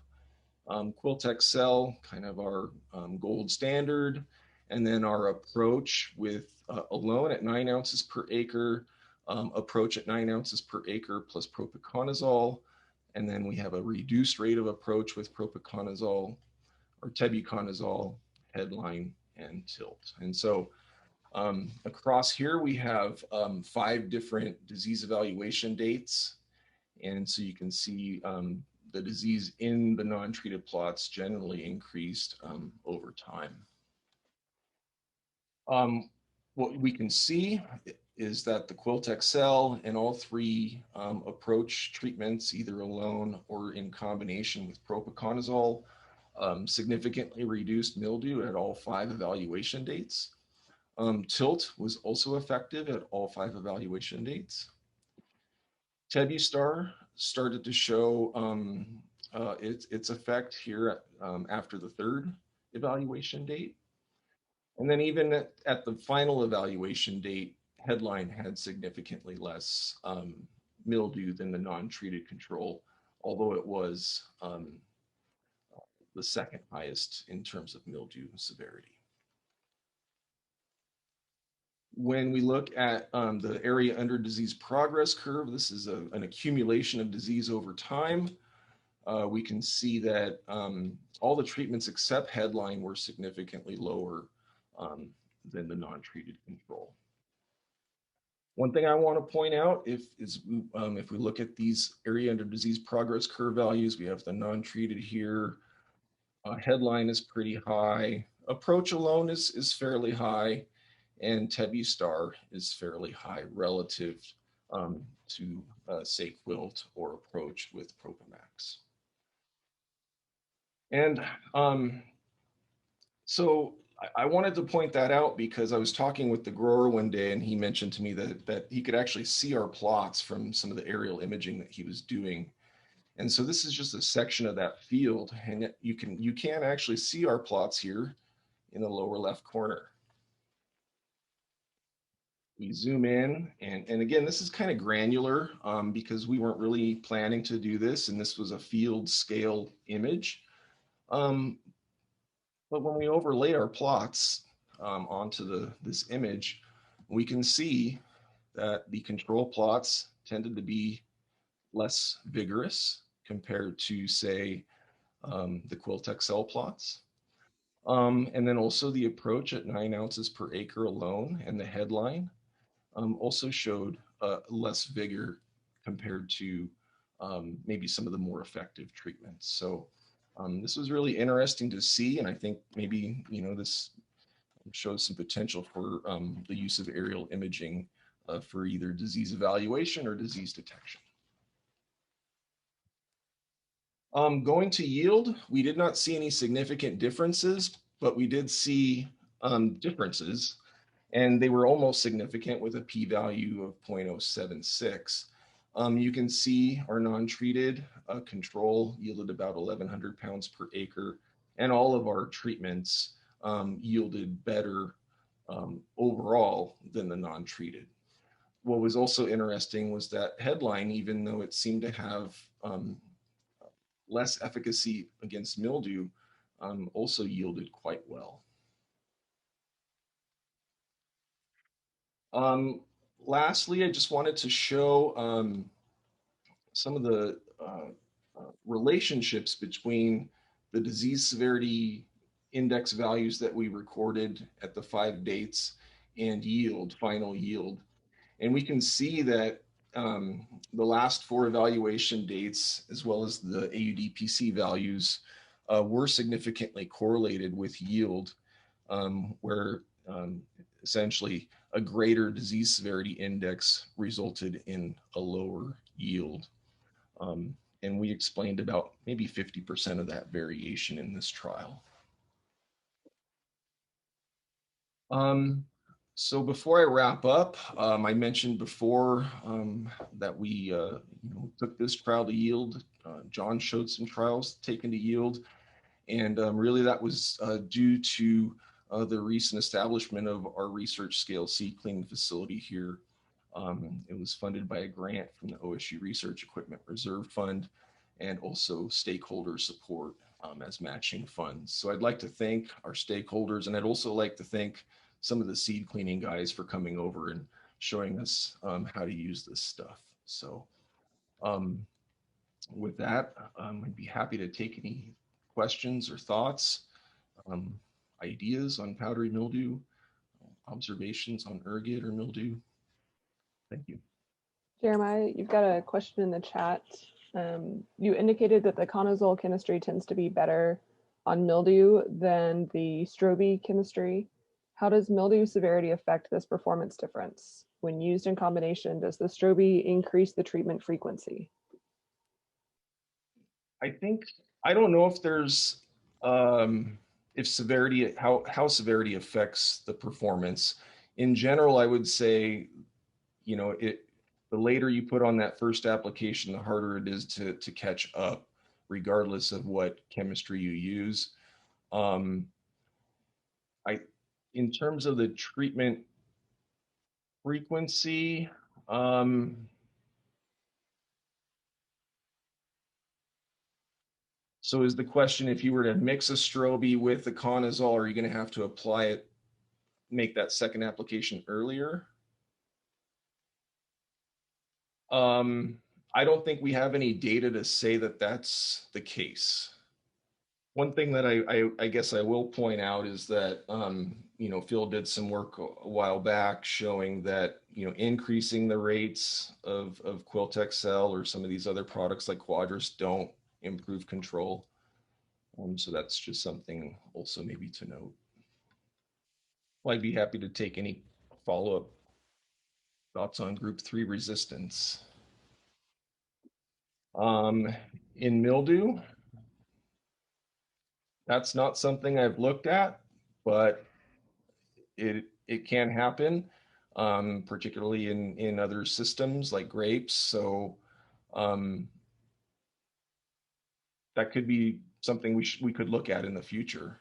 Quiltex cell, kind of our gold standard, and then our approach with alone at 9 ounces per acre, approach at 9 ounces per acre plus propiconazole, and then we have a reduced rate of approach with propiconazole or tebuconazole, headline, and Tilt. And so across here we have 5 different disease evaluation dates, and so you can see the disease in the non-treated plots generally increased over time. What we can see is that the Quiltex cell and all 3 approach treatments, either alone or in combination with propiconazole, significantly reduced mildew at all 5 evaluation dates. Tilt was also effective at all 5 evaluation dates. Tebustar started to show its effect here after the 3rd evaluation date. And then even at the final evaluation date, headline had significantly less mildew than the non-treated control, although it was the 2nd highest in terms of mildew severity. When we look at the area under disease progress curve, this is an accumulation of disease over time. We can see that all the treatments except headline were significantly lower than the non-treated control. One thing I want to point out if we look at these area under disease progress curve values, we have the non-treated here. Headline is pretty high. Approach alone is fairly high. And Tebustar is fairly high relative to say Quilt or approach with Propimax. And so I wanted to point that out because I was talking with the grower one day and he mentioned to me that he could actually see our plots from some of the aerial imaging that he was doing. And so this is just a section of that field, and you can actually see our plots here in the lower left corner. We zoom in, and again, this is kind of granular because we weren't really planning to do this, and this was a field scale image. But when we overlay our plots onto this image, we can see that the control plots tended to be less vigorous compared to, say, the Quiltex cell plots. And then also the approach at 9 ounces per acre alone and the headline also showed less vigor compared to maybe some of the more effective treatments. So this was really interesting to see, and I think maybe this shows some potential for the use of aerial imaging for either disease evaluation or disease detection. Going to yield, we did not see any significant differences, but we did see differences. And they were almost significant with a p-value of 0.076. You can see our non-treated control yielded about 1,100 pounds per acre, and all of our treatments yielded better overall than the non-treated. what was also interesting was that headline, even though it seemed to have less efficacy against mildew, also yielded quite well. Lastly, I just wanted to show some of the relationships between the disease severity index values that we recorded at the 5 dates and yield, final yield. And we can see that the last 4 evaluation dates, as well as the AUDPC values, were significantly correlated with yield, where essentially a greater disease severity index resulted in a lower yield. And we explained about maybe 50% of that variation in this trial. So before I wrap up, I mentioned before that we took this trial to yield. John showed some trials taken to yield, and really that was due to the recent establishment of our research scale seed cleaning facility here. It was funded by a grant from the OSU Research Equipment Reserve Fund and also stakeholder support as matching funds. So I'd like to thank our stakeholders, and I'd also like to thank some of the seed cleaning guys for coming over and showing us how to use this stuff. So with that, I'd be happy to take any questions or thoughts, ideas on powdery mildew, observations on ergot or mildew. Thank you.
Jeremiah, you've got a question in the chat. You indicated that the conazole chemistry tends to be better on mildew than the strobe chemistry. How does mildew severity affect this performance difference? When used in combination, does the strobe increase the treatment frequency?
I don't know if there's if severity, how severity affects the performance. In general, I would say, the later you put on that first application, the harder it is to catch up, regardless of what chemistry you use. In terms of the treatment frequency, so is the question, if you were to mix a strobe with the conazole, are you going to have to apply it, make that second application earlier? I don't think we have any data to say that that's the case. One thing that I guess I will point out is that, Phil did some work a while back showing that, increasing the rates of Quiltexcel or some of these other products like Quadris don't improve control. So that's just something also maybe to note. Well, I'd be happy to take any follow-up thoughts on group 3 resistance. In mildew, that's not something I've looked at, but it can happen, particularly in other systems like grapes. So that could be something we could look at in the future.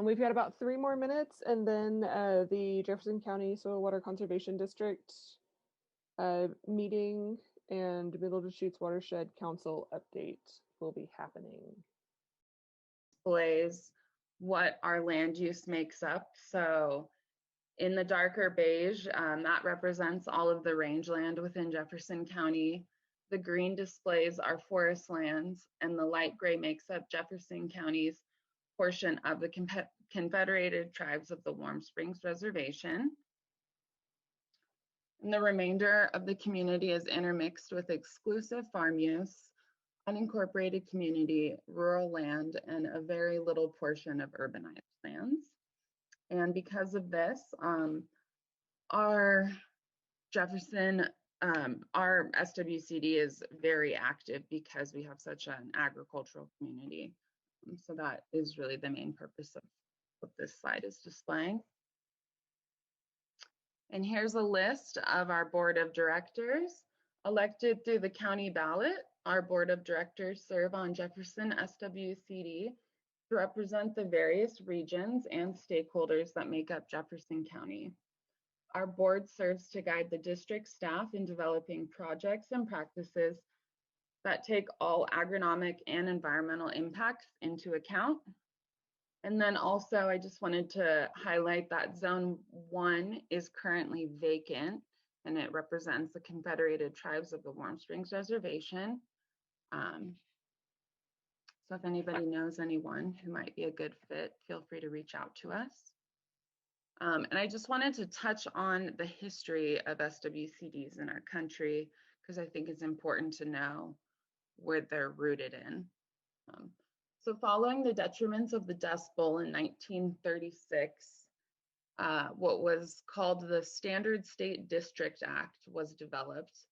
We've got about 3 more minutes, and then the Jefferson County Soil Water Conservation District meeting and Middle Deschutes Watershed Council update will be happening.
Displays what our land use makes up. So in the darker beige, that represents all of the rangeland within Jefferson County. The green displays our forest lands, and the light gray makes up Jefferson County's portion of the Confederated Tribes of the Warm Springs Reservation. And the remainder of the community is intermixed with exclusive farm use, unincorporated community, rural land, and a very little portion of urbanized lands. And because of this, our Jefferson, our SWCD is very active because we have such an agricultural community. So that is really the main purpose of what this slide is displaying. And here's a list of our board of directors. Elected through the county ballot, our board of directors serve on Jefferson SWCD to represent the various regions and stakeholders that make up Jefferson County. Our board serves to guide the district staff in developing projects and practices that take all agronomic and environmental impacts into account. And then also, I just wanted to highlight that Zone 1 is currently vacant, and it represents the Confederated Tribes of the Warm Springs Reservation. So if anybody knows anyone who might be a good fit, feel free to reach out to us. And I just wanted to touch on the history of SWCDs in our country, because I think it's important to know where they're rooted in. So following the detriments of the Dust Bowl in 1936, what was called the Standard State District Act was developed,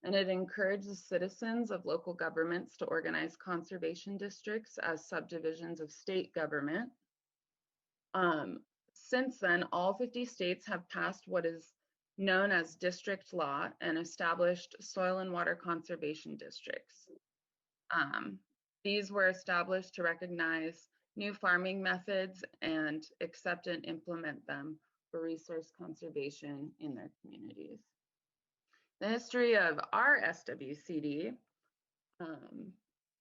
and it encouraged the citizens of local governments to organize conservation districts as subdivisions of state government. Since then, all 50 states have passed what is known as district law and established soil and water conservation districts. These were established to recognize new farming methods and accept and implement them for resource conservation in their communities. The history of our SWCD.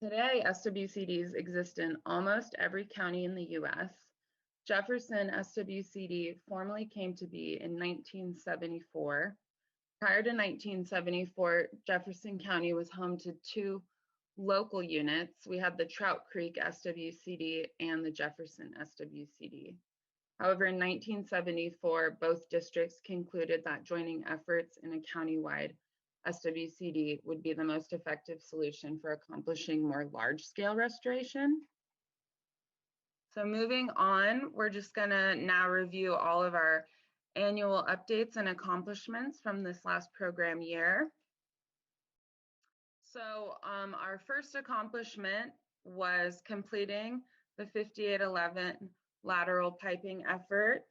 Today, SWCDs exist in almost every county in the US. Jefferson SWCD formally came to be in 1974. Prior to 1974, Jefferson County was home to 2 local units. We had the Trout Creek SWCD and the Jefferson SWCD. However, in 1974, both districts concluded that joining efforts in a countywide SWCD would be the most effective solution for accomplishing more large-scale restoration. So moving on, we're just gonna now review all of our annual updates and accomplishments from this last program year. So our first accomplishment was completing the 5811 lateral piping effort.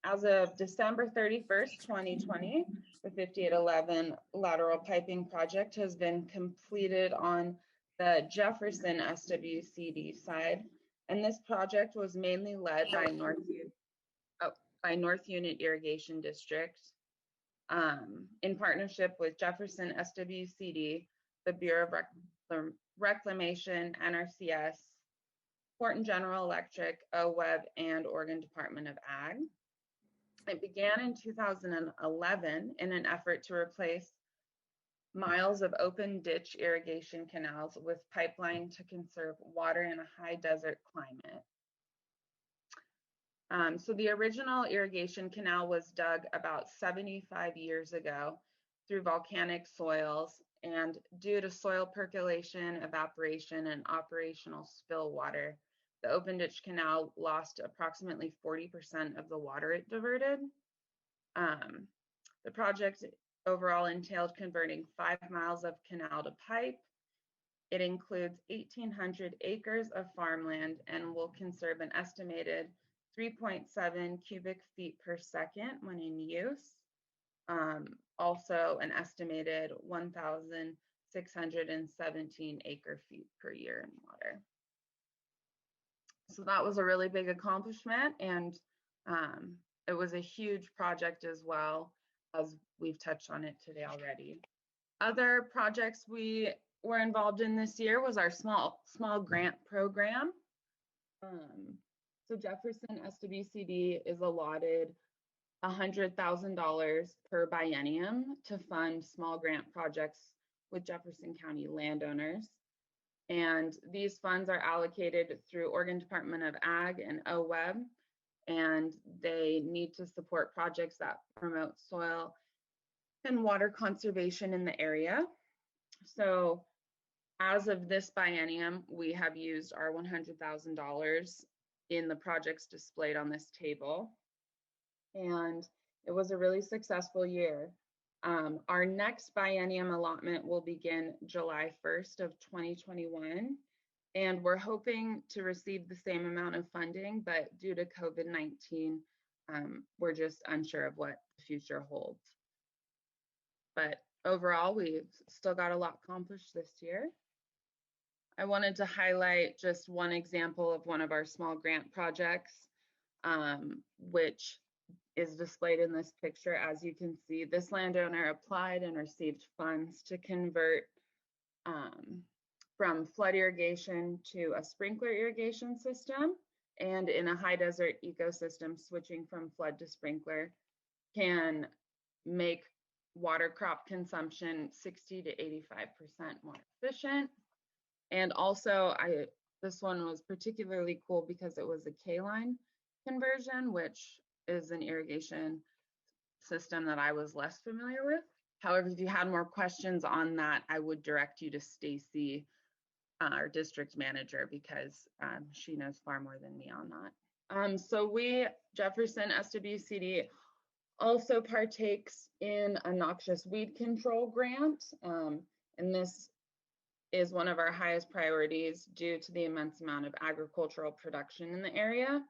As of December 31st, 2020, the 5811 lateral piping project has been completed on the Jefferson SWCD side. And this project was mainly led by North Unit Irrigation District in partnership with Jefferson SWCD, the Bureau of Reclamation, NRCS, Portland General Electric, OWRD, and Oregon Department of Ag. It began in 2011 in an effort to replace miles of open ditch irrigation canals with pipeline to conserve water in a high desert climate. So the original irrigation canal was dug about 75 years ago through volcanic soils, and due to soil percolation, evaporation, and operational spill water, the open ditch canal lost approximately 40% of the water it diverted. The project overall entailed converting 5 miles of canal to pipe. It includes 1,800 acres of farmland and will conserve an estimated 3.7 cubic feet per second when in use. Also an estimated 1,617 acre feet per year in water. So that was a really big accomplishment, and it was a huge project as well, as we've touched on it today already. Other projects we were involved in this year was our small grant program. So Jefferson SWCD is allotted $100,000 per biennium to fund small grant projects with Jefferson County landowners. And these funds are allocated through Oregon Department of Ag and OWWEB, and they need to support projects that promote soil and water conservation in the area. So as of this biennium, we have used our $100,000 in the projects displayed on this table. And it was a really successful year. Our next biennium allotment will begin July 1st of 2021. And we're hoping to receive the same amount of funding, but due to COVID-19, we're just unsure of what the future holds. But overall, we've still got a lot accomplished this year. I wanted to highlight just one example of one of our small grant projects, which is displayed in this picture. As you can see, this landowner applied and received funds to convert from flood irrigation to a sprinkler irrigation system. And in a high desert ecosystem, switching from flood to sprinkler can make water crop consumption 60 to 85% more efficient. And also, this one was particularly cool because it was a K-line conversion, which is an irrigation system that I was less familiar with. However, if you had more questions on that, I would direct you to Staci, our district manager, because she knows far more than me on that. So we, Jefferson SWCD, also partakes in a noxious weed control grant. And this is one of our highest priorities due to the immense amount of agricultural production in the area.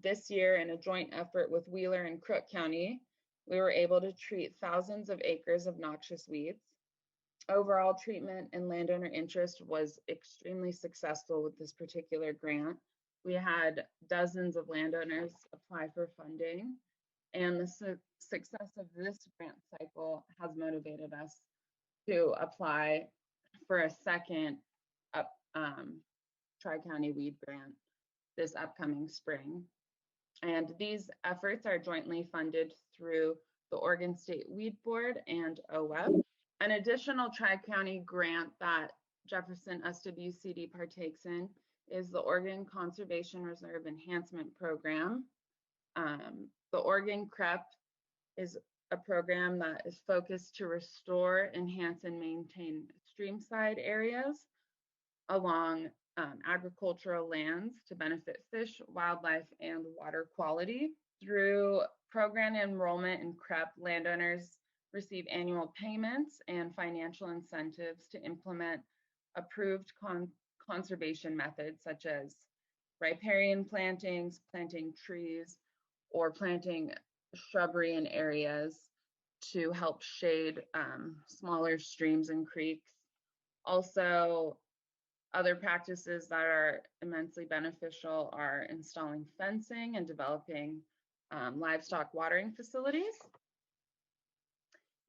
This year, in a joint effort with Wheeler and Crook County, we were able to treat thousands of acres of noxious weeds. Overall treatment and landowner interest was extremely successful with this particular grant. We had dozens of landowners apply for funding, and the success of this grant cycle has motivated us to apply for a second Tri-County Weed Grant this upcoming spring. And these efforts are jointly funded through the Oregon State Weed Board and OWWD. An additional Tri-County grant that Jefferson SWCD partakes in is the Oregon Conservation Reserve Enhancement Program. The Oregon CREP is a program that is focused to restore, enhance, and maintain streamside areas along agricultural lands to benefit fish, wildlife, and water quality. Through program enrollment in CREP, landowners receive annual payments and financial incentives to implement approved conservation methods such as riparian plantings, planting trees, or planting shrubbery in areas to help shade smaller streams and creeks. Also, other practices that are immensely beneficial are installing fencing and developing livestock watering facilities.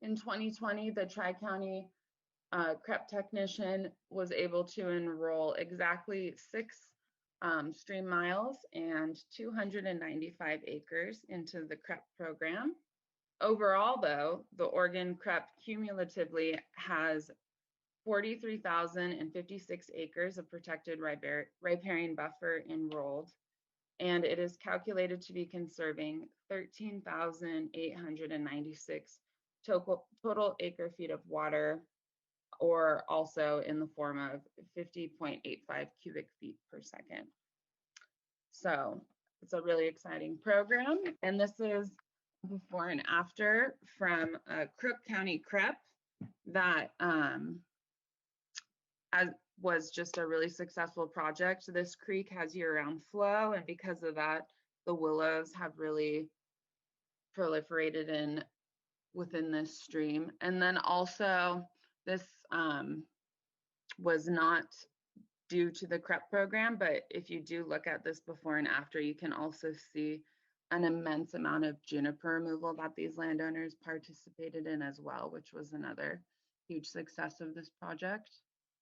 In 2020, the Tri-County CREP technician was able to enroll exactly 6 stream miles and 295 acres into the CREP program. Overall, though, the Oregon CREP cumulatively has 43,056 acres of protected riparian buffer enrolled, and it is calculated to be conserving 13,896 total acre feet of water, or also in the form of 50.85 cubic feet per second. So it's a really exciting program. And this is before and after from Crook County CREP that was just a really successful project. This creek has year-round flow, and because of that, the willows have really proliferated within this stream. And then also this was not due to the CREP program, but if you do look at this before and after, you can also see an immense amount of juniper removal that these landowners participated in as well, which was another huge success of this project.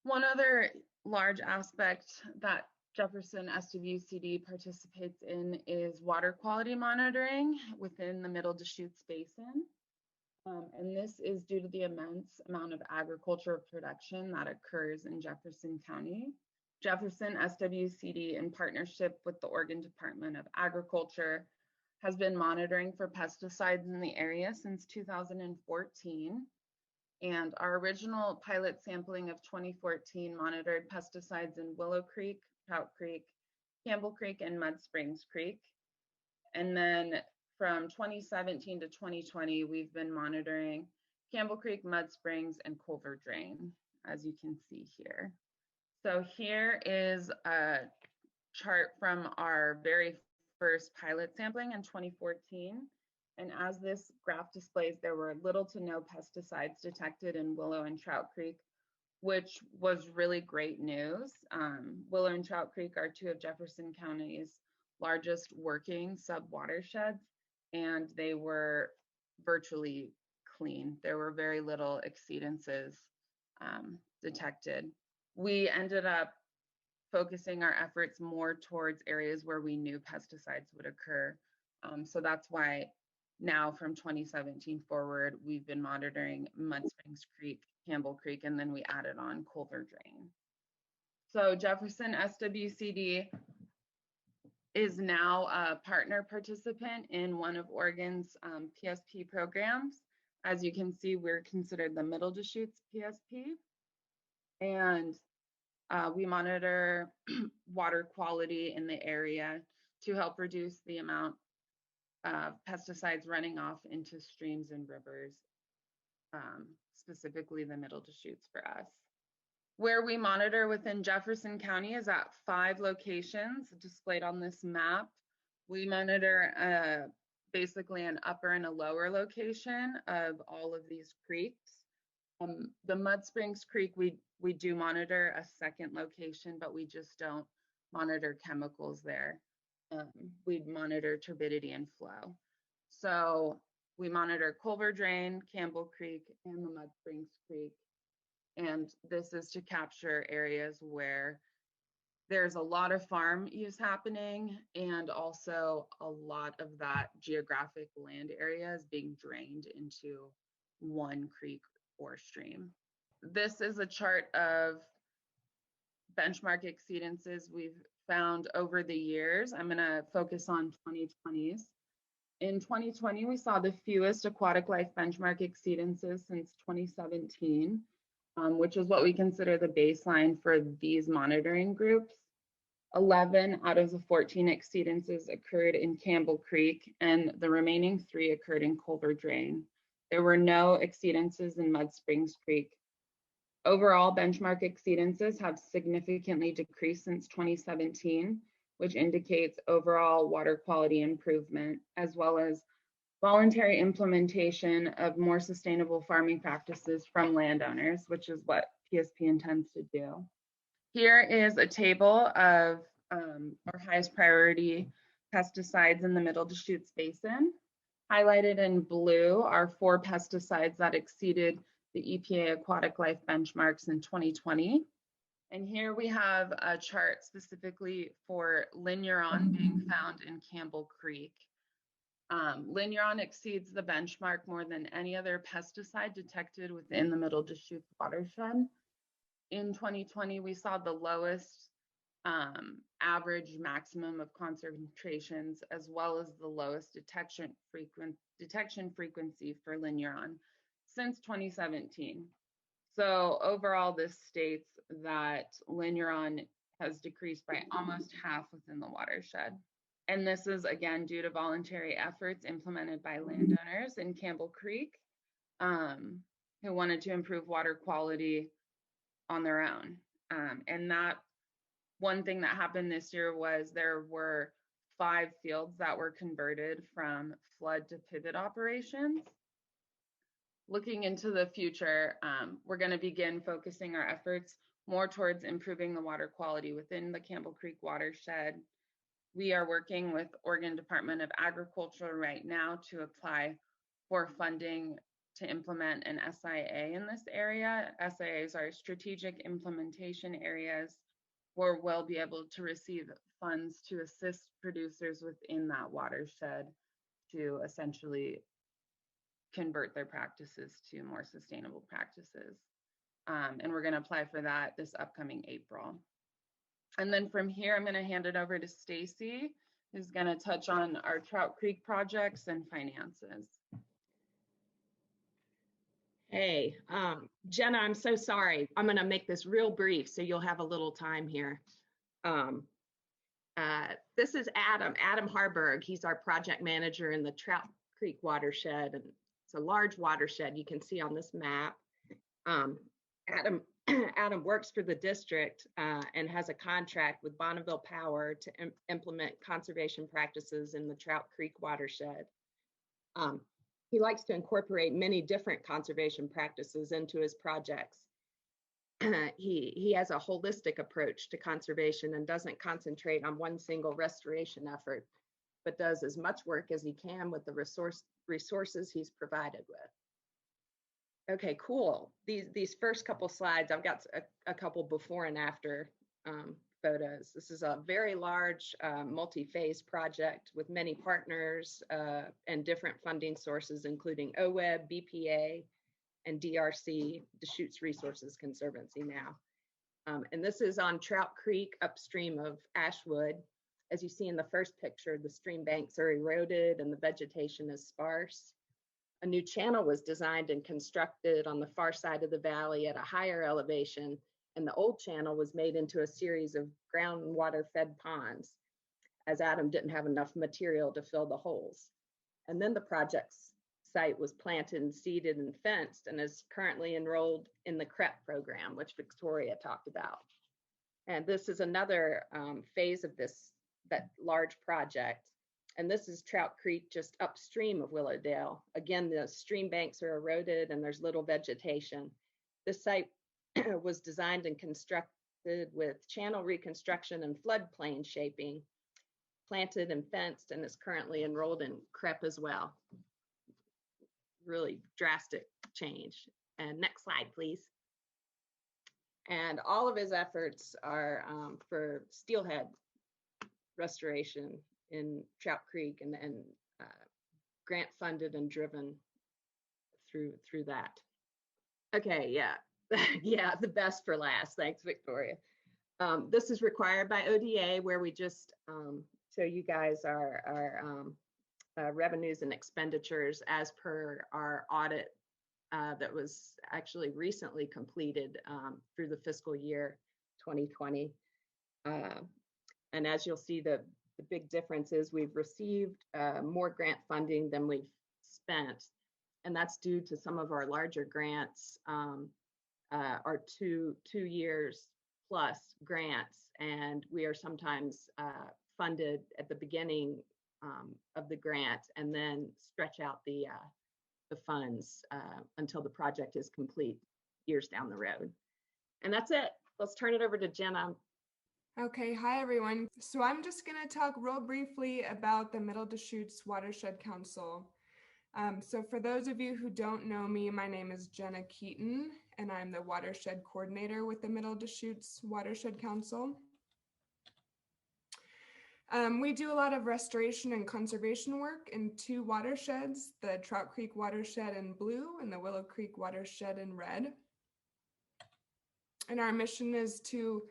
One other large aspect that Jefferson SWCD participates in is water quality monitoring within the Middle Deschutes Basin. And this is due to the immense amount of agricultural production that occurs in Jefferson County. Jefferson SWCD, in partnership with the Oregon Department of Agriculture, has been monitoring for pesticides in the area since 2014. And our original pilot sampling of 2014 monitored pesticides in Willow Creek, Trout Creek, Campbell Creek, and Mud Springs Creek. And then from 2017 to 2020, we've been monitoring Campbell Creek, Mud Springs, and Culver Drain, as you can see here. So here is a chart from our very first pilot sampling in 2014. And as this graph displays, there were little to no pesticides detected in Willow and Trout Creek, which was really great news. Willow and Trout Creek are 2 of Jefferson County's largest working sub-watersheds, and they were virtually clean. There were very little exceedances detected. We ended up focusing our efforts more towards areas where we knew pesticides would occur. So that's why now from 2017 forward, we've been monitoring Mud Springs Creek, Campbell Creek, and then we added on Culver Drain. So Jefferson SWCD is now a partner participant in one of Oregon's PSP programs. As you can see, we're considered the Middle Deschutes PSP. And we monitor water quality in the area to help reduce the amount of pesticides running off into streams and rivers, specifically the Middle Deschutes for us. Where we monitor within Jefferson County is at 5 locations displayed on this map. We monitor basically an upper and a lower location of all of these creeks. The Mud Springs Creek, we do monitor a second location, but we just don't monitor chemicals there. We monitor turbidity and flow. So we monitor Culver Drain, Campbell Creek, and the Mud Springs Creek. And this is to capture areas where there's a lot of farm use happening, and also a lot of that geographic land area is being drained into one creek or stream. This is a chart of benchmark exceedances we've found over the years. I'm going to focus on 2020s. In 2020, we saw the fewest aquatic life benchmark exceedances since 2017, which is what we consider the baseline for these monitoring groups. 11 out of the 14 exceedances occurred in Campbell Creek, and the remaining 3 occurred in Culver Drain. There were no exceedances in Mud Springs Creek. Overall, benchmark exceedances have significantly decreased since 2017, which indicates overall water quality improvement, as well as voluntary implementation of more sustainable farming practices from landowners, which is what PSP intends to do. Here is a table of our highest priority pesticides in the Middle Deschutes Basin. Highlighted in blue are 4 pesticides that exceeded the EPA aquatic life benchmarks in 2020. And here we have a chart specifically for linuron being found in Campbell Creek. Linuron exceeds the benchmark more than any other pesticide detected within the Middle Deschutes watershed. In 2020, we saw the lowest average maximum of concentrations, as well as the lowest detection frequency for linuron since 2017. So overall, this states that linuron has decreased by almost half within the watershed. And this is again due to voluntary efforts implemented by landowners in Campbell Creek who wanted to improve water quality on their own. And that one thing that happened this year was there were 5 fields that were converted from flood to pivot operations. Looking into the future, we're going to begin focusing our efforts more towards improving the water quality within the Campbell Creek watershed. We are working with Oregon Department of Agriculture right now to apply for funding to implement an SIA in this area. SIAs are strategic implementation areas where we'll be able to receive funds to assist producers within that watershed to essentially convert their practices to more sustainable practices. And we're going to apply for that this upcoming April. And then from here, I'm going to hand it over to Staci, who's going to touch on our Trout Creek projects and finances.
Hey, Jenna, I'm so sorry. I'm going to make this real brief so you'll have a little time here. This is Adam Harburg. He's our project manager in the Trout Creek watershed, and it's a large watershed you can see on this map. Adam works for the district and has a contract with Bonneville Power to implement conservation practices in the Trout Creek watershed. He likes to incorporate many different conservation practices into his projects. He has a holistic approach to conservation and doesn't concentrate on one single restoration effort. but does as much work as he can with the resources he's provided with. Okay, cool. These first couple slides, I've got a couple before and after photos. This is a very large multi-phase project with many partners and different funding sources, including OWRD, BPA, and DRC, Deschutes Resources Conservancy now. And this is on Trout Creek upstream of Ashwood. As you see in the first picture, the stream banks are eroded and the vegetation is sparse. A new channel was designed and constructed on the far side of the valley at a higher elevation, and the old channel was made into a series of groundwater fed ponds, as Adam didn't have enough material to fill the holes. And then the project's site was planted and seeded and fenced and is currently enrolled in the CREP program, which Victoria talked about. And this is another phase of that large project. And this is Trout Creek just upstream of Willowdale. Again, the stream banks are eroded and there's little vegetation. This site was designed and constructed with channel reconstruction and floodplain shaping, planted and fenced, and is currently enrolled in CREP as well. Really drastic change. And next slide, please. And all of his efforts are for steelhead restoration in Trout Creek, and grant funded and driven through that. Okay, yeah, yeah, the best for last. Thanks, Victoria. This is required by ODA, where we just show you guys our revenues and expenditures as per our audit that was actually recently completed through the fiscal year 2020. And as you'll see, the big difference is we've received more grant funding than we've spent. And that's due to some of our larger grants are two years plus grants. And we are sometimes funded at the beginning of the grant and then stretch out the funds until the project is complete years down the road. And that's it. Let's turn it over to Jenna.
Okay, hi everyone. So I'm just going to talk real briefly about the Middle Deschutes Watershed Council. So for those of you who don't know me, my name is Jenna Keeton, and I'm the Watershed Coordinator with the Middle Deschutes Watershed Council. We do a lot of restoration and conservation work in two watersheds, the Trout Creek Watershed in blue and the Willow Creek Watershed in red. And our mission is to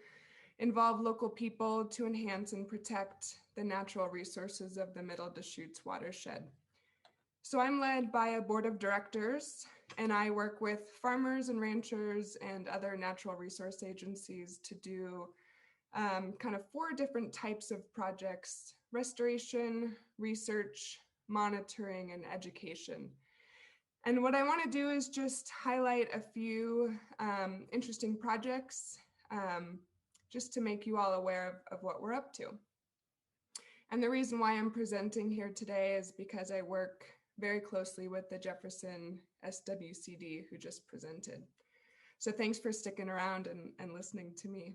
involve local people to enhance and protect the natural resources of the Middle Deschutes watershed. So I'm led by a board of directors, and I work with farmers and ranchers and other natural resource agencies to do kind of 4 different types of projects: restoration, research, monitoring, and education. And what I want to do is just highlight a few interesting projects just to make you all aware of what we're up to. And the reason why I'm presenting here today is because I work very closely with the Jefferson SWCD who just presented. So thanks for sticking around and listening to me.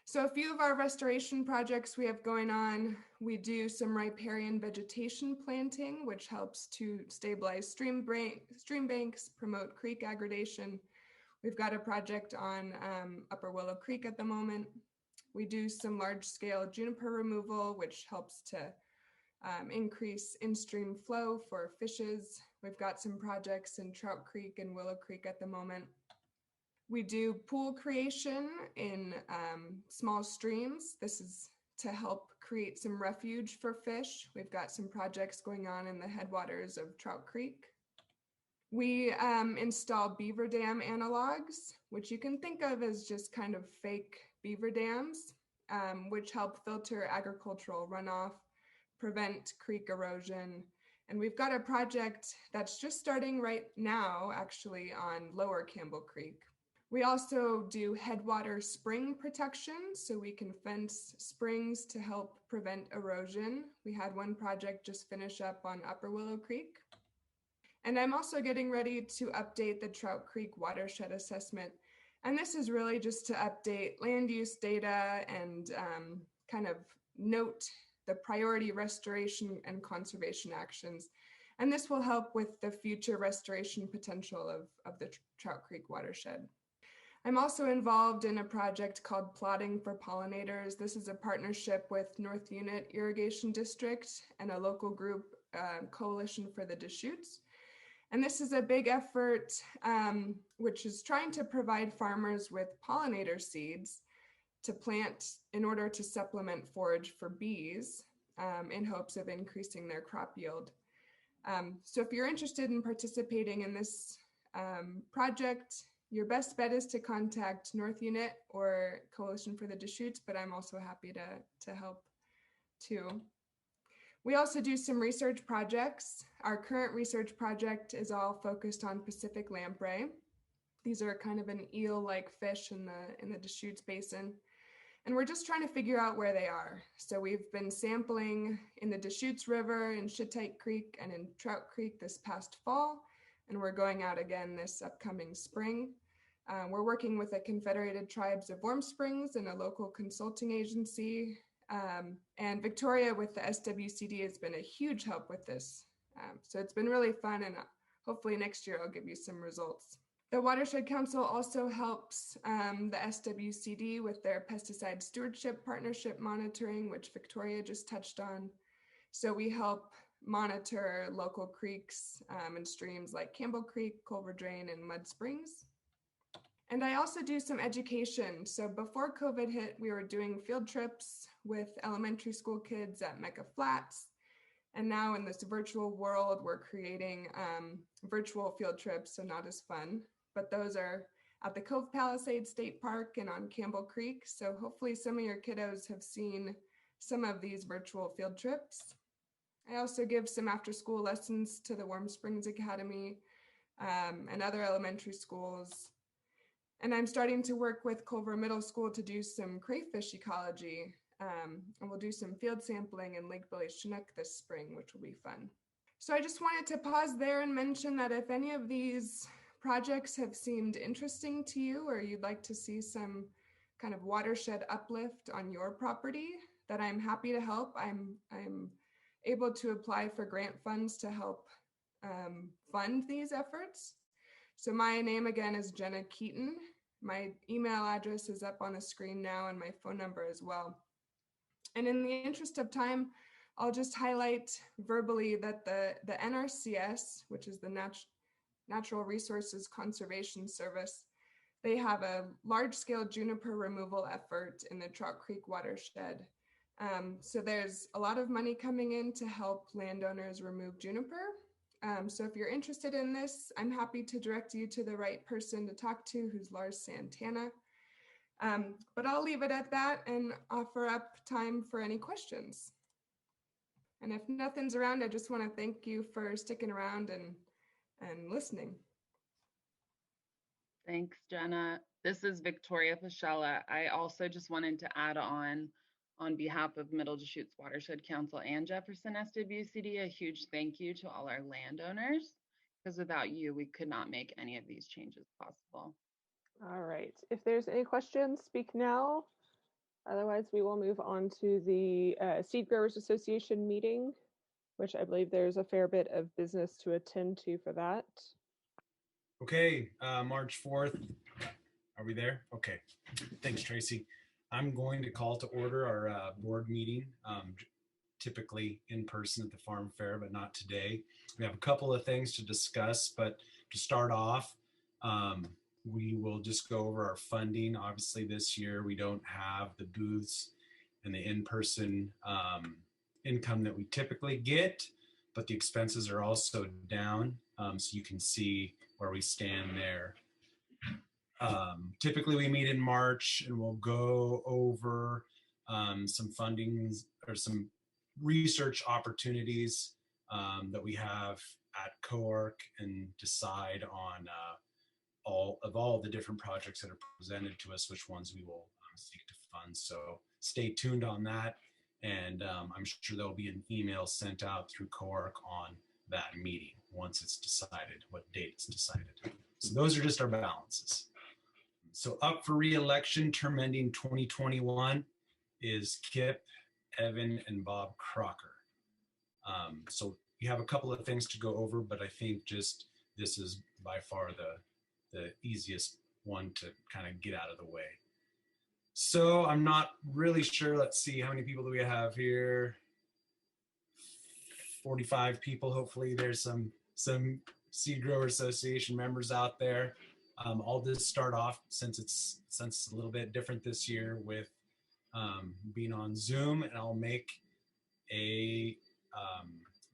So a few of our restoration projects we have going on, we do some riparian vegetation planting, which helps to stabilize stream banks, promote creek aggradation. We've got a project on Upper Willow Creek at the moment. We do some large-scale juniper removal, which helps to increase in-stream flow for fishes. We've got some projects in Trout Creek and Willow Creek at the moment. We do pool creation in small streams. This is to help create some refuge for fish. We've got some projects going on in the headwaters of Trout Creek. We install beaver dam analogs, which you can think of as just kind of fake beaver dams, which help filter agricultural runoff, prevent creek erosion. And we've got a project that's just starting right now, actually, on Lower Campbell Creek. We also do headwater spring protection, so we can fence springs to help prevent erosion. We had one project just finish up on Upper Willow Creek. And I'm also getting ready to update the Trout Creek Watershed Assessment. And this is really just to update land use data and kind of note
the priority restoration and conservation actions. And this will help with the future restoration potential of the Trout Creek watershed. I'm also involved in a project called Plotting for Pollinators. This is a partnership with North Unit Irrigation District and a local group, Coalition for the Deschutes. And this is a big effort which is trying to provide farmers with pollinator seeds to plant in order to supplement forage for bees in hopes of increasing their crop yield. So if you're interested in participating in this project, your best bet is to contact North Unit or Coalition for the Deschutes, but I'm also happy to help too. We also do some research projects. Our current research project is all focused on Pacific lamprey. These are kind of an eel-like fish in the Deschutes Basin. And we're just trying to figure out where they are. So we've been sampling in the Deschutes River, in Shittite Creek, and in Trout Creek this past fall. And we're going out again this upcoming spring. We're working with the Confederated Tribes of Warm Springs and a local consulting agency. And Victoria with the SWCD has been a huge help with this. So it's been really fun, and hopefully next year I'll give you some results. The Watershed Council also helps the SWCD with their pesticide stewardship partnership monitoring, which Victoria just touched on. So we help monitor local creeks and streams like Campbell Creek, Culver Drain, and Mud Springs. And I also do some education. So before COVID hit, we were doing field trips with elementary school kids at Mecca Flats. And now in this virtual world, we're creating virtual field trips, so not as fun. But those are at the Cove Palisades State Park and on Campbell Creek. So hopefully some of your kiddos have seen some of these virtual field trips. I also give some after-school lessons to the Warm Springs Academy and other elementary schools. And I'm starting to work with Culver Middle School to do some crayfish ecology. And we'll do some field sampling in Lake Billy Chinook this spring, which will be fun. So I just wanted to pause there and mention that if any of these projects have seemed interesting to you, or you'd like to see some kind of watershed uplift on your property, that I'm happy to help. I'm able to apply for grant funds to help fund these efforts. So my name again is Jenna Keeton. My email address is up on the screen now, and my phone number as well. And in the interest of time, I'll just highlight verbally that the NRCS, which is the Natural Resources Conservation Service, they have a large-scale juniper removal effort in the Trout Creek watershed. So there's a lot of money coming in to help landowners remove juniper. So if you're interested in this, I'm happy to direct you to the right person to talk to, who's Lars Santana. But I'll leave it at that and offer up time for any questions. And if nothing's around, I just want to thank you for sticking around and listening.
Thanks, Jenna. This is Victoria Fischella. I also just wanted to add on behalf of Middle Deschutes Watershed Council and Jefferson SWCD, a huge thank you to all our landowners, because without you, we could not make any of these changes possible.
All right, if there's any questions, speak now. Otherwise, we will move on to the Seed Growers Association meeting, which I believe there's a fair bit of business to attend to for that.
Okay, March 4th. Are we there? Okay, thanks, Tracy. I'm going to call to order our board meeting, typically in person at the farm fair, but not today. We have a couple of things to discuss, but to start off, we will just go over our funding. Obviously this year we don't have the booths and the in-person income that we typically get, but the expenses are also down, so you can see where we stand there. Typically we meet in March and we'll go over some fundings or some research opportunities that we have at COAREC and decide on all the different projects that are presented to us, which ones we will seek to fund. So stay tuned on that. And I'm sure there'll be an email sent out through COAREC on that meeting once it's decided, what date it's decided. So those are just our balances. So up for re-election, term ending 2021 is Kip Evan and Bob Crocker. So you have a couple of things to go over, but I think just this is by far the easiest one to kind of get out of the way. So I'm not really sure. Let's see, how many people do we have here? 45 people. Hopefully there's some Seed Grower Association members out there. I'll just start off, since it's a little bit different this year, with being on Zoom, and I'll make a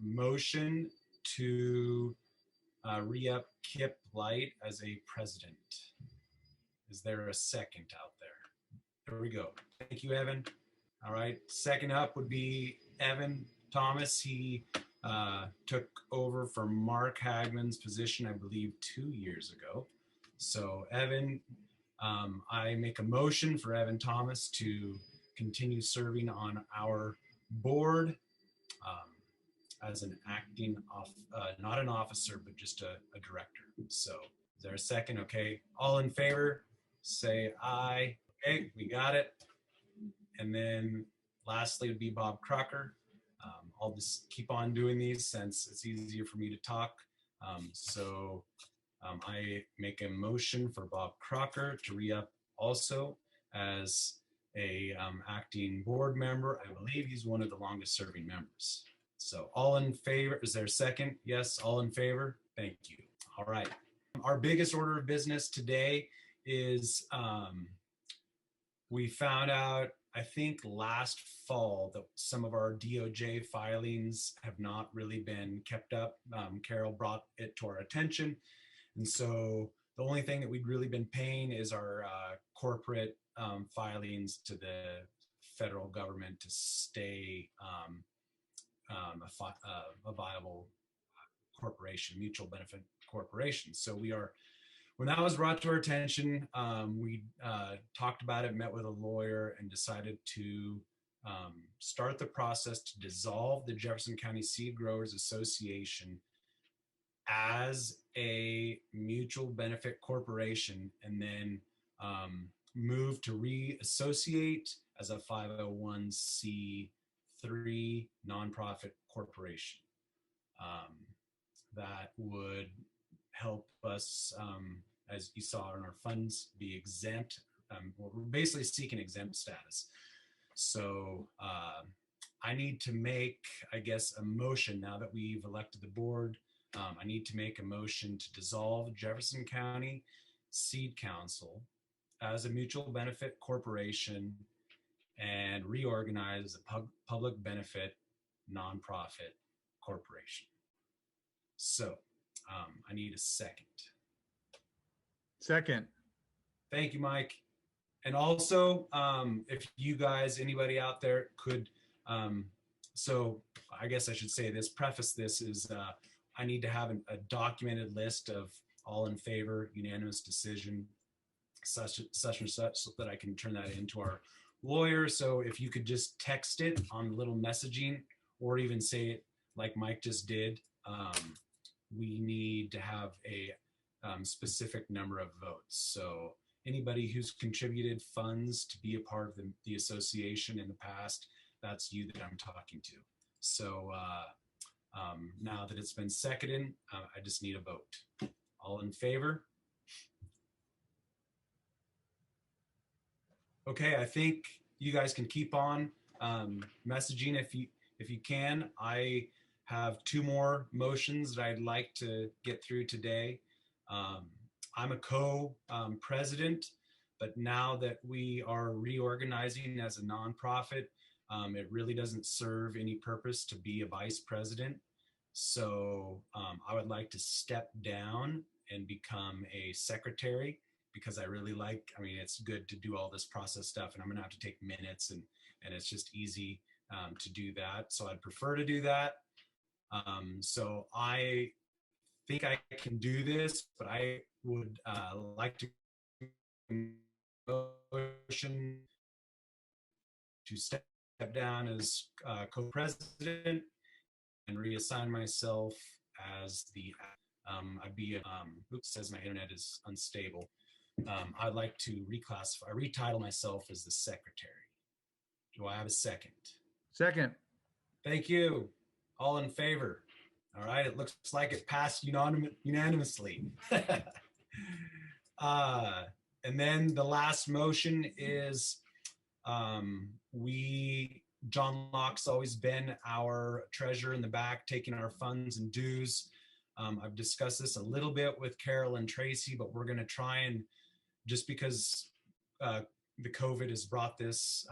motion to re-up Kip Light as a president. Is there a second out there? There we go. Thank you, Evan. All right, second up would be Evan Thomas. He took over for Mark Hagman's position, I believe, 2 years ago. So Evan, I make a motion for Evan Thomas to continue serving on our board as an acting, not an officer, but just a director. So is there a second? Okay, all in favor, say aye. Okay, we got it. And then lastly would be Bob Crocker. I'll just keep on doing these since it's easier for me to talk. I make a motion for Bob Crocker to re-up also as a acting board member. I believe he's one of the longest serving members. So all in favor, is there a second? Yes, all in favor? Thank you. All right. Our biggest order of business today is we found out, I think last fall, that some of our DOJ filings have not really been kept up. Carol brought it to our attention. And so the only thing that we'd really been paying is our corporate filings to the federal government to stay a viable corporation, mutual benefit corporation. So when that was brought to our attention, we talked about it, met with a lawyer, and decided to start the process to dissolve the Jefferson County Seed Growers Association as a mutual benefit corporation, and then move to reassociate as a 501c3 nonprofit corporation. That would help us, as you saw in our funds, be exempt. We're basically seeking exempt status. So I need to make, I guess, a motion now that we've elected the board. I need to make a motion to dissolve Jefferson County Seed Council as a mutual benefit corporation and reorganize as a public benefit nonprofit corporation. So I need a second.
Second.
Thank you, Mike. And also, if you guys, anybody out there could, so I guess I should say this, preface this is, I need to have a documented list of all in favor, unanimous decision, such and such, so that I can turn that into our lawyer. So if you could just text it on little messaging, or even say it like Mike just did, we need to have a specific number of votes. So anybody who's contributed funds to be a part of the association in the past, that's you that I'm talking to. So now that it's been seconded, I just need a vote. All in favor? Okay, I think you guys can keep on messaging if you can. I have two more motions that I'd like to get through today. I'm a co-president, but now that we are reorganizing as a nonprofit, it really doesn't serve any purpose to be a vice president. So I would like to step down and become a secretary, because I really like, it's good to do all this process stuff, and I'm gonna have to take minutes, and it's just easy to do that. So I'd prefer to do that. So I think I can do this, but I would like to motion to step down as co-president and reassign myself as the oops, says my internet is unstable. I'd like to retitle myself as the secretary. Do I have a second?
Second.
Thank you. All in favor? All right, it looks like it passed unanimously. And then the last motion is John Locke's always been our treasurer in the back, taking our funds and dues. I've discussed this a little bit with Carol and Tracy, but we're going to try and, just because the COVID has brought this,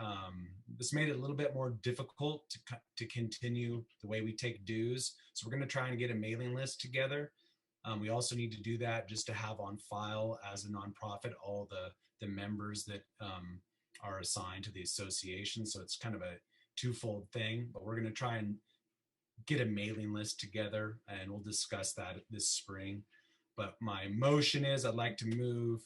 this made it a little bit more difficult to continue the way we take dues. So we're going to try and get a mailing list together. We also need to do that just to have on file as a nonprofit all the members that are assigned to the association. So it's kind of a twofold thing, but we're going to try and get a mailing list together, and we'll discuss that this spring. But my motion is I'd like to move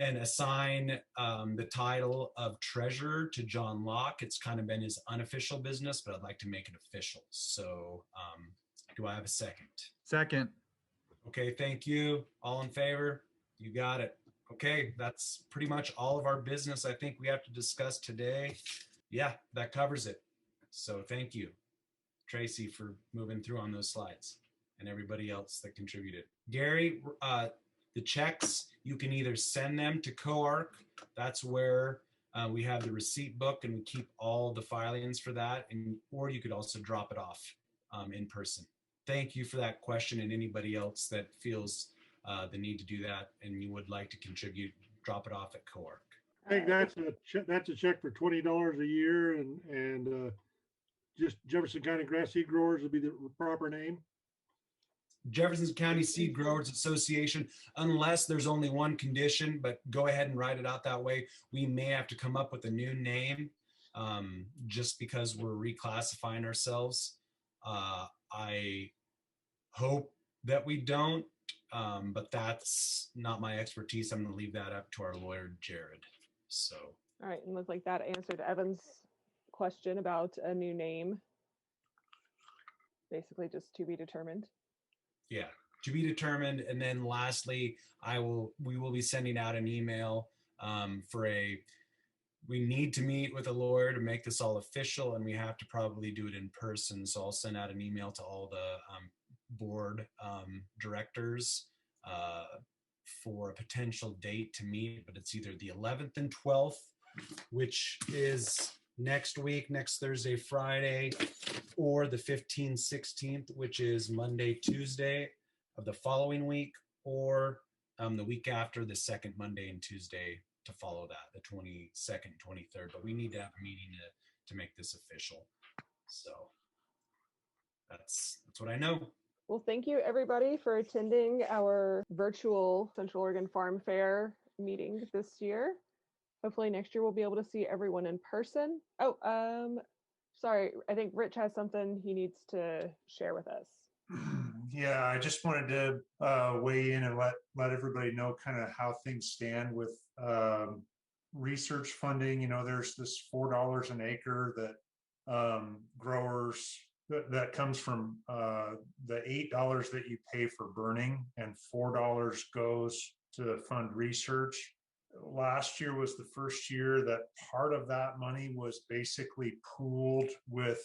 and assign the title of treasurer to John Locke. It's kind of been his unofficial business, but I'd like to make it official. So do I have a second?
Second.
Okay, thank you. All in favor? You got it. Okay, that's pretty much all of our business I think we have to discuss today. Yeah, that covers it. So thank you, Tracy, for moving through on those slides, and everybody else that contributed. Gary, the checks, you can either send them to COAREC. That's where we have the receipt book and we keep all the filings for that, or you could also drop it off in person. Thank you for that question, and anybody else that feels the need to do that and you would like to contribute, drop it off at COAREC.
I think that's a check for $20 a year, and just Jefferson County Grass Seed Growers would be the proper name.
Jefferson County Seed Growers Association, unless there's only one condition, but go ahead and write it out that way. We may have to come up with a new name just because we're reclassifying ourselves. I hope that we don't, but that's not my expertise. I'm going to leave that up to our lawyer, Jared. So.
All right, and looks like that answered Evan's question about a new name. Basically just to be determined.
Yeah, to be determined. And then lastly, we will be sending out an email we need to meet with a lawyer to make this all official, and we have to probably do it in person. So I'll send out an email to all the board directors for a potential date to meet, but it's either the 11th and 12th, which is next week, next Thursday, Friday, or the 15th, 16th, which is Monday, Tuesday of the following week, or the week after, the second Monday and Tuesday to follow that, the 22nd, 23rd. But we need to have a meeting to make this official. So that's what I know.
Well, thank you everybody for attending our virtual Central Oregon Farm Fair meeting this year. Hopefully next year we'll be able to see everyone in person. Oh, sorry, I think Rich has something he needs to share with us.
Yeah, I just wanted to weigh in and let everybody know kind of how things stand with research funding. You know, there's this $4 an acre that growers, that comes from the $8 that you pay for burning, and $4 goes to fund research. Last year was the first year that part of that money was basically pooled with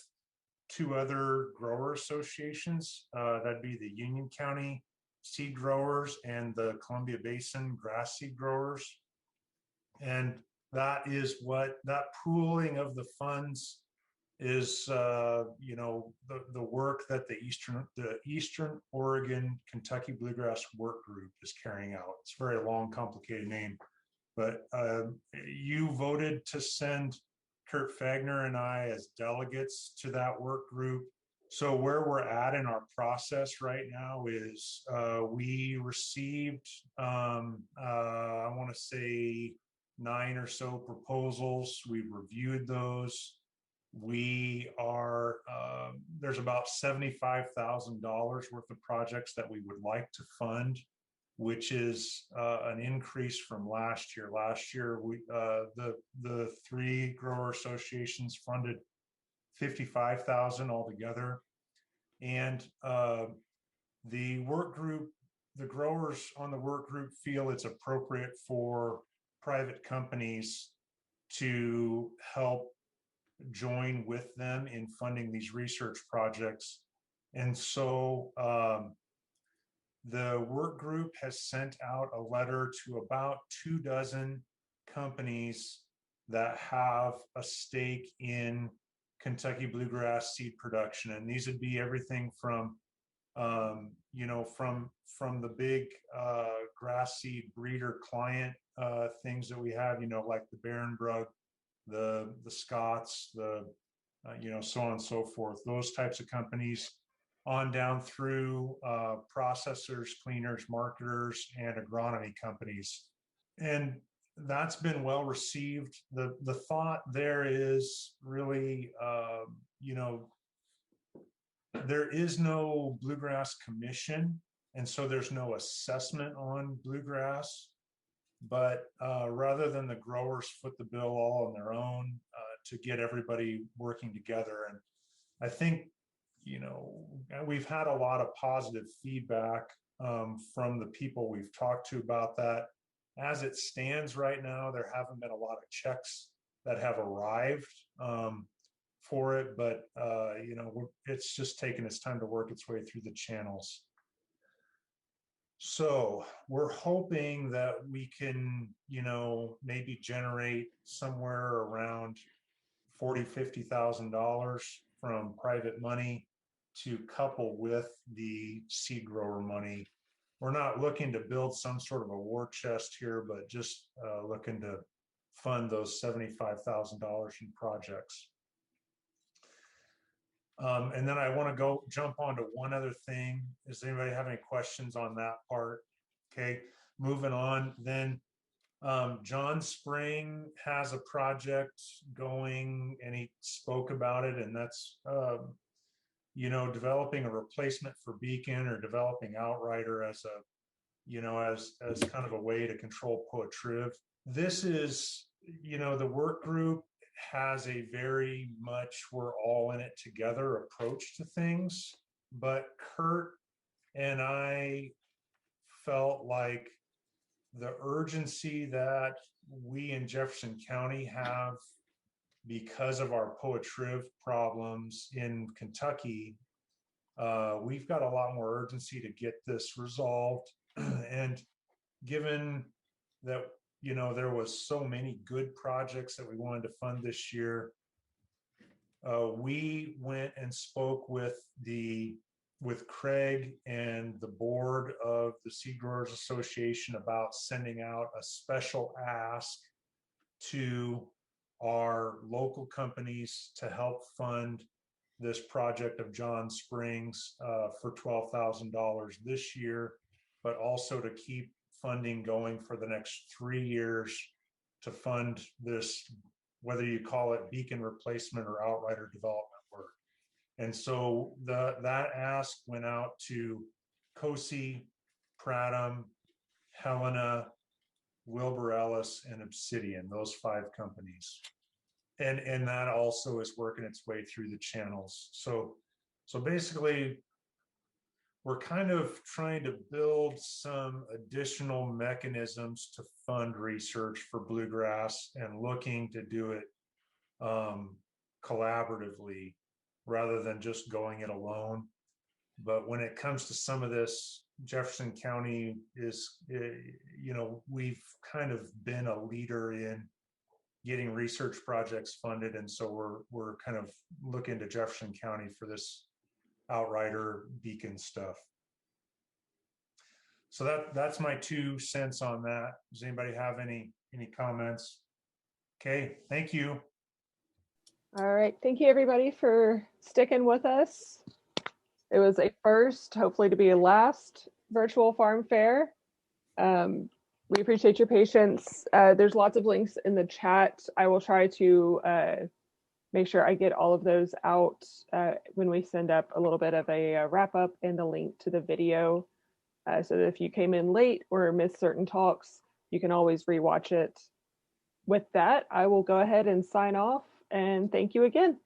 two other grower associations. That'd be the Union County Seed Growers and the Columbia Basin Grass Seed Growers. And that is what that pooling of the funds is, you know, the work that the Eastern Oregon Kentucky Bluegrass Work Group is carrying out. It's a very long, complicated name, but you voted to send Kurt Fagner and I as delegates to that work group. So where we're at in our process right now is we received, I want to say 9 or so proposals. We've reviewed those. We are, there's about $75,000 worth of projects that we would like to fund, which is an increase from last year. Last year, we the 3 grower associations funded $55,000 altogether, and the work group, the growers on the work group feel it's appropriate for private companies to help join with them in funding these research projects. And so the work group has sent out a letter to about 24 companies that have a stake in Kentucky bluegrass seed production. And these would be everything from from the big grass seed breeder client things that we have, like the Barenbrug, the Scots, the so on and so forth, those types of companies, on down through processors, cleaners, marketers, and agronomy companies. And that's been well received. The thought there is really, there is no bluegrass commission, and so there's no assessment on bluegrass. But rather than the growers foot the bill all on their own to get everybody working together, and I think we've had a lot of positive feedback from the people we've talked to about that. As it stands right now, there haven't been a lot of checks that have arrived for it, but it's just taken its time to work its way through the channels. So we're hoping that we can, maybe generate somewhere around $40,000-$50,000 from private money to couple with the seed grower money. We're not looking to build some sort of a war chest here, but just looking to fund those $75,000 in projects. And then I want to jump on to one other thing. Does anybody have any questions on that part? Okay, moving on. Then John Spring has a project going, and he spoke about it, and that's developing a replacement for Beacon, or developing Outrider as a as kind of a way to control poatriv. This is the work group has a very much we're all in it together approach to things, but Kurt and I felt like the urgency that we in Jefferson County have because of our poatriv problems in Kentucky, we've got a lot more urgency to get this resolved. And given that there was so many good projects that we wanted to fund this year, we went and spoke with Craig and the board of the Seed Growers Association about sending out a special ask to our local companies to help fund this project of John Springs for $12,000 this year, but also to keep funding going for the next 3 years to fund this, whether you call it Beacon replacement or Outrider development work. And so that ask went out to Cosi, Prattam, Helena, Wilbur Ellis, and Obsidian, those 5 companies. And that also is working its way through the channels. So basically, we're kind of trying to build some additional mechanisms to fund research for bluegrass, and looking to do it collaboratively rather than just going it alone. But when it comes to some of this, Jefferson County is, we've kind of been a leader in getting research projects funded. And so we're kind of looking to Jefferson County for this Outrider Beacon stuff. So that's my 2 cents on that. Does anybody have any comments? Okay, thank you.
All right, thank you everybody for sticking with us. It was a first, hopefully to be a last virtual farm fair. We appreciate your patience. There's lots of links in the chat. I will try to make sure I get all of those out when we send up a little bit of a wrap up and a link to the video. So that if you came in late or missed certain talks, you can always rewatch it. With that, I will go ahead and sign off, and thank you again.